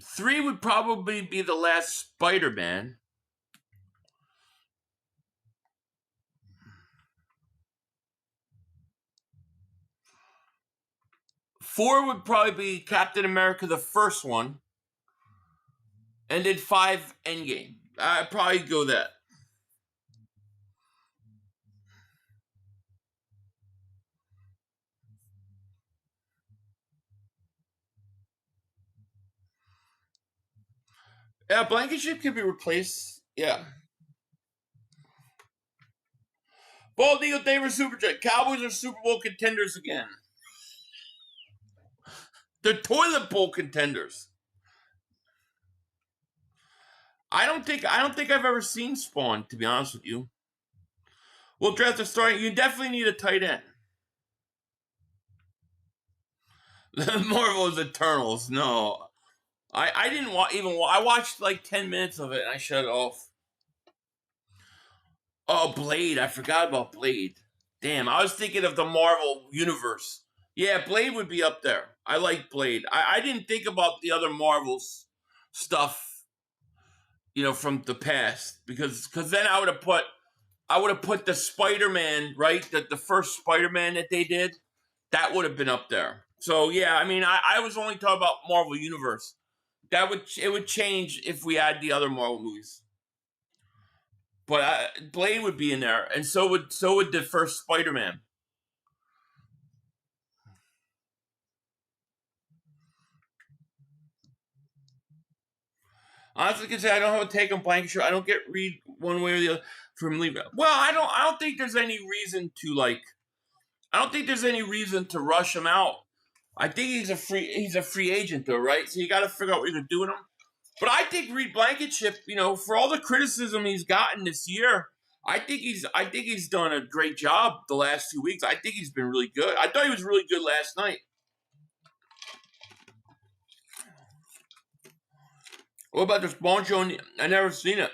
3 would probably be the last Spider-Man. Four would probably be Captain America, the first one. And then 5, Endgame. I'd probably go that. Yeah, Blankenship can be replaced. Yeah. Bald Eagle David Superjet. Cowboys are Super Bowl contenders again. They're toilet bowl contenders. I don't think I've ever seen Spawn, to be honest with you. We'll draft a starting. You definitely need a tight end. Marvel's Eternals. No. I didn't I watched like 10 minutes of it and I shut it off. Oh, Blade. I forgot about Blade. Damn, I was thinking of the Marvel universe. Yeah, Blade would be up there. I like Blade. I didn't think about the other Marvels stuff, you know, from the past. Because then I would have put the Spider-Man, right? The first Spider-Man that they did, that would have been up there. So yeah, I mean, I was only talking about Marvel Universe. It would change if we add the other Marvel movies. But Blade would be in there, and so would the first Spider-Man. Honestly, can say I don't have a take on Blankenship. I don't get read one way or the other from leaving. Well, I don't think there's any reason to I don't think there's any reason to rush him out. I think he's a free agent though, right? So you got to figure out what you're doing him. But I think Reed Blankenship, you know, for all the criticism he's gotten this year, I think he's done a great job the last 2 weeks. I think he's been really good. I thought he was really good last night. What about this Spawn show? I never seen it.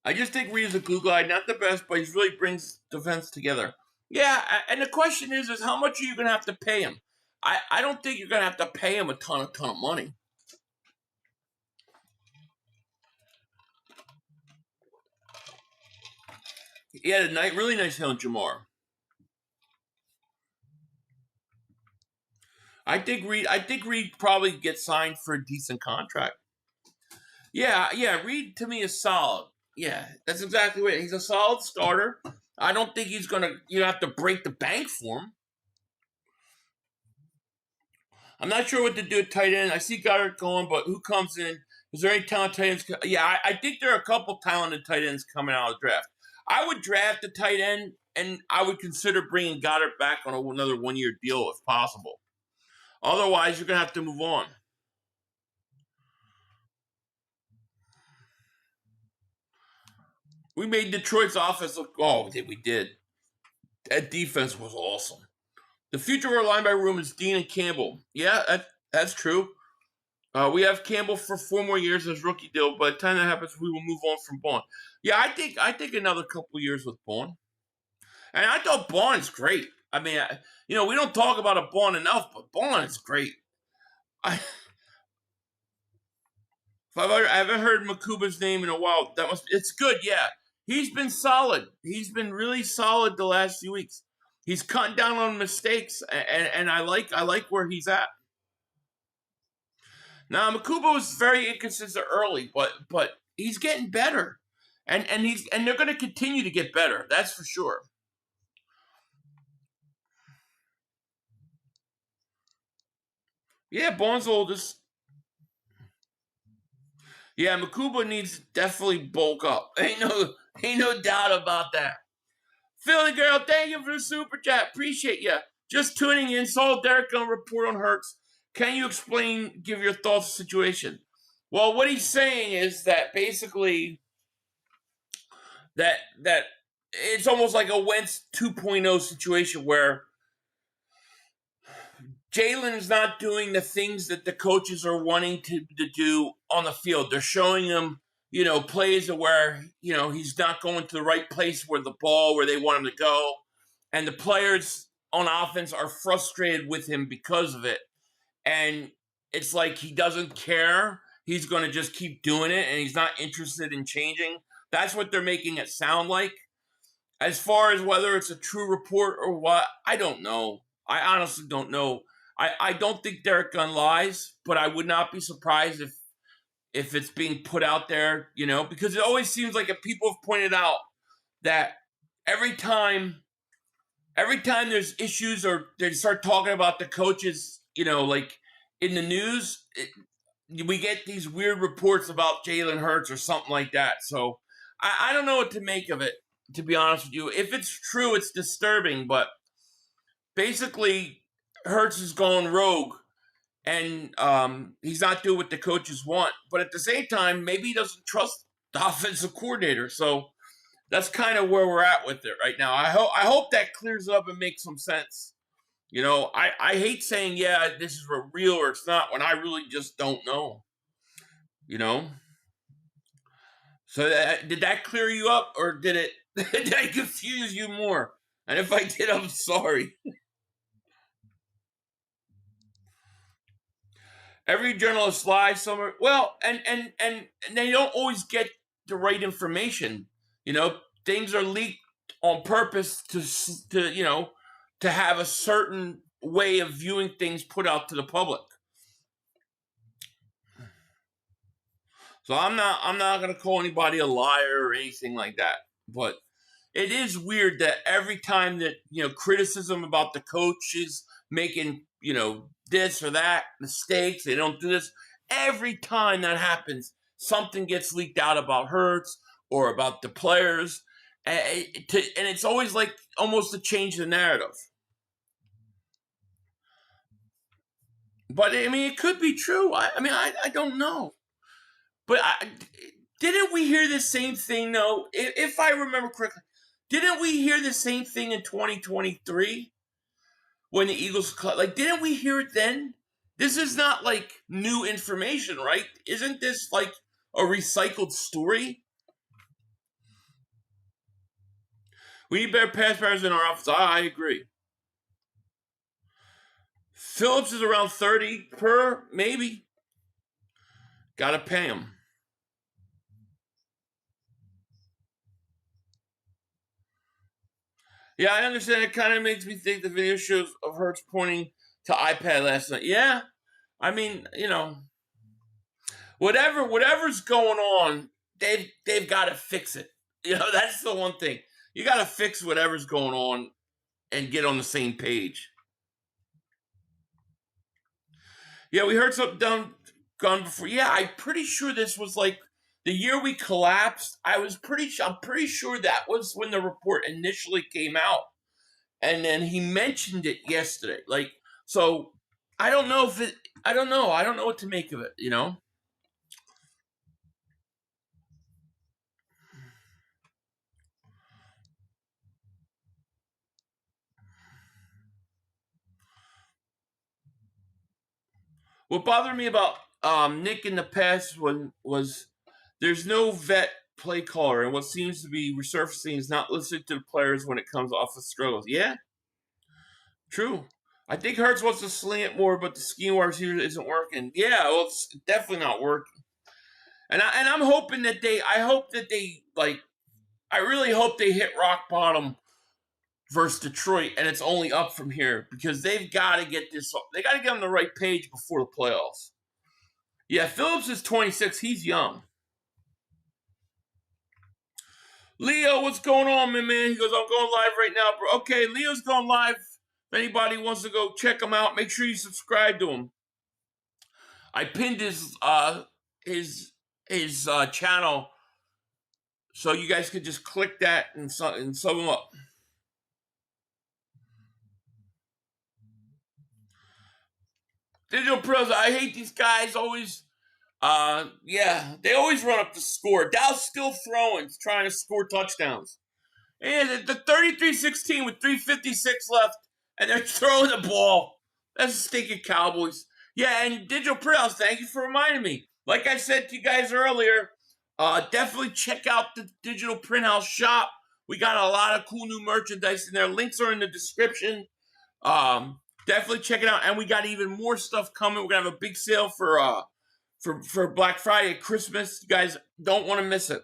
I just think Reed's a glue guy, not the best, but he really brings defense together. Yeah, and the question is how much are you going to have to pay him? I don't think you're going to have to pay him a ton of money. He had a really nice hit on Jamar. I think Reed probably gets signed for a decent contract. Yeah, Reed to me is solid. Yeah, that's exactly right. He's a solid starter. I don't think he's gonna have to break the bank for him. I'm not sure what to do at tight end. I see Goddard going, but who comes in? Is there any talented tight ends? Yeah, I think there are a couple talented tight ends coming out of the draft. I would draft a tight end, and I would consider bringing Goddard back on another 1-year deal if possible. Otherwise, you're going to have to move on. We made Detroit's offense look. Oh, we did. That defense was awesome. The future of our linebacker room is Dean and Campbell. Yeah, that's true. We have Campbell for 4 more years as rookie deal. By the time that happens, we will move on from Bond. Yeah, I think another couple years with Bond. And I thought Bond's great. I mean, we don't talk about a Bond enough, but Bond is great. I haven't heard Makuba's name in a while. It's good, yeah. He's been solid. He's been really solid the last few weeks. He's cutting down on mistakes, and I like where he's at. Now Makuba was very inconsistent early, but he's getting better, and they're going to continue to get better. That's for sure. Yeah, Bond's oldest. Yeah, Makuba needs to definitely bulk up. Ain't no doubt about that. Philly girl, thank you for the super chat. Appreciate you. Just tuning in. Saw Derek on report on Hurts. Can you give your thoughts on the situation? Well, what he's saying is that basically that it's almost like a Wentz 2.0 situation where Jalen is not doing the things that the coaches are wanting to do on the field. They're showing him, plays where, he's not going to the right place where they want him to go. And the players on offense are frustrated with him because of it. And it's like he doesn't care. He's going to just keep doing it, and he's not interested in changing. That's what they're making it sound like. As far as whether it's a true report or what, I don't know. I honestly don't know. I don't think Derek Gunn lies, but I would not be surprised if it's being put out there, because it always seems like, if people have pointed out that every time there's issues or they start talking about the coaches, like in the news, we get these weird reports about Jalen Hurts or something like that. So I don't know what to make of it, to be honest with you. If it's true, it's disturbing, but basically Hurts is going rogue, and he's not doing what the coaches want. But at the same time, maybe he doesn't trust the offensive coordinator. So that's kind of where we're at with it right now. I hope that clears up and makes some sense. I hate saying, yeah, this is real or it's not, when I really just don't know. So did that clear you up, or did I confuse you more? And if I did, I'm sorry. Every journalist lies somewhere. Well, and they don't always get the right information. Things are leaked on purpose to have a certain way of viewing things put out to the public. So I'm not going to call anybody a liar or anything like that. But it is weird that every time that, criticism about the coaches making, this or that, mistakes, they don't do this. Every time that happens, something gets leaked out about Hurts or about the players. And it's always like almost to change the narrative. But, it could be true. I don't know. But didn't we hear the same thing, though? If I remember correctly, didn't we hear the same thing in 2023 when the Eagles, didn't we hear it then? This is not, new information, right? Isn't this, a recycled story? We need better pass players in our office. I agree. Phillips is around 30 per, maybe. Gotta pay him. Yeah, I understand. It kind of makes me think the video shows of Hurts pointing to iPad last night. Yeah, whatever's going on, they've got to fix it. That's the one thing. You got to fix whatever's going on and get on the same page. Yeah, we heard something gone before. Yeah, I'm pretty sure this was the year we collapsed. I'm pretty sure that was when the report initially came out. And then he mentioned it yesterday. So I don't know I don't know what to make of it, What bothered me about Nick in the past was there's no vet play caller, and what seems to be resurfacing is not listening to the players when it comes off of struggles. Yeah, true. I think Hurts wants to sling it more, but the scheme wide receiver isn't working. Yeah, well, it's definitely not working. And I'm hoping that I really hope they hit rock bottom versus Detroit, and it's only up from here, because they've got to get this. They got to get on the right page before the playoffs. Yeah, Phillips is 26. He's young. Leo, what's going on, man? He goes, I'm going live right now, bro. Okay, Leo's going live. If anybody wants to go check him out, make sure you subscribe to him. I pinned his channel, so you guys could just click that and sub him up. Digital pros, I hate these guys always. They always run up the score. Dallas still throwing, trying to score touchdowns. And the 33-16 with 3:56 left, and they're throwing the ball. That's the stinking Cowboys. Yeah, and Digital Pros, thank you for reminding me. Like I said to you guys earlier, Definitely check out the digital print house shop. We got a lot of cool new merchandise in there. Links are in the description. Definitely check it out. And we got even more stuff coming. We're gonna have a big sale for Black Friday, Christmas. You guys don't want to miss it.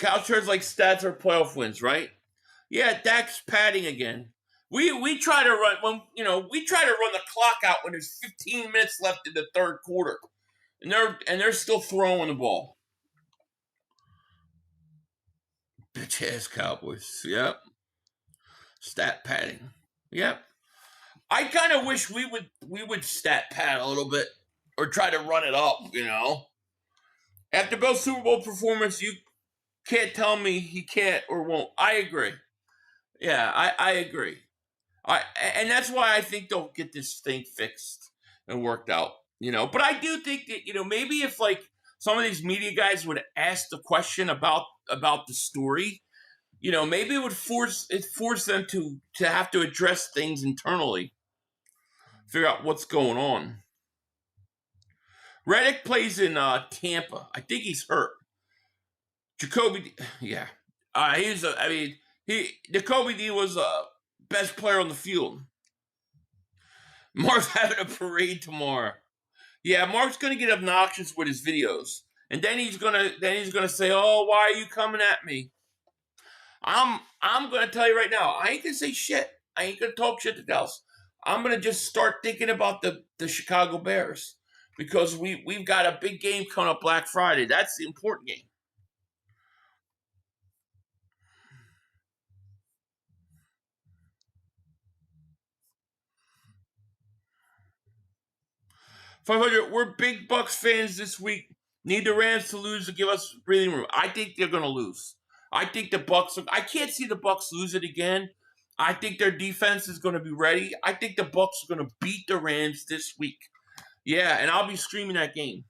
Cal shares like stats or playoff wins, right? Yeah, Dak's padding again. We try to run we try to run the clock out when there's 15 minutes left in the third quarter, and they're still throwing the ball. Bitch ass Cowboys. Yep. Stat padding. Yep. I kind of wish we would stat pad a little bit or try to run it up. After both Super Bowl performance, you can't tell me he can't or won't. I agree. Yeah, I agree. And that's why I think they'll get this thing fixed and worked out, But I do think that, maybe if like some of these media guys would ask the question about the story, maybe it would force them to have to address things internally, figure out what's going on. Reddick plays in Tampa. I think he's hurt. Jacoby, yeah, Jacoby D was best player on the field. Mark's having a parade tomorrow. Yeah, Mark's gonna get obnoxious with his videos, and then he's gonna say, "Oh, why are you coming at me?" I'm gonna tell you right now, I ain't gonna say shit. I ain't gonna talk shit to Dallas. I'm gonna just start thinking about the Chicago Bears because we've got a big game coming up Black Friday. That's the important game. $500. We're big Bucks fans this week. Need the Rams to lose to give us breathing room. I think they're going to lose. I think the Bucks. I can't see the Bucks lose it again. I think their defense is going to be ready. I think the Bucks are going to beat the Rams this week. Yeah, and I'll be streaming that game.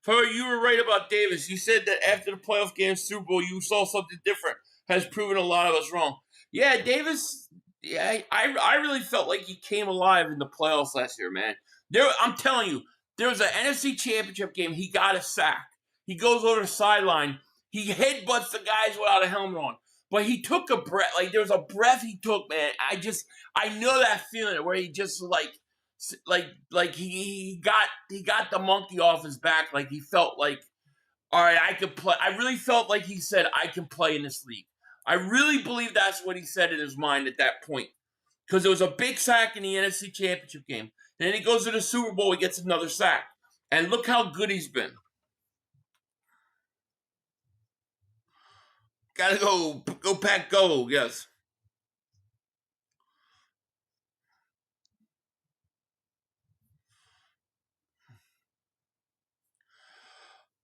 You were right about Davis. You said that after the playoff game, Super Bowl, you saw something different. Has proven a lot of us wrong. Yeah, Davis. Yeah, I really felt like he came alive in the playoffs last year, man. I'm telling you, there was an NFC Championship game. He got a sack. He goes over the sideline. He headbutts the guys without a helmet on. But he took a breath. Like, there was a breath he took, man. I know that feeling where he just like he got the monkey off his back. Like he felt like, all right, I could play. I really felt like he said, I can play in this league. I really believe that's what he said in his mind at that point. Because there was a big sack in the NFC Championship game. And then he goes to the Super Bowl, he gets another sack. And look how good he's been. Gotta go Pack, go, yes.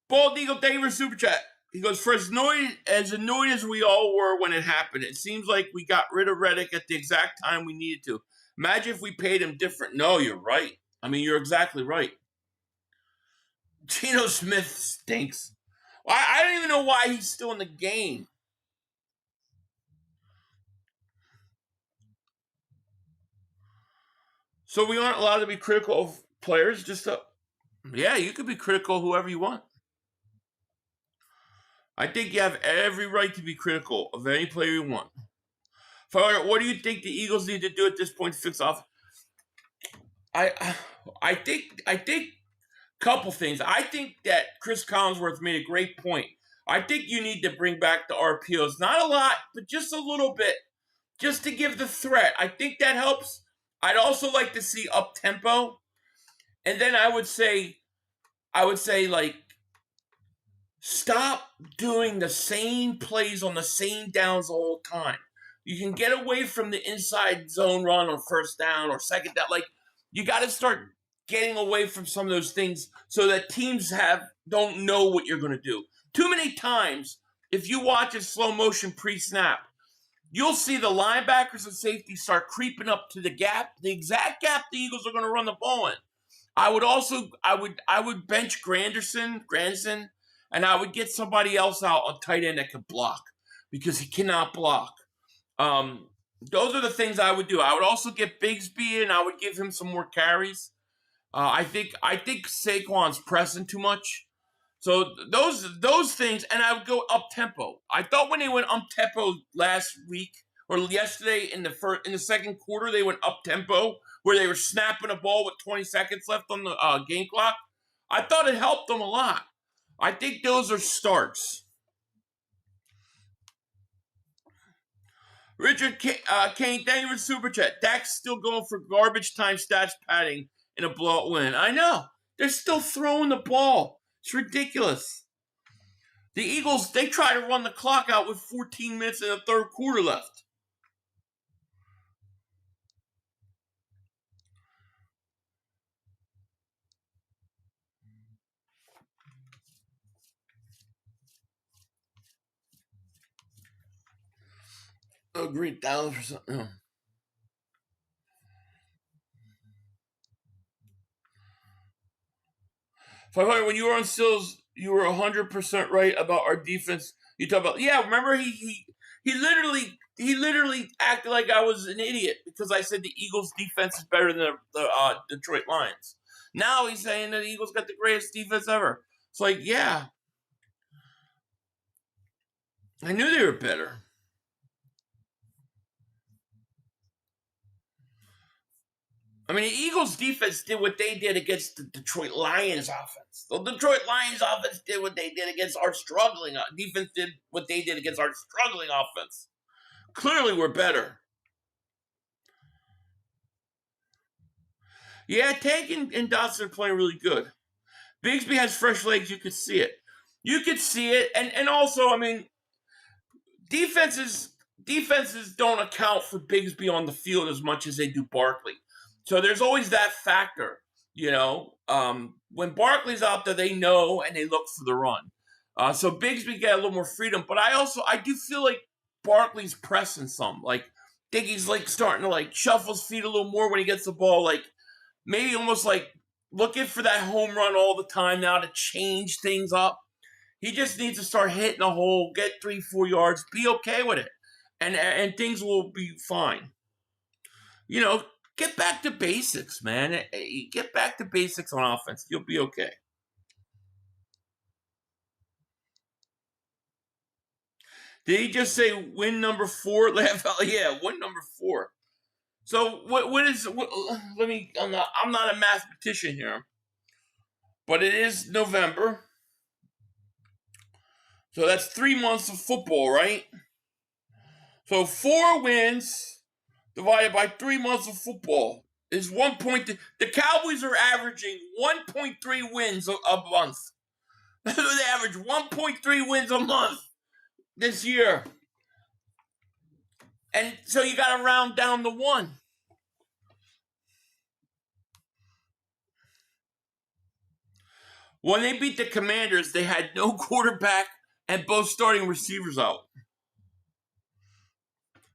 Bald Eagle, thank you for Super Chat. He goes, for as annoyed as we all were when it happened, it seems like we got rid of Reddick at the exact time we needed to. Imagine if we paid him different. No, you're right. I mean, you're exactly right. Geno Smith stinks. I don't even know why he's still in the game. So we aren't allowed to be critical of players? Yeah, you could be critical of whoever you want. I think you have every right to be critical of any player you want. What do you think the Eagles need to do at this point to fix off? I think a couple things. I think that Chris Collinsworth made a great point. I think you need to bring back the RPOs. Not a lot, but just a little bit. Just to give the threat. I think that helps. I'd also like to see up-tempo. And then I would say like, stop doing the same plays on the same downs the whole time. You can get away from the inside zone run on first down or second down. Like, you got to start getting away from some of those things so that teams don't know what you're going to do. Too many times, if you watch a slow motion pre-snap, you'll see the linebackers and safeties start creeping up to the gap, the exact gap the Eagles are going to run the ball in. I would bench Grandison, and I would get somebody else out on tight end that could block because he cannot block. Those are the things I would do. I would also get Bigsby and I would give him some more carries. I think Saquon's pressing too much. So those things, and I would go up tempo. I thought when they went up tempo last week or yesterday in the second quarter, they went up tempo where they were snapping a ball with 20 seconds left on the game clock. I thought it helped them a lot. I think those are starts. Richard Kane, thank you for super chat. Dak's still going for garbage time stats padding in a blowout win. I know. They're still throwing the ball. It's ridiculous. The Eagles, they try to run the clock out with 14 minutes in the third quarter left. Agreed, 1,000%. Yeah. When you were on Stills, you were 100% right about our defense. You talk about, yeah. Remember, he literally acted like I was an idiot because I said the Eagles' defense is better than the Detroit Lions. Now he's saying that the Eagles got the greatest defense ever. It's like, yeah, I knew they were better. I mean, the Eagles' defense did what they did against the Detroit Lions offense. The Detroit Lions offense did what they did against our struggling defense. Did what they did against our struggling offense. Clearly, we're better. Yeah, Tank and Dotson are playing really good. Bigsby has fresh legs. You could see it. And also, I mean, defenses don't account for Bigsby on the field as much as they do Barkley. So there's always that factor, you know. When Barkley's out there, they know and they look for the run. So Bigsby got a little more freedom, but I do feel like Barkley's pressing some. Like, think he's like starting to like shuffle his feet a little more when he gets the ball. Like maybe almost like looking for that home run all the time now to change things up. He just needs to start hitting a hole, get 3-4 yards, be okay with it, and things will be fine. You know. Get back to basics, man. Get back to basics on offense. You'll be okay. Did he just say win number 4? Yeah, win number 4. So what? Let me. I'm not a mathematician here, but it is November. So that's 3 months of football, right? So 4 wins divided by 3 months of football is 1 point. The Cowboys are averaging 1.3 wins a month. They average 1.3 wins a month this year. And so you got to round down to 1. When they beat the Commanders, they had no quarterback and both starting receivers out.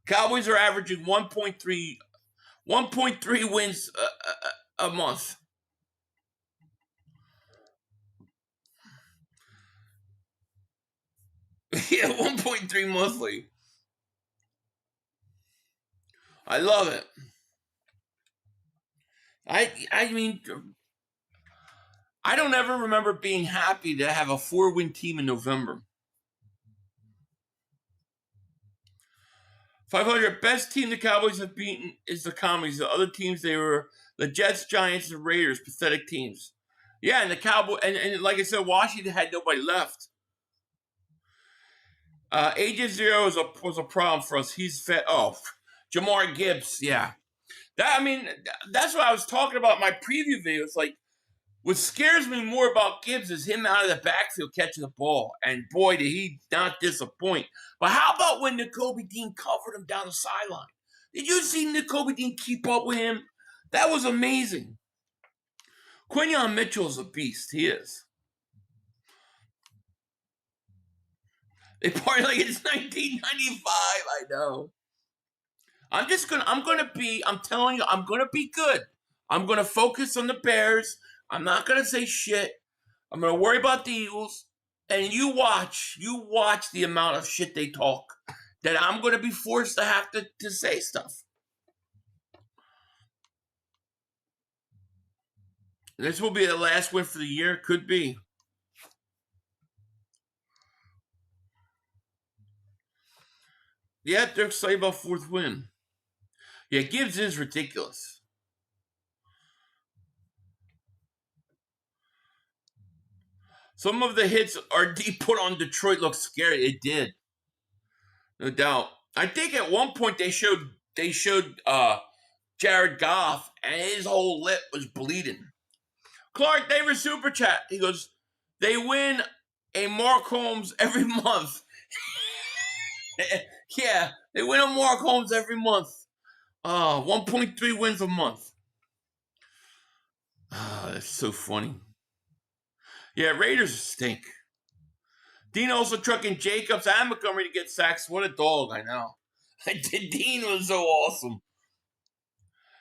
Cowboys are averaging 1.3 wins a month. Yeah, 1.3 monthly. I love it. I mean, I don't ever remember being happy to have a 4-win team in November. 500, best team the Cowboys have beaten is the Commies. The other teams, they were the Jets, Giants, and Raiders. Pathetic teams. Yeah, and the Cowboys, and like I said, Washington had nobody left. Agent Zero was a problem for us. He's fed. Oh, Jamar Gibbs, yeah. That's what I was talking about in my preview video. It's like, what scares me more about Gibbs is him out of the backfield catching the ball. And boy, did he not disappoint. But how about when Nakobe Dean covered him down the sideline? Did you see Nakobe Dean keep up with him? That was amazing. Quinyon Mitchell's a beast. He is. They party like it's 1995. I know. I'm telling you, I'm gonna be good. I'm gonna focus on the Bears. I'm not gonna say shit. I'm gonna worry about the Eagles. And you watch the amount of shit they talk that I'm gonna be forced to have to say stuff. This will be the last win for the year. Could be. Yeah, they're excited about fourth win. Yeah, Gibbs is ridiculous. Some of the hits RD put on Detroit look scary. It did. No doubt. I think at one point they showed Jared Goff and his whole lip was bleeding. Clark Davis super chat. He goes, they win a Mark Holmes every month. Yeah, they win a Mark Holmes every month. 1.3 wins a month. That's so funny. Yeah, Raiders stink. Dean also trucking Jacobs and Montgomery to get sacks. What a dog, I know. Dean was so awesome.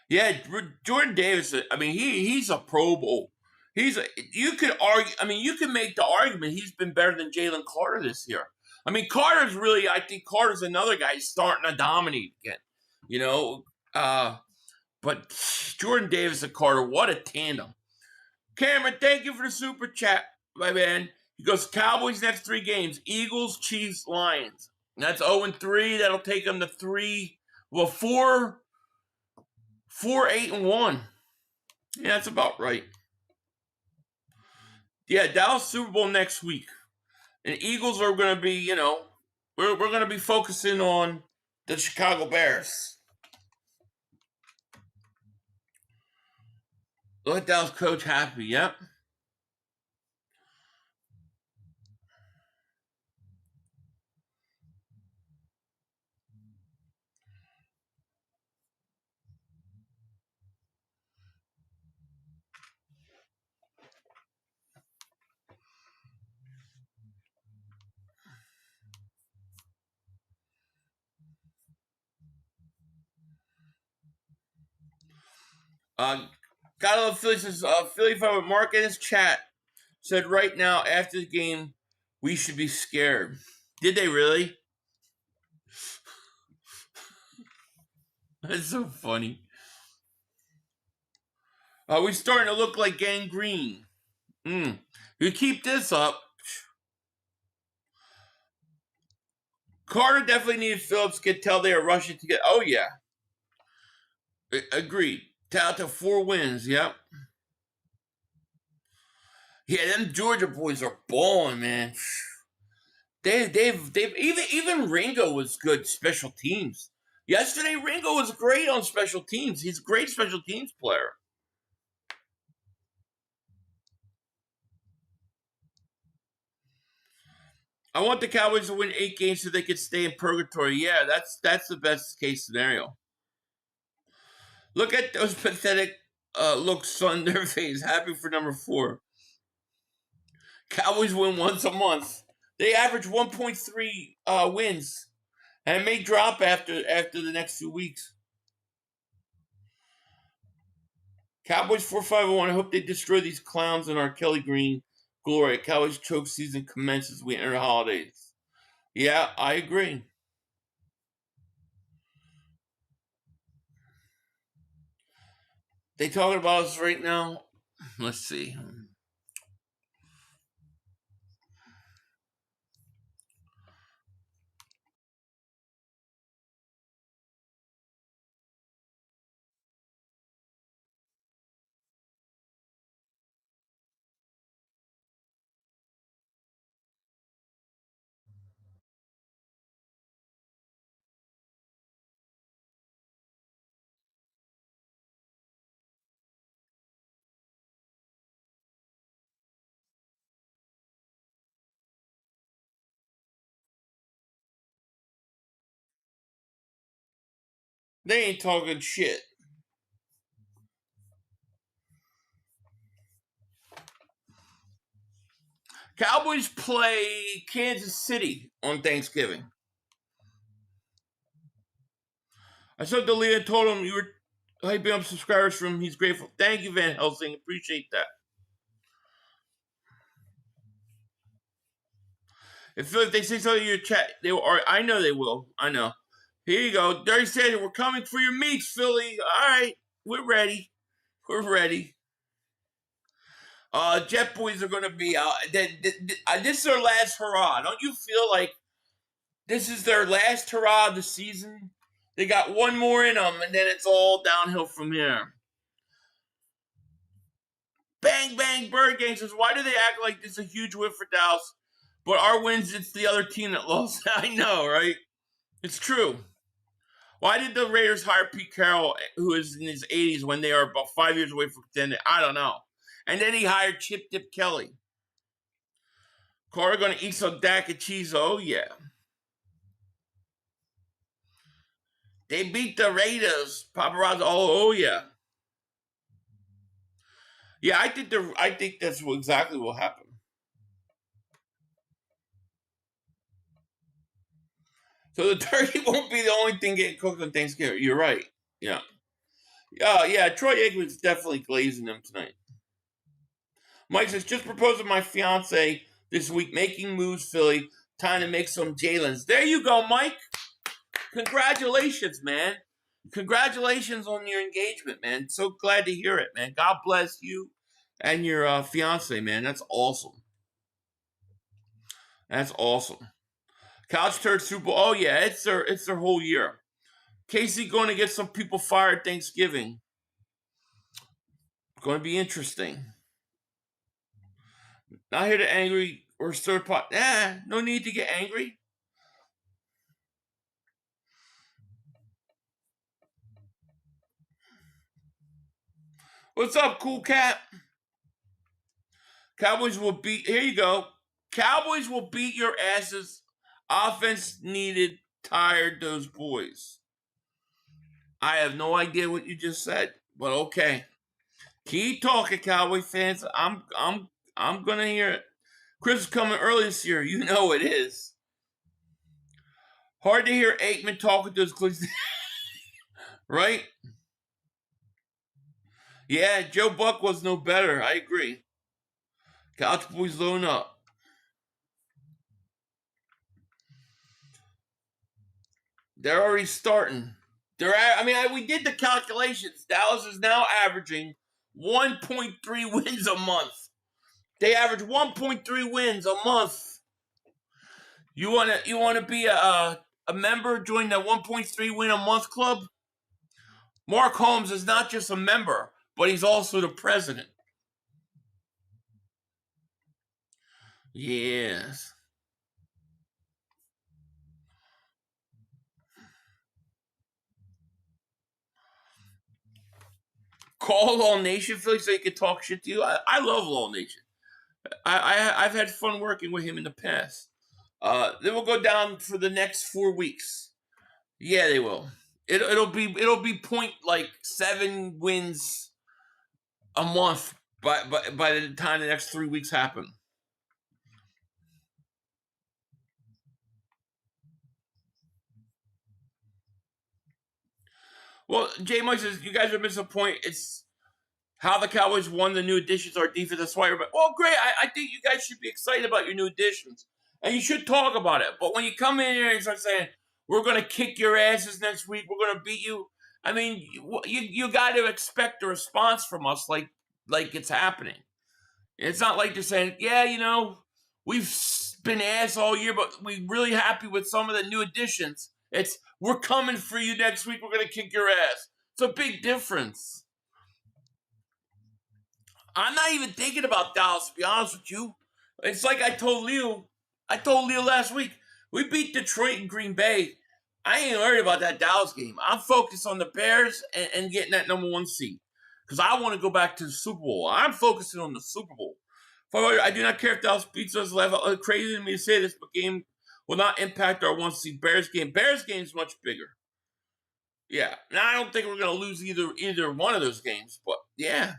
Yeah, Jordan Davis, I mean, he's a Pro Bowl. You could argue, I mean, you can make the argument he's been better than Jalen Carter this year. I mean, I think Carter's another guy starting to dominate again. You know, but Jordan Davis and Carter, what a tandem. Cameron, thank you for the super chat, my man. He goes, Cowboys next 3 games, Eagles, Chiefs, Lions. And that's 0-3. That'll take them to 4, 8-1. Yeah, that's about right. Yeah, Dallas Super Bowl next week. And Eagles are going to be, you know, we're going to be focusing on the Chicago Bears. Let Dallas coach happy, yep. Gotta love Philly says, Philly fan with Mark in his chat said right now after the game we should be scared. Did they really? That's so funny. We're starting to look like gangrene. You keep this up. Carter definitely needed Phillips. Could tell they are rushing to get. Oh yeah, agreed. Out to 4 wins. Yep. Yeah, them Georgia boys are balling, man. They've even Ringo was good special teams. Yesterday, Ringo was great on special teams. He's a great special teams player. I want the Cowboys to win 8 games so they could stay in purgatory. Yeah, that's the best case scenario. Look at those pathetic looks on their face. Happy for number 4. Cowboys win once a month. They average 1.3 wins. And it may drop after the next 2 weeks. Cowboys 4-5-1. I hope they destroy these clowns in our Kelly Green glory. Cowboys choke season commences. We enter the holidays. Yeah, I agree. They talking about us right now? Let's see. They ain't talking shit. Cowboys play Kansas City on Thanksgiving. I saw Delia and told him you were hyping up subscribers from him. He's grateful. Thank you, Van Helsing. Appreciate that. If they say something in your chat, I know they will. I know. Here you go. Dirty says we're coming for your meats, Philly. All right, we're ready. We're ready. Jet Boys are going to be out. This is their last hurrah. Don't you feel like this is their last hurrah of the season? They got one more in them, and then it's all downhill from here. Bang, bang, Bird Gang says, why do they act like this is a huge win for Dallas? But our wins, it's the other team that lost. I know, right? It's true. Why did the Raiders hire Pete Carroll, who is in his 80s, when they are about 5 years away from contending? I don't know. And then he hired Chip Dip Kelly. Carter going to eat some Dak and cheese. Oh, yeah. They beat the Raiders. Paparazzi. Oh, yeah. Yeah, I think that's exactly what will happen. So the turkey won't be the only thing getting cooked on Thanksgiving. You're right. Yeah. Yeah, Troy Aikman's definitely glazing them tonight. Mike says, just proposing my fiance this week, making moves, Philly. Time to make some Jalen's. There you go, Mike. Congratulations, man. Congratulations on your engagement, man. So glad to hear it, man. God bless you and your fiance, man. That's awesome. That's awesome. Couch Turd Super Bowl. Oh, yeah, it's their whole year. Casey going to get some people fired Thanksgiving. Going to be interesting. Not here to angry or stir pot. No need to get angry. What's up, Cool Cat? Cowboys will beat. Here you go. Cowboys will beat your asses. Offense needed, tired those boys. I have no idea what you just said, but okay. Keep talking, Cowboy fans. I'm gonna hear it. Chris is coming early this year. You know it is. Hard to hear Aikman talking to his clicks. Right? Yeah, Joe Buck was no better. I agree. Couch boys loading up. They're already starting. We did the calculations. Dallas is now averaging 1.3 wins a month. They average 1.3 wins a month. You wanna be a member? Join the 1.3 win a month club. Mark Holmes is not just a member, but he's also the president. Yes. Call Law Nation, Philly, so he can talk shit to you. I love Law Nation. I've had fun working with him in the past. They will go down for the next 4 weeks. Yeah, they will. It'll be 0.7 wins a month by the time the next 3 weeks happen. Well, Jay Mike says, you guys are missing a point. It's how the Cowboys won the new additions, our defense. That's why everybody, well, great. I think you guys should be excited about your new additions. And you should talk about it. But when you come in here and start saying, we're going to kick your asses next week, we're going to beat you, I mean, you got to expect a response from us like it's happening. It's not like they're saying, yeah, we've been ass all year, but we're really happy with some of the new additions. It's, we're coming for you next week. We're going to kick your ass. It's a big difference. I'm not even thinking about Dallas, to be honest with you. It's like I told Leo last week. We beat Detroit and Green Bay. I ain't worried about that Dallas game. I'm focused on the Bears and getting that number 1 seed. Because I want to go back to the Super Bowl. I'm focusing on the Super Bowl. I do not care if Dallas beats us. Crazy to me to say this, but game will not impact our 1 seed Bears game. Bears game is much bigger. Yeah. Now, I don't think we're going to lose either one of those games, but yeah.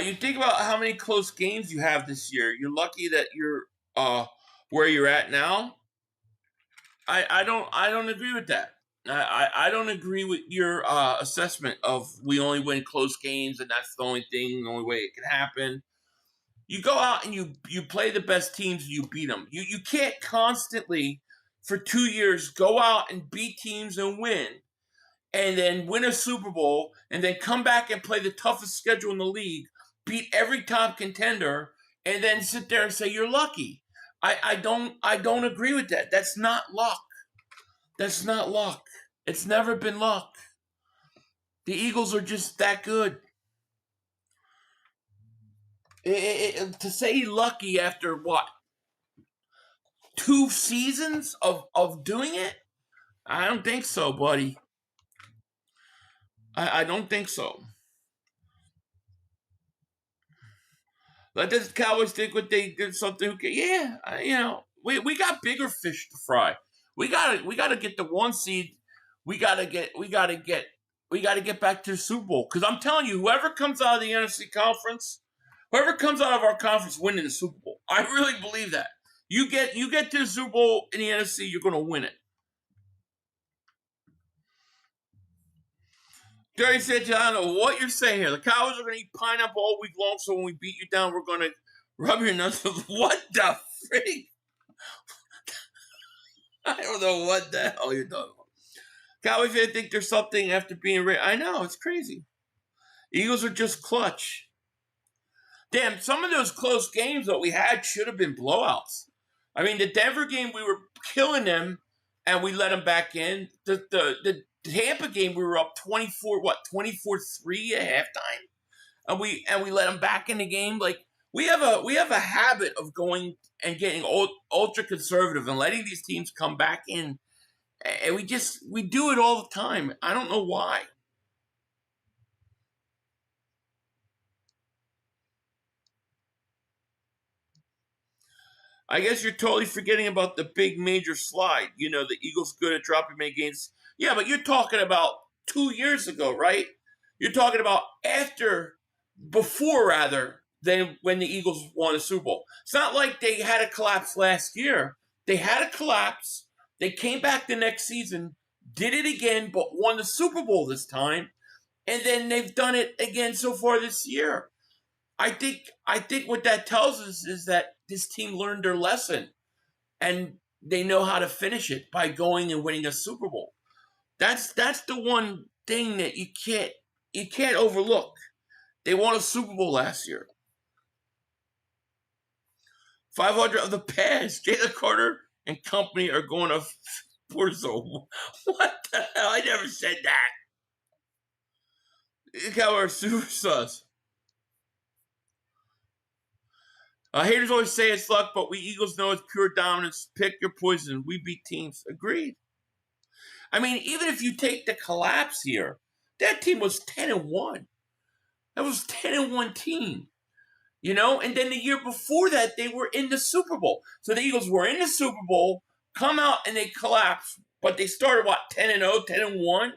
You think about how many close games you have this year. You're lucky that you're where you're at now. I don't agree with that. I don't agree with your assessment of we only win close games and that's the only thing, the only way it can happen. You go out and you play the best teams and you beat them. You can't constantly for 2 years go out and beat teams and win win a Super Bowl and then come back and play the toughest schedule in the league, beat every top contender, and then sit there and say you're lucky. I don't agree with that. That's not luck. That's not luck. It's never been luck. The Eagles are just that good. To say lucky after what? 2 seasons of doing it? I don't think so, buddy. I don't think so. Let the Cowboys think what they did something. Yeah, we got bigger fish to fry. We gotta get the 1 seed. We gotta get back to the Super Bowl. Because I'm telling you, whoever comes out of the NFC conference, whoever comes out of our conference winning the Super Bowl. I really believe that. You get to the Super Bowl in the NFC, you're gonna win it. Jerry said, I don't know what you're saying here. The Cowboys are going to eat pineapple all week long, so when we beat you down, we're going to rub your nuts with what the freak? I don't know what the hell you're talking about. Cowboys fans think there's something after being ready. I know, it's crazy. Eagles are just clutch. Damn, some of those close games that we had should have been blowouts. I mean, the Denver game, we were killing them, and we let them back in. The Tampa game, we were up 24-3 at halftime, and we let them back in the game. Like we have a habit of going and getting ultra conservative and letting these teams come back in, and we do it all the time. I don't know why. I guess you're totally forgetting about the big major slide. The Eagles good at dropping many games. Yeah, but you're talking about 2 years ago, right? You're talking about before than when the Eagles won a Super Bowl. It's not like they had a collapse last year. They had a collapse. They came back the next season, did it again, but won the Super Bowl this time. And then they've done it again so far this year. I think what that tells us is that this team learned their lesson and they know how to finish it by going and winning a Super Bowl. That's the one thing that you can't overlook. They won a Super Bowl last year. 500 of the past. Jalen Carter and company are going to Porzo. What the hell? I never said that. Look how our superstars. Haters always say it's luck, but we Eagles know it's pure dominance. Pick your poison. We beat teams. Agreed. I mean, even if you take the collapse here, that team was 10-1. That was 10-1 team. And then the year before that, they were in the Super Bowl. So the Eagles were in the Super Bowl, come out and they collapse. But they started, 10-0, 10-1?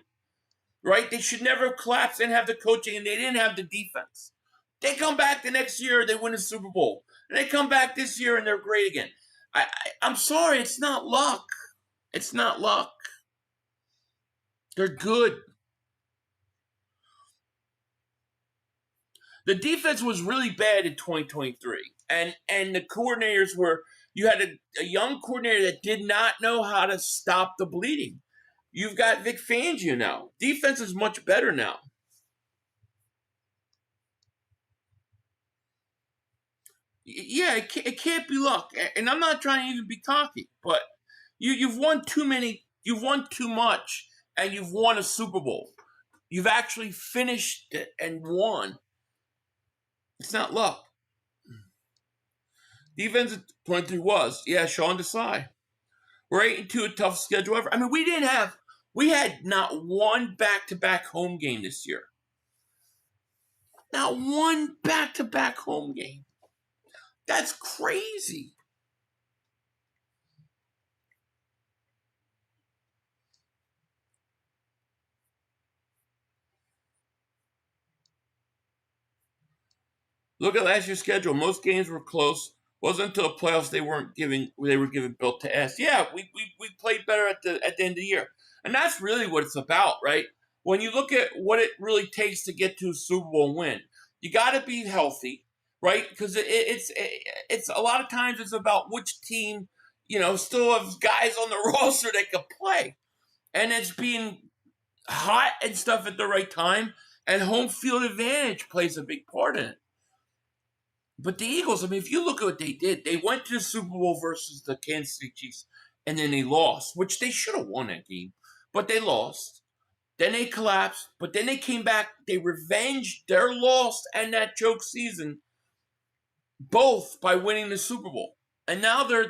Right? They should never have collapsed and have the coaching, and they didn't have the defense. They come back the next year, they win the Super Bowl. And they come back this year and they're great again. I'm sorry, it's not luck. It's not luck. They're good. The defense was really bad in 2023. And the coordinators you had a young coordinator that did not know how to stop the bleeding. You've got Vic Fangio now. Defense is much better now. Yeah, it can't be luck. And I'm not trying to even be cocky, but you've won you've won too much, and you've won a Super Bowl. You've actually finished it and won. It's not luck. Defense at 23 was. Yeah, Sean Desai. We're 8-2, a tough schedule ever. I mean, we had not one back-to-back home game this year. Not one back-to-back home game. That's crazy. Look at last year's schedule. Most games were close. Wasn't until the playoffs they were given built to ass. Yeah, we played better at the end of the year, and that's really what it's about, right? When you look at what it really takes to get to a Super Bowl win, you got to be healthy, right? Because it's a lot of times it's about which team still has guys on the roster that can play, and it's being hot and stuff at the right time, and home field advantage plays a big part in it. But the Eagles, I mean, if you look at what they did, they went to the Super Bowl versus the Kansas City Chiefs, and then they lost, which they should have won that game, but they lost. Then they collapsed, but then they came back. They revenged their loss and that choke season, both by winning the Super Bowl. And now they're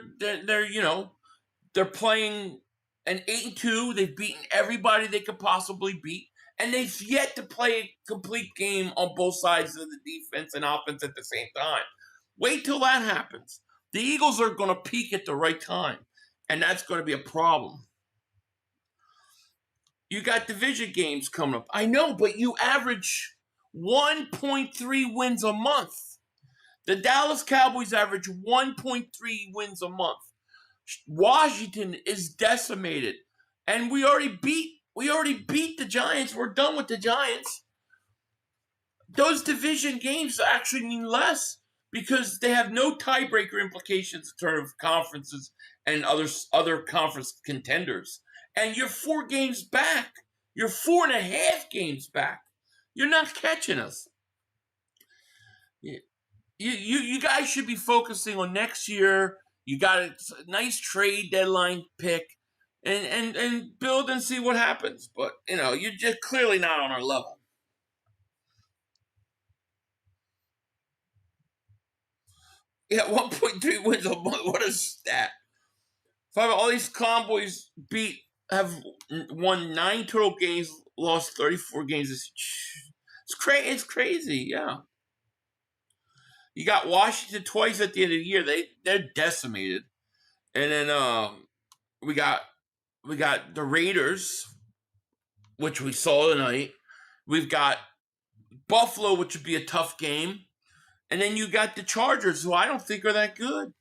playing an 8-2. They've beaten everybody they could possibly beat. And they've yet to play a complete game on both sides of the defense and offense at the same time. Wait till that happens. The Eagles are going to peak at the right time, and that's going to be a problem. You got division games coming up. I know, but you average 1.3 wins a month. The Dallas Cowboys average 1.3 wins a month. Washington is decimated, and we already beat the Giants. We're done with the Giants. Those division games actually mean less because they have no tiebreaker implications in terms of conferences and other conference contenders. And you're 4 games back. You're 4.5 games back. You're not catching us. You guys should be focusing on next year. You got a nice trade deadline pick. And build and see what happens. But, you're just clearly not on our level. Yeah, 1.3 wins a month. What a stat. All these Cowboys have won 9 total games, lost 34 games. It's crazy, yeah. You got Washington twice at the end of the year. They're decimated. And then we got the Raiders, which we saw tonight. We've got Buffalo, which would be a tough game. And then you got the Chargers, who I don't think are that good.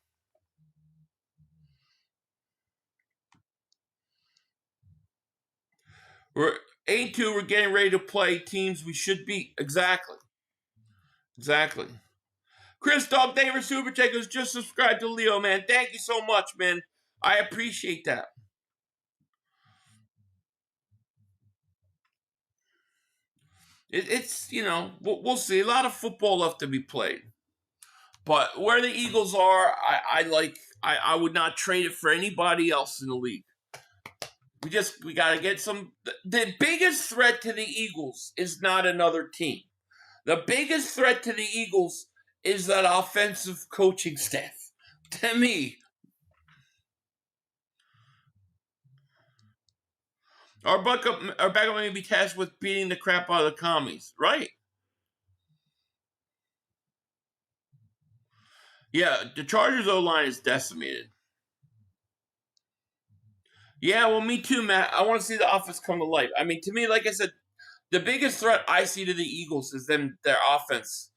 We're 8-2. We're getting ready to play teams we should beat. Exactly. Chris Dog, thank you for Super Chat. Just subscribe to Leo, man. Thank you so much, man. I appreciate that. It's we'll see. A lot of football left to be played. But where the Eagles are, I would not trade it for anybody else in the league. We got to get some. The biggest threat to the Eagles is not another team. The biggest threat to the Eagles is that offensive coaching staff. To me. Our backup may be tasked with beating the crap out of the commies. Right. Yeah, the Chargers O-line is decimated. Yeah, well, me too, Matt. I want to see the offense come to life. I mean, to me, like I said, the biggest threat I see to the Eagles is their offense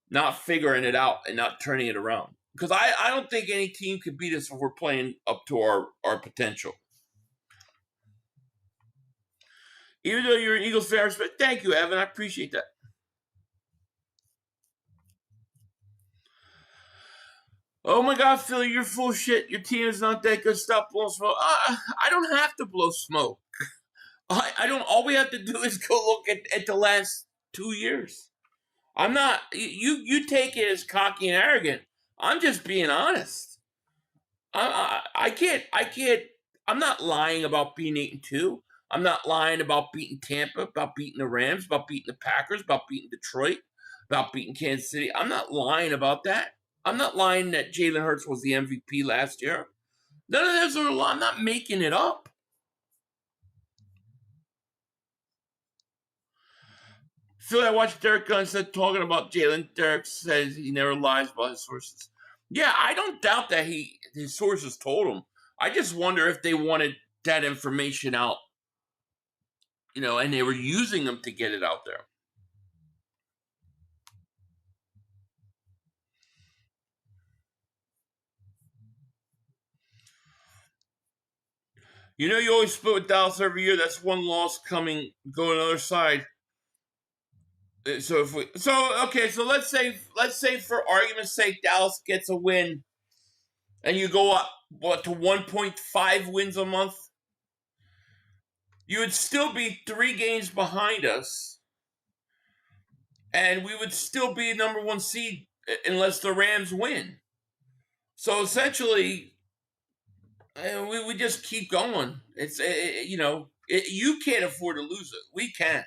not figuring it out and not turning it around. Because I don't think any team could beat us if we're playing up to our potential. Even though you're an Eagles fan, thank you, Evan. I appreciate that. Oh my God, Philly, you're full of shit. Your team is not that good. Stop blowing smoke. I don't have to blow smoke. I don't. All we have to do is go look at the last 2 years. I'm not. You take it as cocky and arrogant. I'm just being honest. I can't. I'm not lying about being 8-2. I'm not lying about beating Tampa, about beating the Rams, about beating the Packers, about beating Detroit, about beating Kansas City. I'm not lying about that. I'm not lying that Jalen Hurts was the MVP last year. None of those are a lie. I'm not making it up. Phil, I watched Derek Gunn said talking about Jalen. Derek says he never lies about his sources. Yeah, I don't doubt that his sources told him. I just wonder if they wanted that information out, and they were using them to get it out there. You know, you always split with Dallas every year. That's one loss coming, going on the other side. So let's say for argument's sake, Dallas gets a win, and you go up to 1.5 wins a month. You would still be 3 games behind us, and we would still be number 1 seed unless the Rams win. So essentially, we just keep going. It's you can't afford to lose it. We can.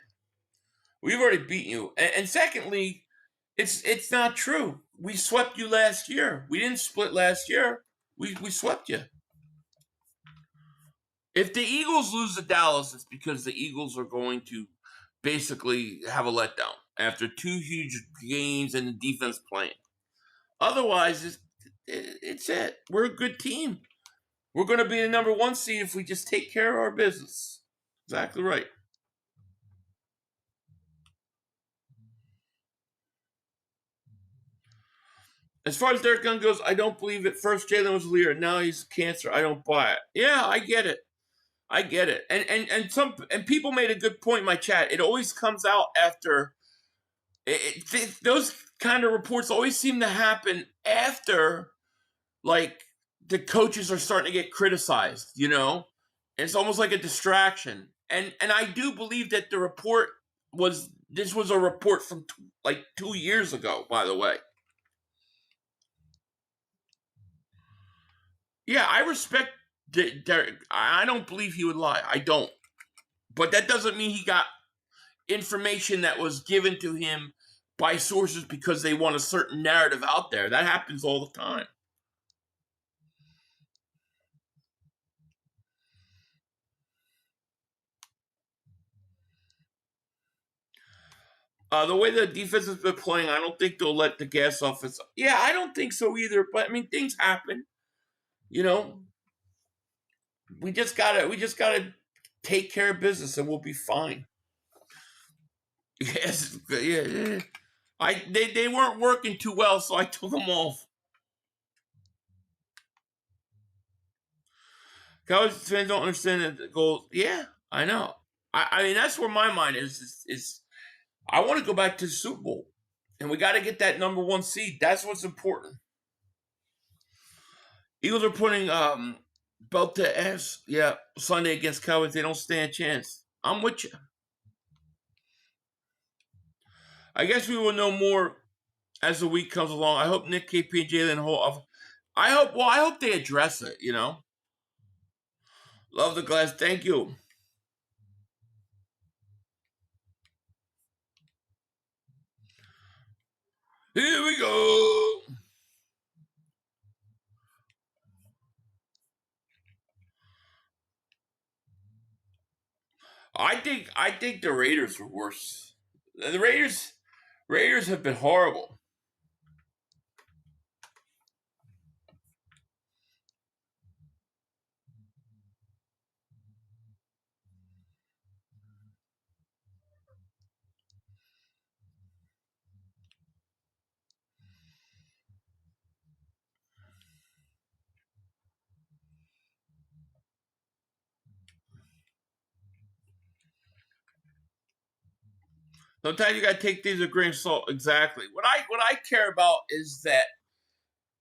We've already beaten you. And secondly, it's not true. We swept you last year. We didn't split last year. We swept you. If the Eagles lose to Dallas, it's because the Eagles are going to basically have a letdown after 2 huge games and the defense playing. Otherwise, it's it. We're a good team. We're going to be the number 1 seed if we just take care of our business. Exactly right. As far as Derek Gunn goes, I don't believe it. First, Jalen was a leader. Now he's cancer. I don't buy it. Yeah, I get it. And people made a good point in my chat. It always comes out after. Those kind of reports always seem to happen after, like, the coaches are starting to get criticized. You know, it's almost like a distraction. And I do believe that the report was a report from 2 years ago. By the way. Yeah, I respect Derek. I don't believe he would lie. I don't. But that doesn't mean he got information that was given to him by sources because they want a certain narrative out there. That happens all the time. The way the defense has been playing, I don't think they'll let the gas off. Yeah, I don't think so either. But I mean, things happen. You know, we just gotta take care of business, and we'll be fine. Yes, yeah. They weren't working too well, so I took them off. Cowboys fans don't understand the goals. Yeah, I know. I mean, that's where my mind is I want to go back to the Super Bowl, and we got to get that number 1 seed. That's what's important. Eagles are putting belt to ass. Yeah, Sunday against Cowboys. They don't stand a chance. I'm with you. I guess we will know more as the week comes along. I hope Nick, KP, and Jalen hold off. I hope they address it. You know. Love the glass. Thank you. Here we go. I think the Raiders were worse. The Raiders have been horrible. Sometimes you gotta take things with a grain of salt. Exactly. What I care about is that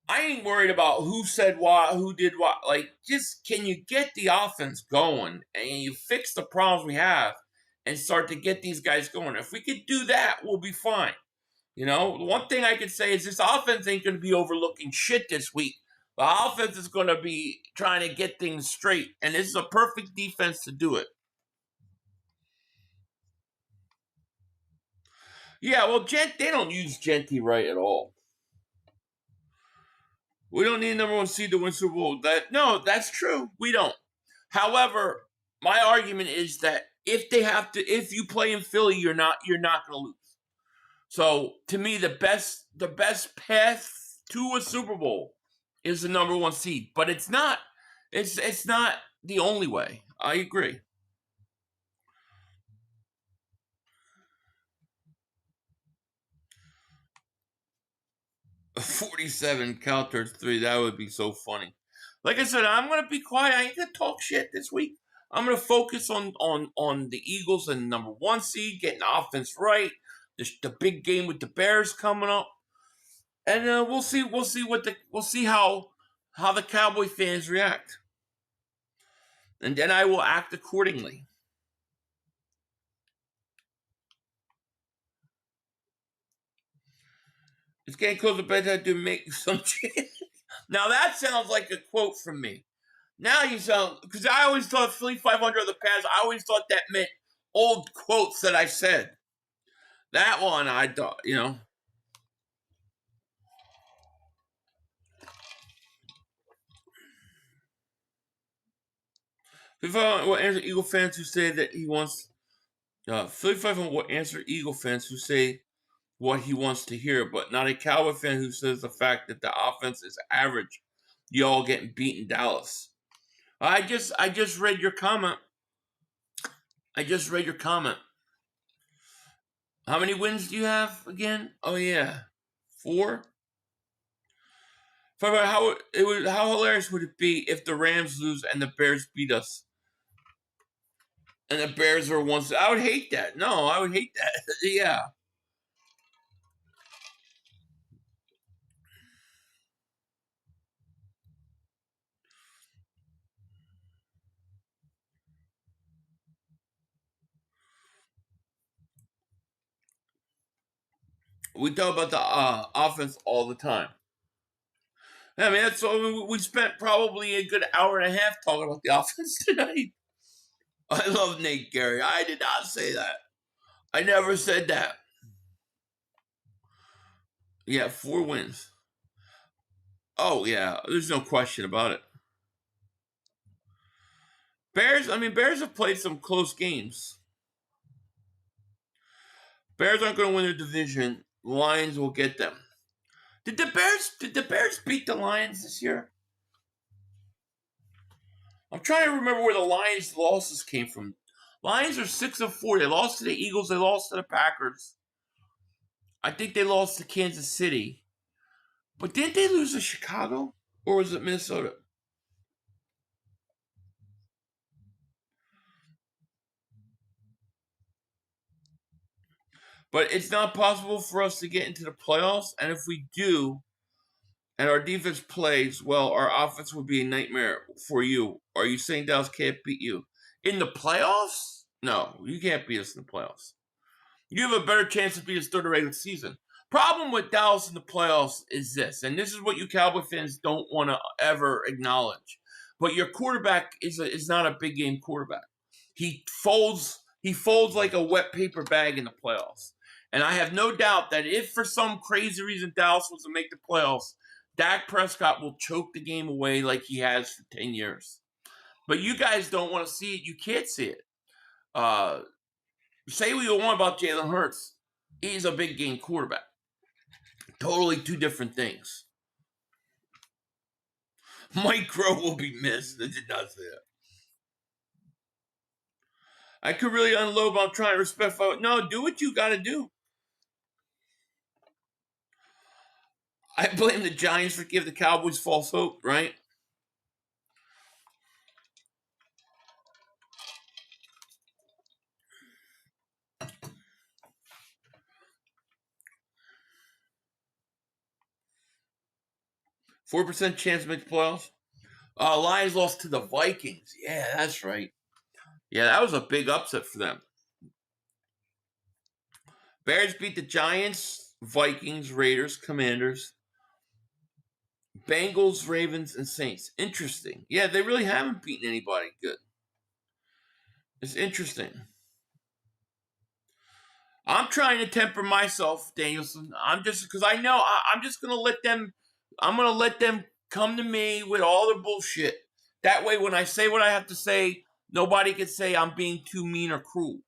I ain't worried about who said what, who did what. Like, just can you get the offense going and you fix the problems we have and start to get these guys going? If we could do that, we'll be fine. You know, the one thing I could say is this offense ain't going to be overlooking shit this week. The offense is going to be trying to get things straight, and this is a perfect defense to do it. Yeah, well, they don't use Genty right at all. We don't need number 1 seed to win Super Bowl. That's true. We don't. However, my argument is that if you play in Philly, you're not going to lose. So to me, the best path to a Super Bowl is the number 1 seed, but it's not the only way. I agree. $47 counter 3. That would be so funny. Like I said, I'm gonna be quiet. I ain't gonna talk shit this week. I'm gonna focus on the Eagles and number 1 seed, getting the offense right. The big game with the Bears coming up, and we'll see how the Cowboy fans react, and then I will act accordingly. It's getting close to bedtime to make some shit. Now that sounds like a quote from me. Now you sound, because I always thought Philly 500 of the past, I always thought that meant old quotes that I said. That one, I thought, you know. Philly 500 will answer Eagle fans who say that he wants, Philly 500 will answer Eagle fans who say what he wants to hear, but not a Cowboy fan who says the fact that the offense is average. Y'all getting beat in Dallas. I just read your comment. How many wins do you have again? Oh yeah, 4. How hilarious would it be if the Rams lose and the Bears beat us? And the Bears are once. I would hate that. No, I would hate that. Yeah. We talk about the offense all the time. I mean, that's all we spent probably a good hour and a half talking about the offense tonight. I love Nate Gary. I did not say that. I never said that. Yeah, 4 wins. Oh, yeah. There's no question about it. Bears have played some close games. Bears aren't going to win their division. Lions will get them. Did the Bears beat the Lions this year? I'm trying to remember where the Lions' losses came from. Lions are 6-4. They lost to the Eagles. They lost to the Packers. I think they lost to Kansas City. But didn't they lose to Chicago? Or was it Minnesota? But it's not possible for us to get into the playoffs. And if we do, and our defense plays well, our offense would be a nightmare for you. Are you saying Dallas can't beat you? In the playoffs? No, you can't beat us in the playoffs. You have a better chance to beat us during the regular season. Problem with Dallas in the playoffs is this, and this is what you Cowboy fans don't want to ever acknowledge. But your quarterback is not a big game quarterback. He folds like a wet paper bag in the playoffs. And I have no doubt that if for some crazy reason Dallas was to make the playoffs, Dak Prescott will choke the game away like he has for 10 years. But you guys don't want to see it. You can't see it. Say what you want about Jalen Hurts. He's a big game quarterback. Totally 2 different things. Mike Crow will be missed. I did not say that. I could really unload, but I'm trying to respect. No, do what you got to do. I blame the Giants for giving the Cowboys false hope, right? %4 chance to make the playoffs. Lions lost to the Vikings. Yeah, that's right. Yeah, that was a big upset for them. Bears beat the Giants, Vikings, Raiders, Commanders, Bengals, Ravens, and Saints. Interesting. Yeah, they really haven't beaten anybody good. It's interesting. I'm trying to temper myself, Danielson. Because I know I'm just going to let them. I'm going to let them come to me with all their bullshit. That way, when I say what I have to say, nobody can say I'm being too mean or cruel.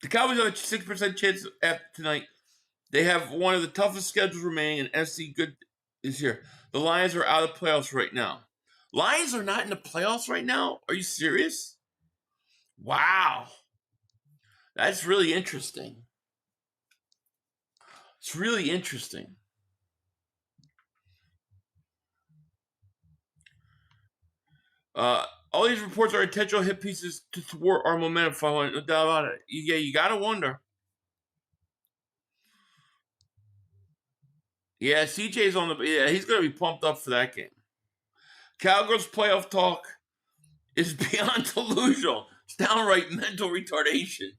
The Cowboys have a 6% chance after tonight. They have one of the toughest schedules remaining, and NFC good is here. The Lions are out of the playoffs right now. Lions are not in the playoffs right now? Are you serious? Wow. That's really interesting. It's really interesting. All these reports are intentional hit pieces to thwart our momentum. Following, no doubt about it. Yeah, you gotta wonder. Yeah, CJ's on the. Yeah, he's gonna be pumped up for that game. Cowgirls playoff talk is beyond delusional. It's downright mental retardation.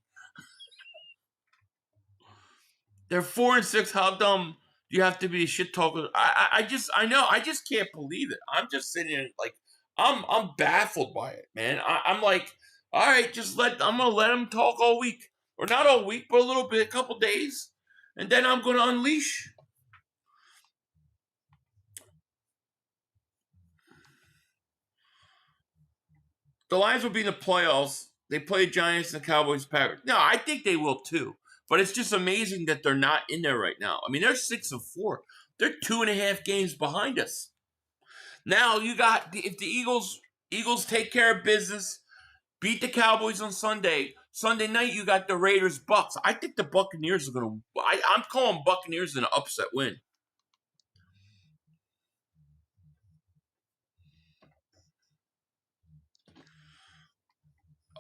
They're 4-6. How dumb do you have to be a shit talker? I just can't believe it. I'm just sitting here like I'm baffled by it, man. I'm like, all right, I'm gonna let them talk all week, or not all week, but a little bit, a couple days, and then I'm gonna unleash. The Lions will be in the playoffs. They play Giants and the Cowboys. Packers. No, I think they will too. But it's just amazing that they're not in there right now. I mean, they're 6-4. They're 2.5 games behind us. Now you got if the Eagles take care of business, beat the Cowboys on Sunday. Sunday night you got the Raiders Bucks. I think the Buccaneers are gonna. I'm calling Buccaneers an upset win.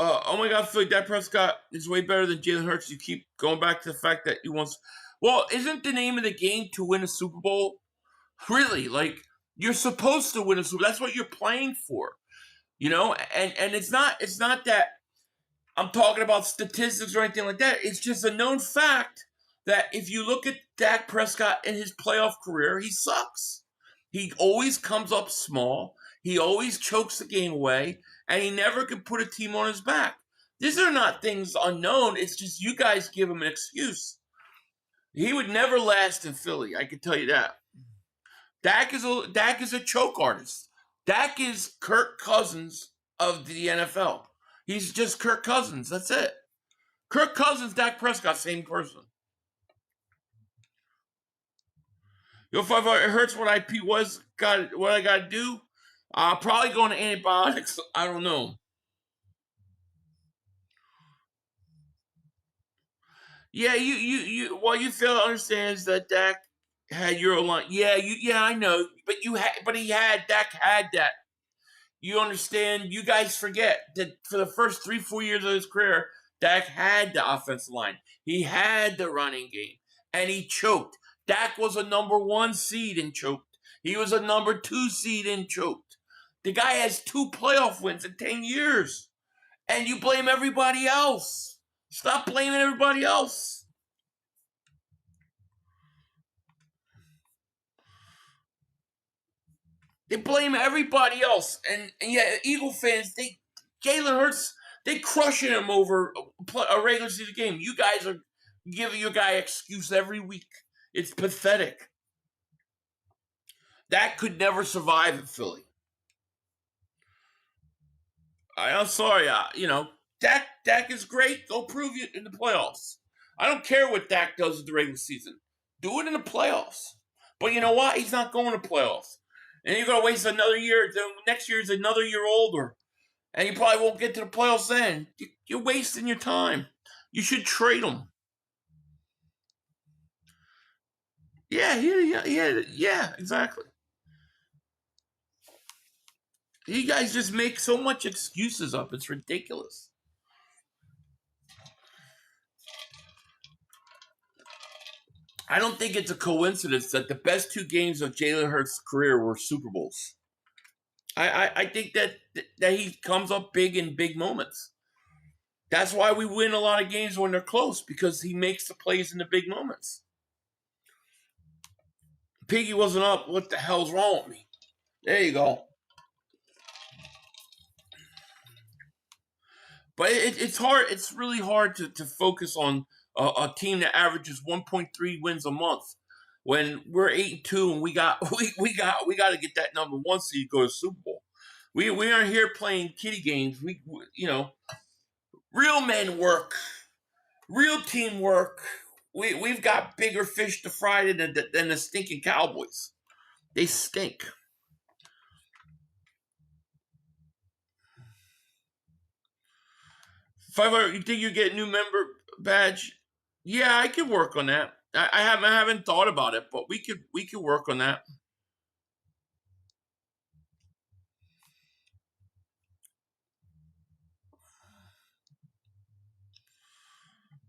Oh my God, Philly, Dak Prescott is way better than Jalen Hurts. You keep going back to the fact that he wants. Well, isn't the name of the game to win a Super Bowl? Really, like you're supposed to win a Super Bowl. That's what you're playing for, you know. And it's not that I'm talking about statistics or anything like that. It's just a known fact that if you look at Dak Prescott in his playoff career, he sucks. He always comes up small. He always chokes the game away, and he never can put a team on his back. These are not things unknown. It's just you guys give him an excuse. He would never last in Philly. I can tell you that. Dak is a choke artist. Dak is Kirk Cousins of the NFL. He's just Kirk Cousins. That's it. Kirk Cousins, Dak Prescott, same person. If it hurts what what I got to do, probably going to antibiotics. I don't know. Yeah, you fail to understand is that Dak had your line. Yeah, I know, but Dak had that. You understand? You guys forget that for the first 3-4 years of his career, Dak had the offensive line. He had the running game, and he choked. Dak was a number 1 seed and choked. He was a number 2 seed and choked. The guy has 2 playoff wins in 10 years, and you blame everybody else. Stop blaming everybody else. They blame everybody else, and yeah, Eagle fans, Jalen Hurts, they crushing him over a regular season game. You guys are giving your guy excuse every week. It's pathetic. That could never survive in Philly. I'm sorry, Dak is great. Go prove it in the playoffs. I don't care what Dak does in the regular season. Do it in the playoffs. But you know what? He's not going to playoffs. And you're going to waste another year. Next year is another year older. And you probably won't get to the playoffs then. You're wasting your time. You should trade him. Yeah, exactly. You guys just make so much excuses up. It's ridiculous. I don't think it's a coincidence that the best 2 games of Jalen Hurts' career were Super Bowls. I think that he comes up big in big moments. That's why we win a lot of games when they're close, because he makes the plays in the big moments. Piggy wasn't up. What the hell's wrong with me? There you go. But it's hard. It's really hard to focus on a team that averages 1.3 wins a month when we're 8-2 and we got to get that number 1 seed to go to Super Bowl. We aren't here playing kiddie games. We real men work, real team work. We've got bigger fish to fry than the stinking Cowboys. They stink. $500. You think you get a new member badge? Yeah, I could work on that. I haven't thought about it, but we could work on that.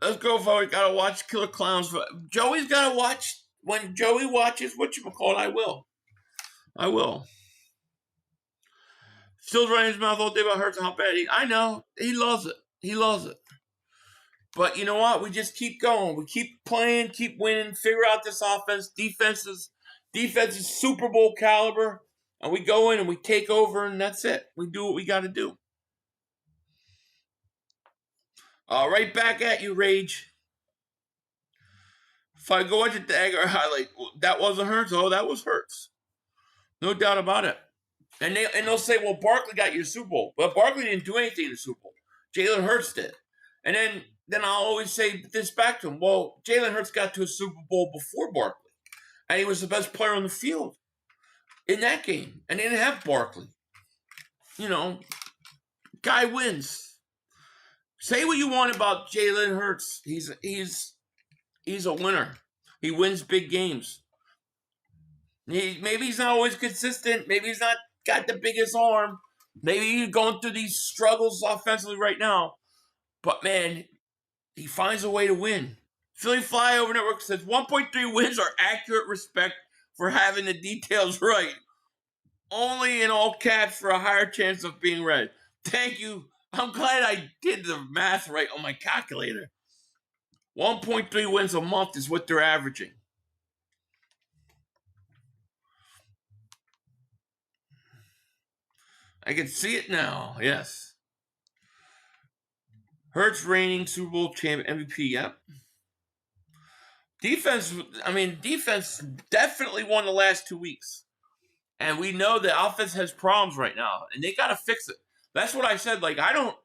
Let's go forward. Gotta watch Killer Clowns. Joey's gotta watch. When Joey watches whatchamacallit, I will. Still running his mouth all day about Hurts and how bad I know. He loves it. But you know what? We just keep going. We keep playing, keep winning, figure out this offense. Defense is Super Bowl caliber. And we go in and we take over, and that's it. We do what we got to do. Right back at you, Rage. If I go watch a Dagger highlight, that wasn't Hurts. Oh, that was Hurts. No doubt about it. And they'll say, well, Barkley got you the Super Bowl. But Barkley didn't do anything in the Super Bowl. Jalen Hurts did. And then I'll always say this back to him. Well, Jalen Hurts got to a Super Bowl before Barkley. And he was the best player on the field in that game. And they didn't have Barkley. Guy wins. Say what you want about Jalen Hurts. He's a winner. He wins big games. Maybe he's not always consistent. Maybe he's not got the biggest arm. Maybe he's going through these struggles offensively right now. But, man, he finds a way to win. Philly Flyover Network says 1.3 wins are accurate respect for having the details right. Only in all caps for a higher chance of being read. Thank you. I'm glad I did the math right on my calculator. 1.3 wins a month is what they're averaging. I can see it now, yes. Hurts reigning Super Bowl champion MVP, yep. Defense definitely won the last 2 weeks. And we know the offense has problems right now, and they got to fix it. That's what I said. Like, I don't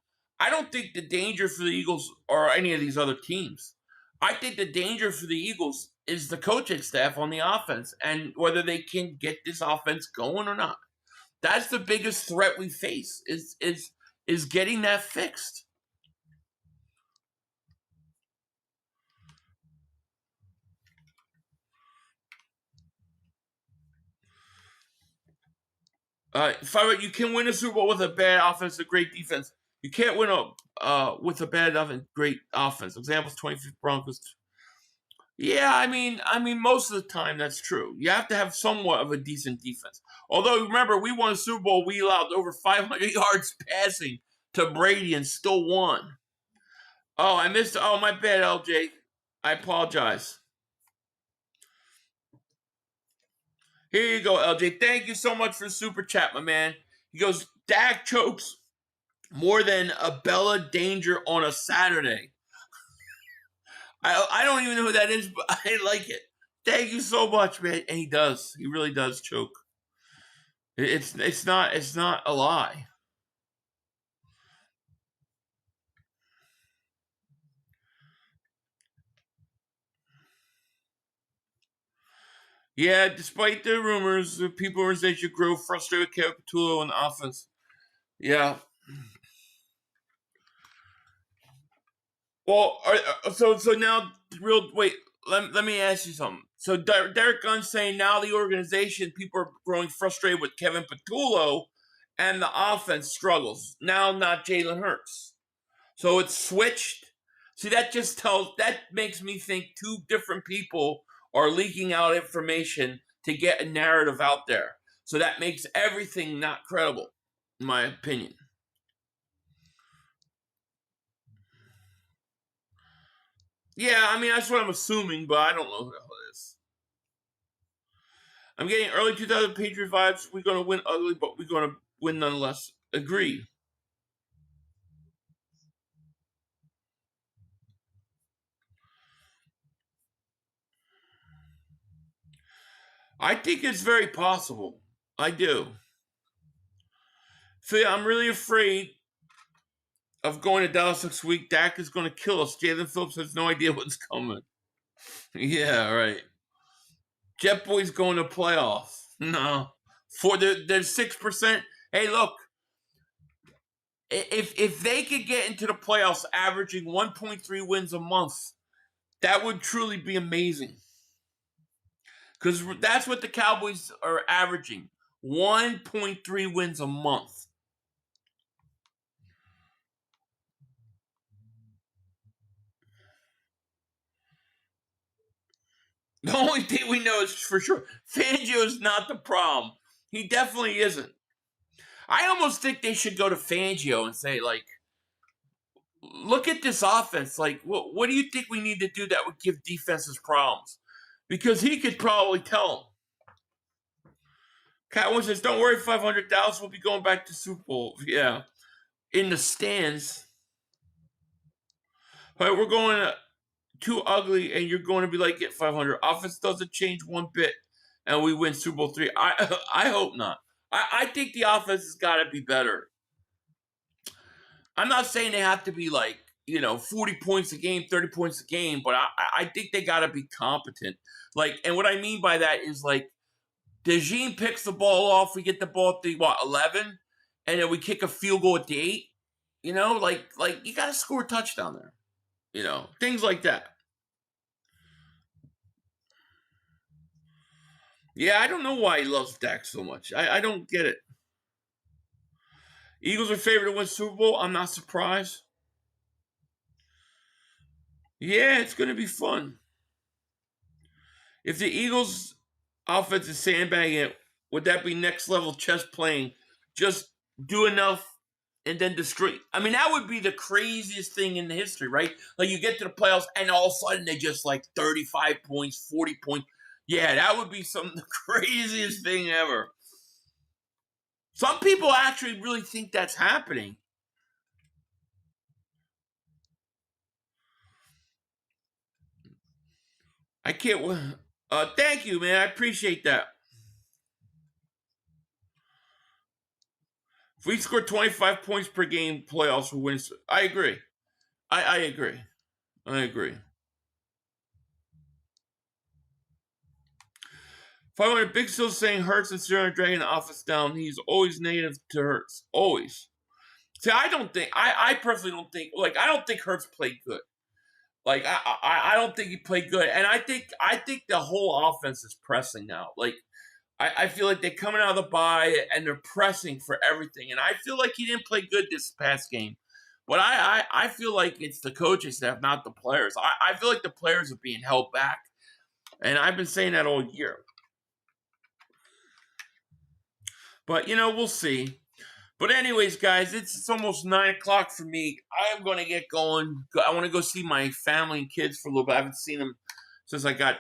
think the danger for the Eagles or any of these other teams. I think the danger for the Eagles is the coaching staff on the offense and whether they can get this offense going or not. That's the biggest threat we face is getting that fixed. You can win a Super Bowl with a bad offense, a great defense. You can't win with a bad offense, great offense. Examples: 25th Broncos. Yeah, I mean, most of the time that's true. You have to have somewhat of a decent defense. Although, remember, we won a Super Bowl. We allowed over 500 yards passing to Brady and still won. Oh, I missed. Oh, my bad, LJ. I apologize. Here you go, LJ. Thank you so much for the super chat, my man. He goes, Dak chokes more than a Bella Danger on a Saturday. I don't even know who that is, but I like it. Thank you so much, man. And he does. He really does choke. It's not a lie. Yeah, despite the rumors, people were saying should grow frustrated with Kevin Patullo on the offense. Yeah. Well, so now, let me ask you something. So Derek Gunn's saying now the organization, people are growing frustrated with Kevin Patullo and the offense struggles. Now not Jalen Hurts. So it's switched. See, that makes me think two different people are leaking out information to get a narrative out there. So that makes everything not credible, in my opinion. Yeah, I mean, that's what I'm assuming, but I don't know who the hell it is. I'm getting early 2000 Patriot vibes. We're going to win ugly, but we're going to win nonetheless. Agree. I think it's very possible. I do. So, yeah, I'm really afraid of going to Dallas next week. Dak is going to kill us. Jalen Phillips has no idea what's coming. Yeah, right. Jet Boy's going to playoffs. No. There's 6%. Hey, look. If they could get into the playoffs averaging 1.3 wins a month, that would truly be amazing. Because that's what the Cowboys are averaging. 1.3 wins a month. The only thing we know is for sure, Fangio is not the problem. He definitely isn't. I almost think they should go to Fangio and say, like, look at this offense. Like, what do you think we need to do that would give defenses problems? Because he could probably tell them. Catwoman says, don't worry, 500 Dallas will be going back to Super Bowl. Yeah. In the stands. All right, we're going too ugly, and you're going to be like, get 500. Offense doesn't change one bit, and we win Super Bowl 3. I hope not. I think the offense has got to be better. I'm not saying they have to be like, 40 points a game, 30 points a game, but I think they got to be competent. Like, and what I mean by that is, like, DeJean picks the ball off, we get the ball at the, 11? And then we kick a field goal at the 8? Like you got to score a touchdown there. Things like that. Yeah, I don't know why he loves Dak so much. I don't get it. Eagles are favored to win Super Bowl. I'm not surprised. Yeah, it's going to be fun. If the Eagles' offense is sandbagging it, would that be next level chess playing? Just do enough and then destroy. I mean, that would be the craziest thing in the history, right? Like, you get to the playoffs and all of a sudden they just like 35 points, 40 points. Yeah, that would be the craziest thing ever. Some people actually really think that's happening. I can't. Thank you, man. I appreciate that. If we score 25 points per game, playoffs will win. I agree. I agree. I agree. 500 Big Still saying Hurts and Sierra dragging the offense down. He's always negative to Hurts. Always. See, I personally don't think, like, I don't think Hurts played good. Like, I don't think he played good. And I think the whole offense is pressing now. Like, I feel like they're coming out of the bye and they're pressing for everything. And I feel like he didn't play good this past game. But I feel like it's the coaching staff, not the players. I feel like the players are being held back. And I've been saying that all year. But, we'll see. But anyways, guys, it's almost 9 o'clock for me. I am going to get going. I want to go see my family and kids for a little bit. I haven't seen them since I got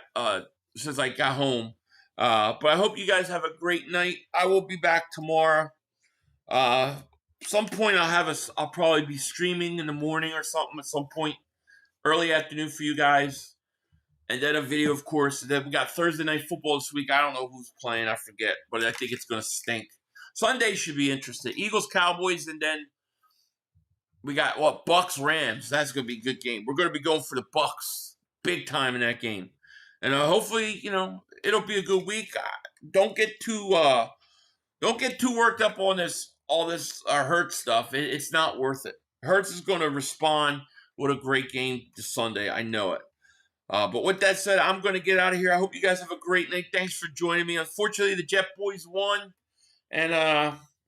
home. But I hope you guys have a great night. I will be back tomorrow. Some point I'll probably be streaming in the morning or something at some point. Early afternoon for you guys. And then a video, of course. And then we got Thursday Night Football this week. I don't know who's playing. I forget. But I think it's going to stink. Sunday should be interesting. Eagles, Cowboys, and then we got, Bucks, Rams. That's going to be a good game. We're going to be going for the Bucks big time in that game. And hopefully, it'll be a good week. Don't get too worked up on all this Hurts stuff. It's not worth it. Hurts is going to respond with a great game this Sunday. I know it. But with that said, I'm going to get out of here. I hope you guys have a great night. Thanks for joining me. Unfortunately, the Jet Boys won. And,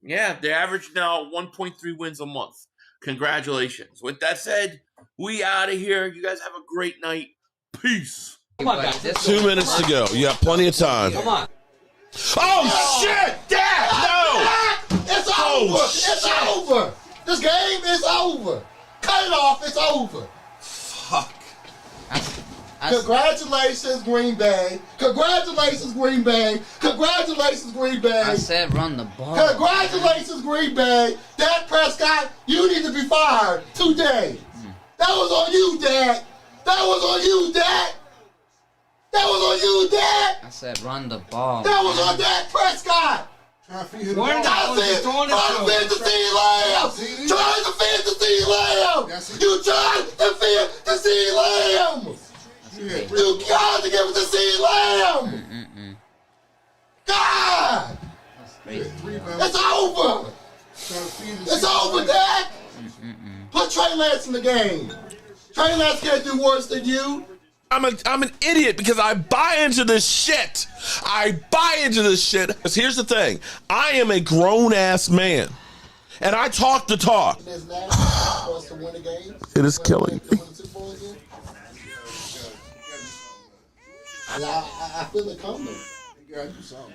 they average now 1.3 wins a month. Congratulations. With that said, we out of here. You guys have a great night. Peace. Come on, guys. 2 minutes to go. You got plenty of time. Come on. Oh, shit! Dad! No! It's over! It's over! This game is over! Cut it off! It's over! Fuck. Congratulations, Green Bay. Congratulations, Green Bay. Congratulations, Green Bay. I said run the ball. Congratulations, Green Bay. Dak Prescott, you need to be fired today. That was on you, Dak. That was on you, Dak. That was on you, Dak. I said run the ball. That was on Dak Prescott. Trying to feed the fantasy lamb. Trying to feed the lamb. You tried to feed the lamb. You got to give it to C. Lamb. God. It's over. It's over, Dak. Put Trey Lance in the game. Trey Lance can't do worse than you. I'm an idiot because I buy into this shit. Because here's the thing. I am a grown-ass man. And I talk the talk. It is killing me. And I feel it coming. You gotta do something.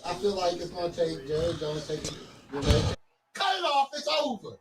I feel like it's gonna take Jerry Jones taking. Cut it off. It's over.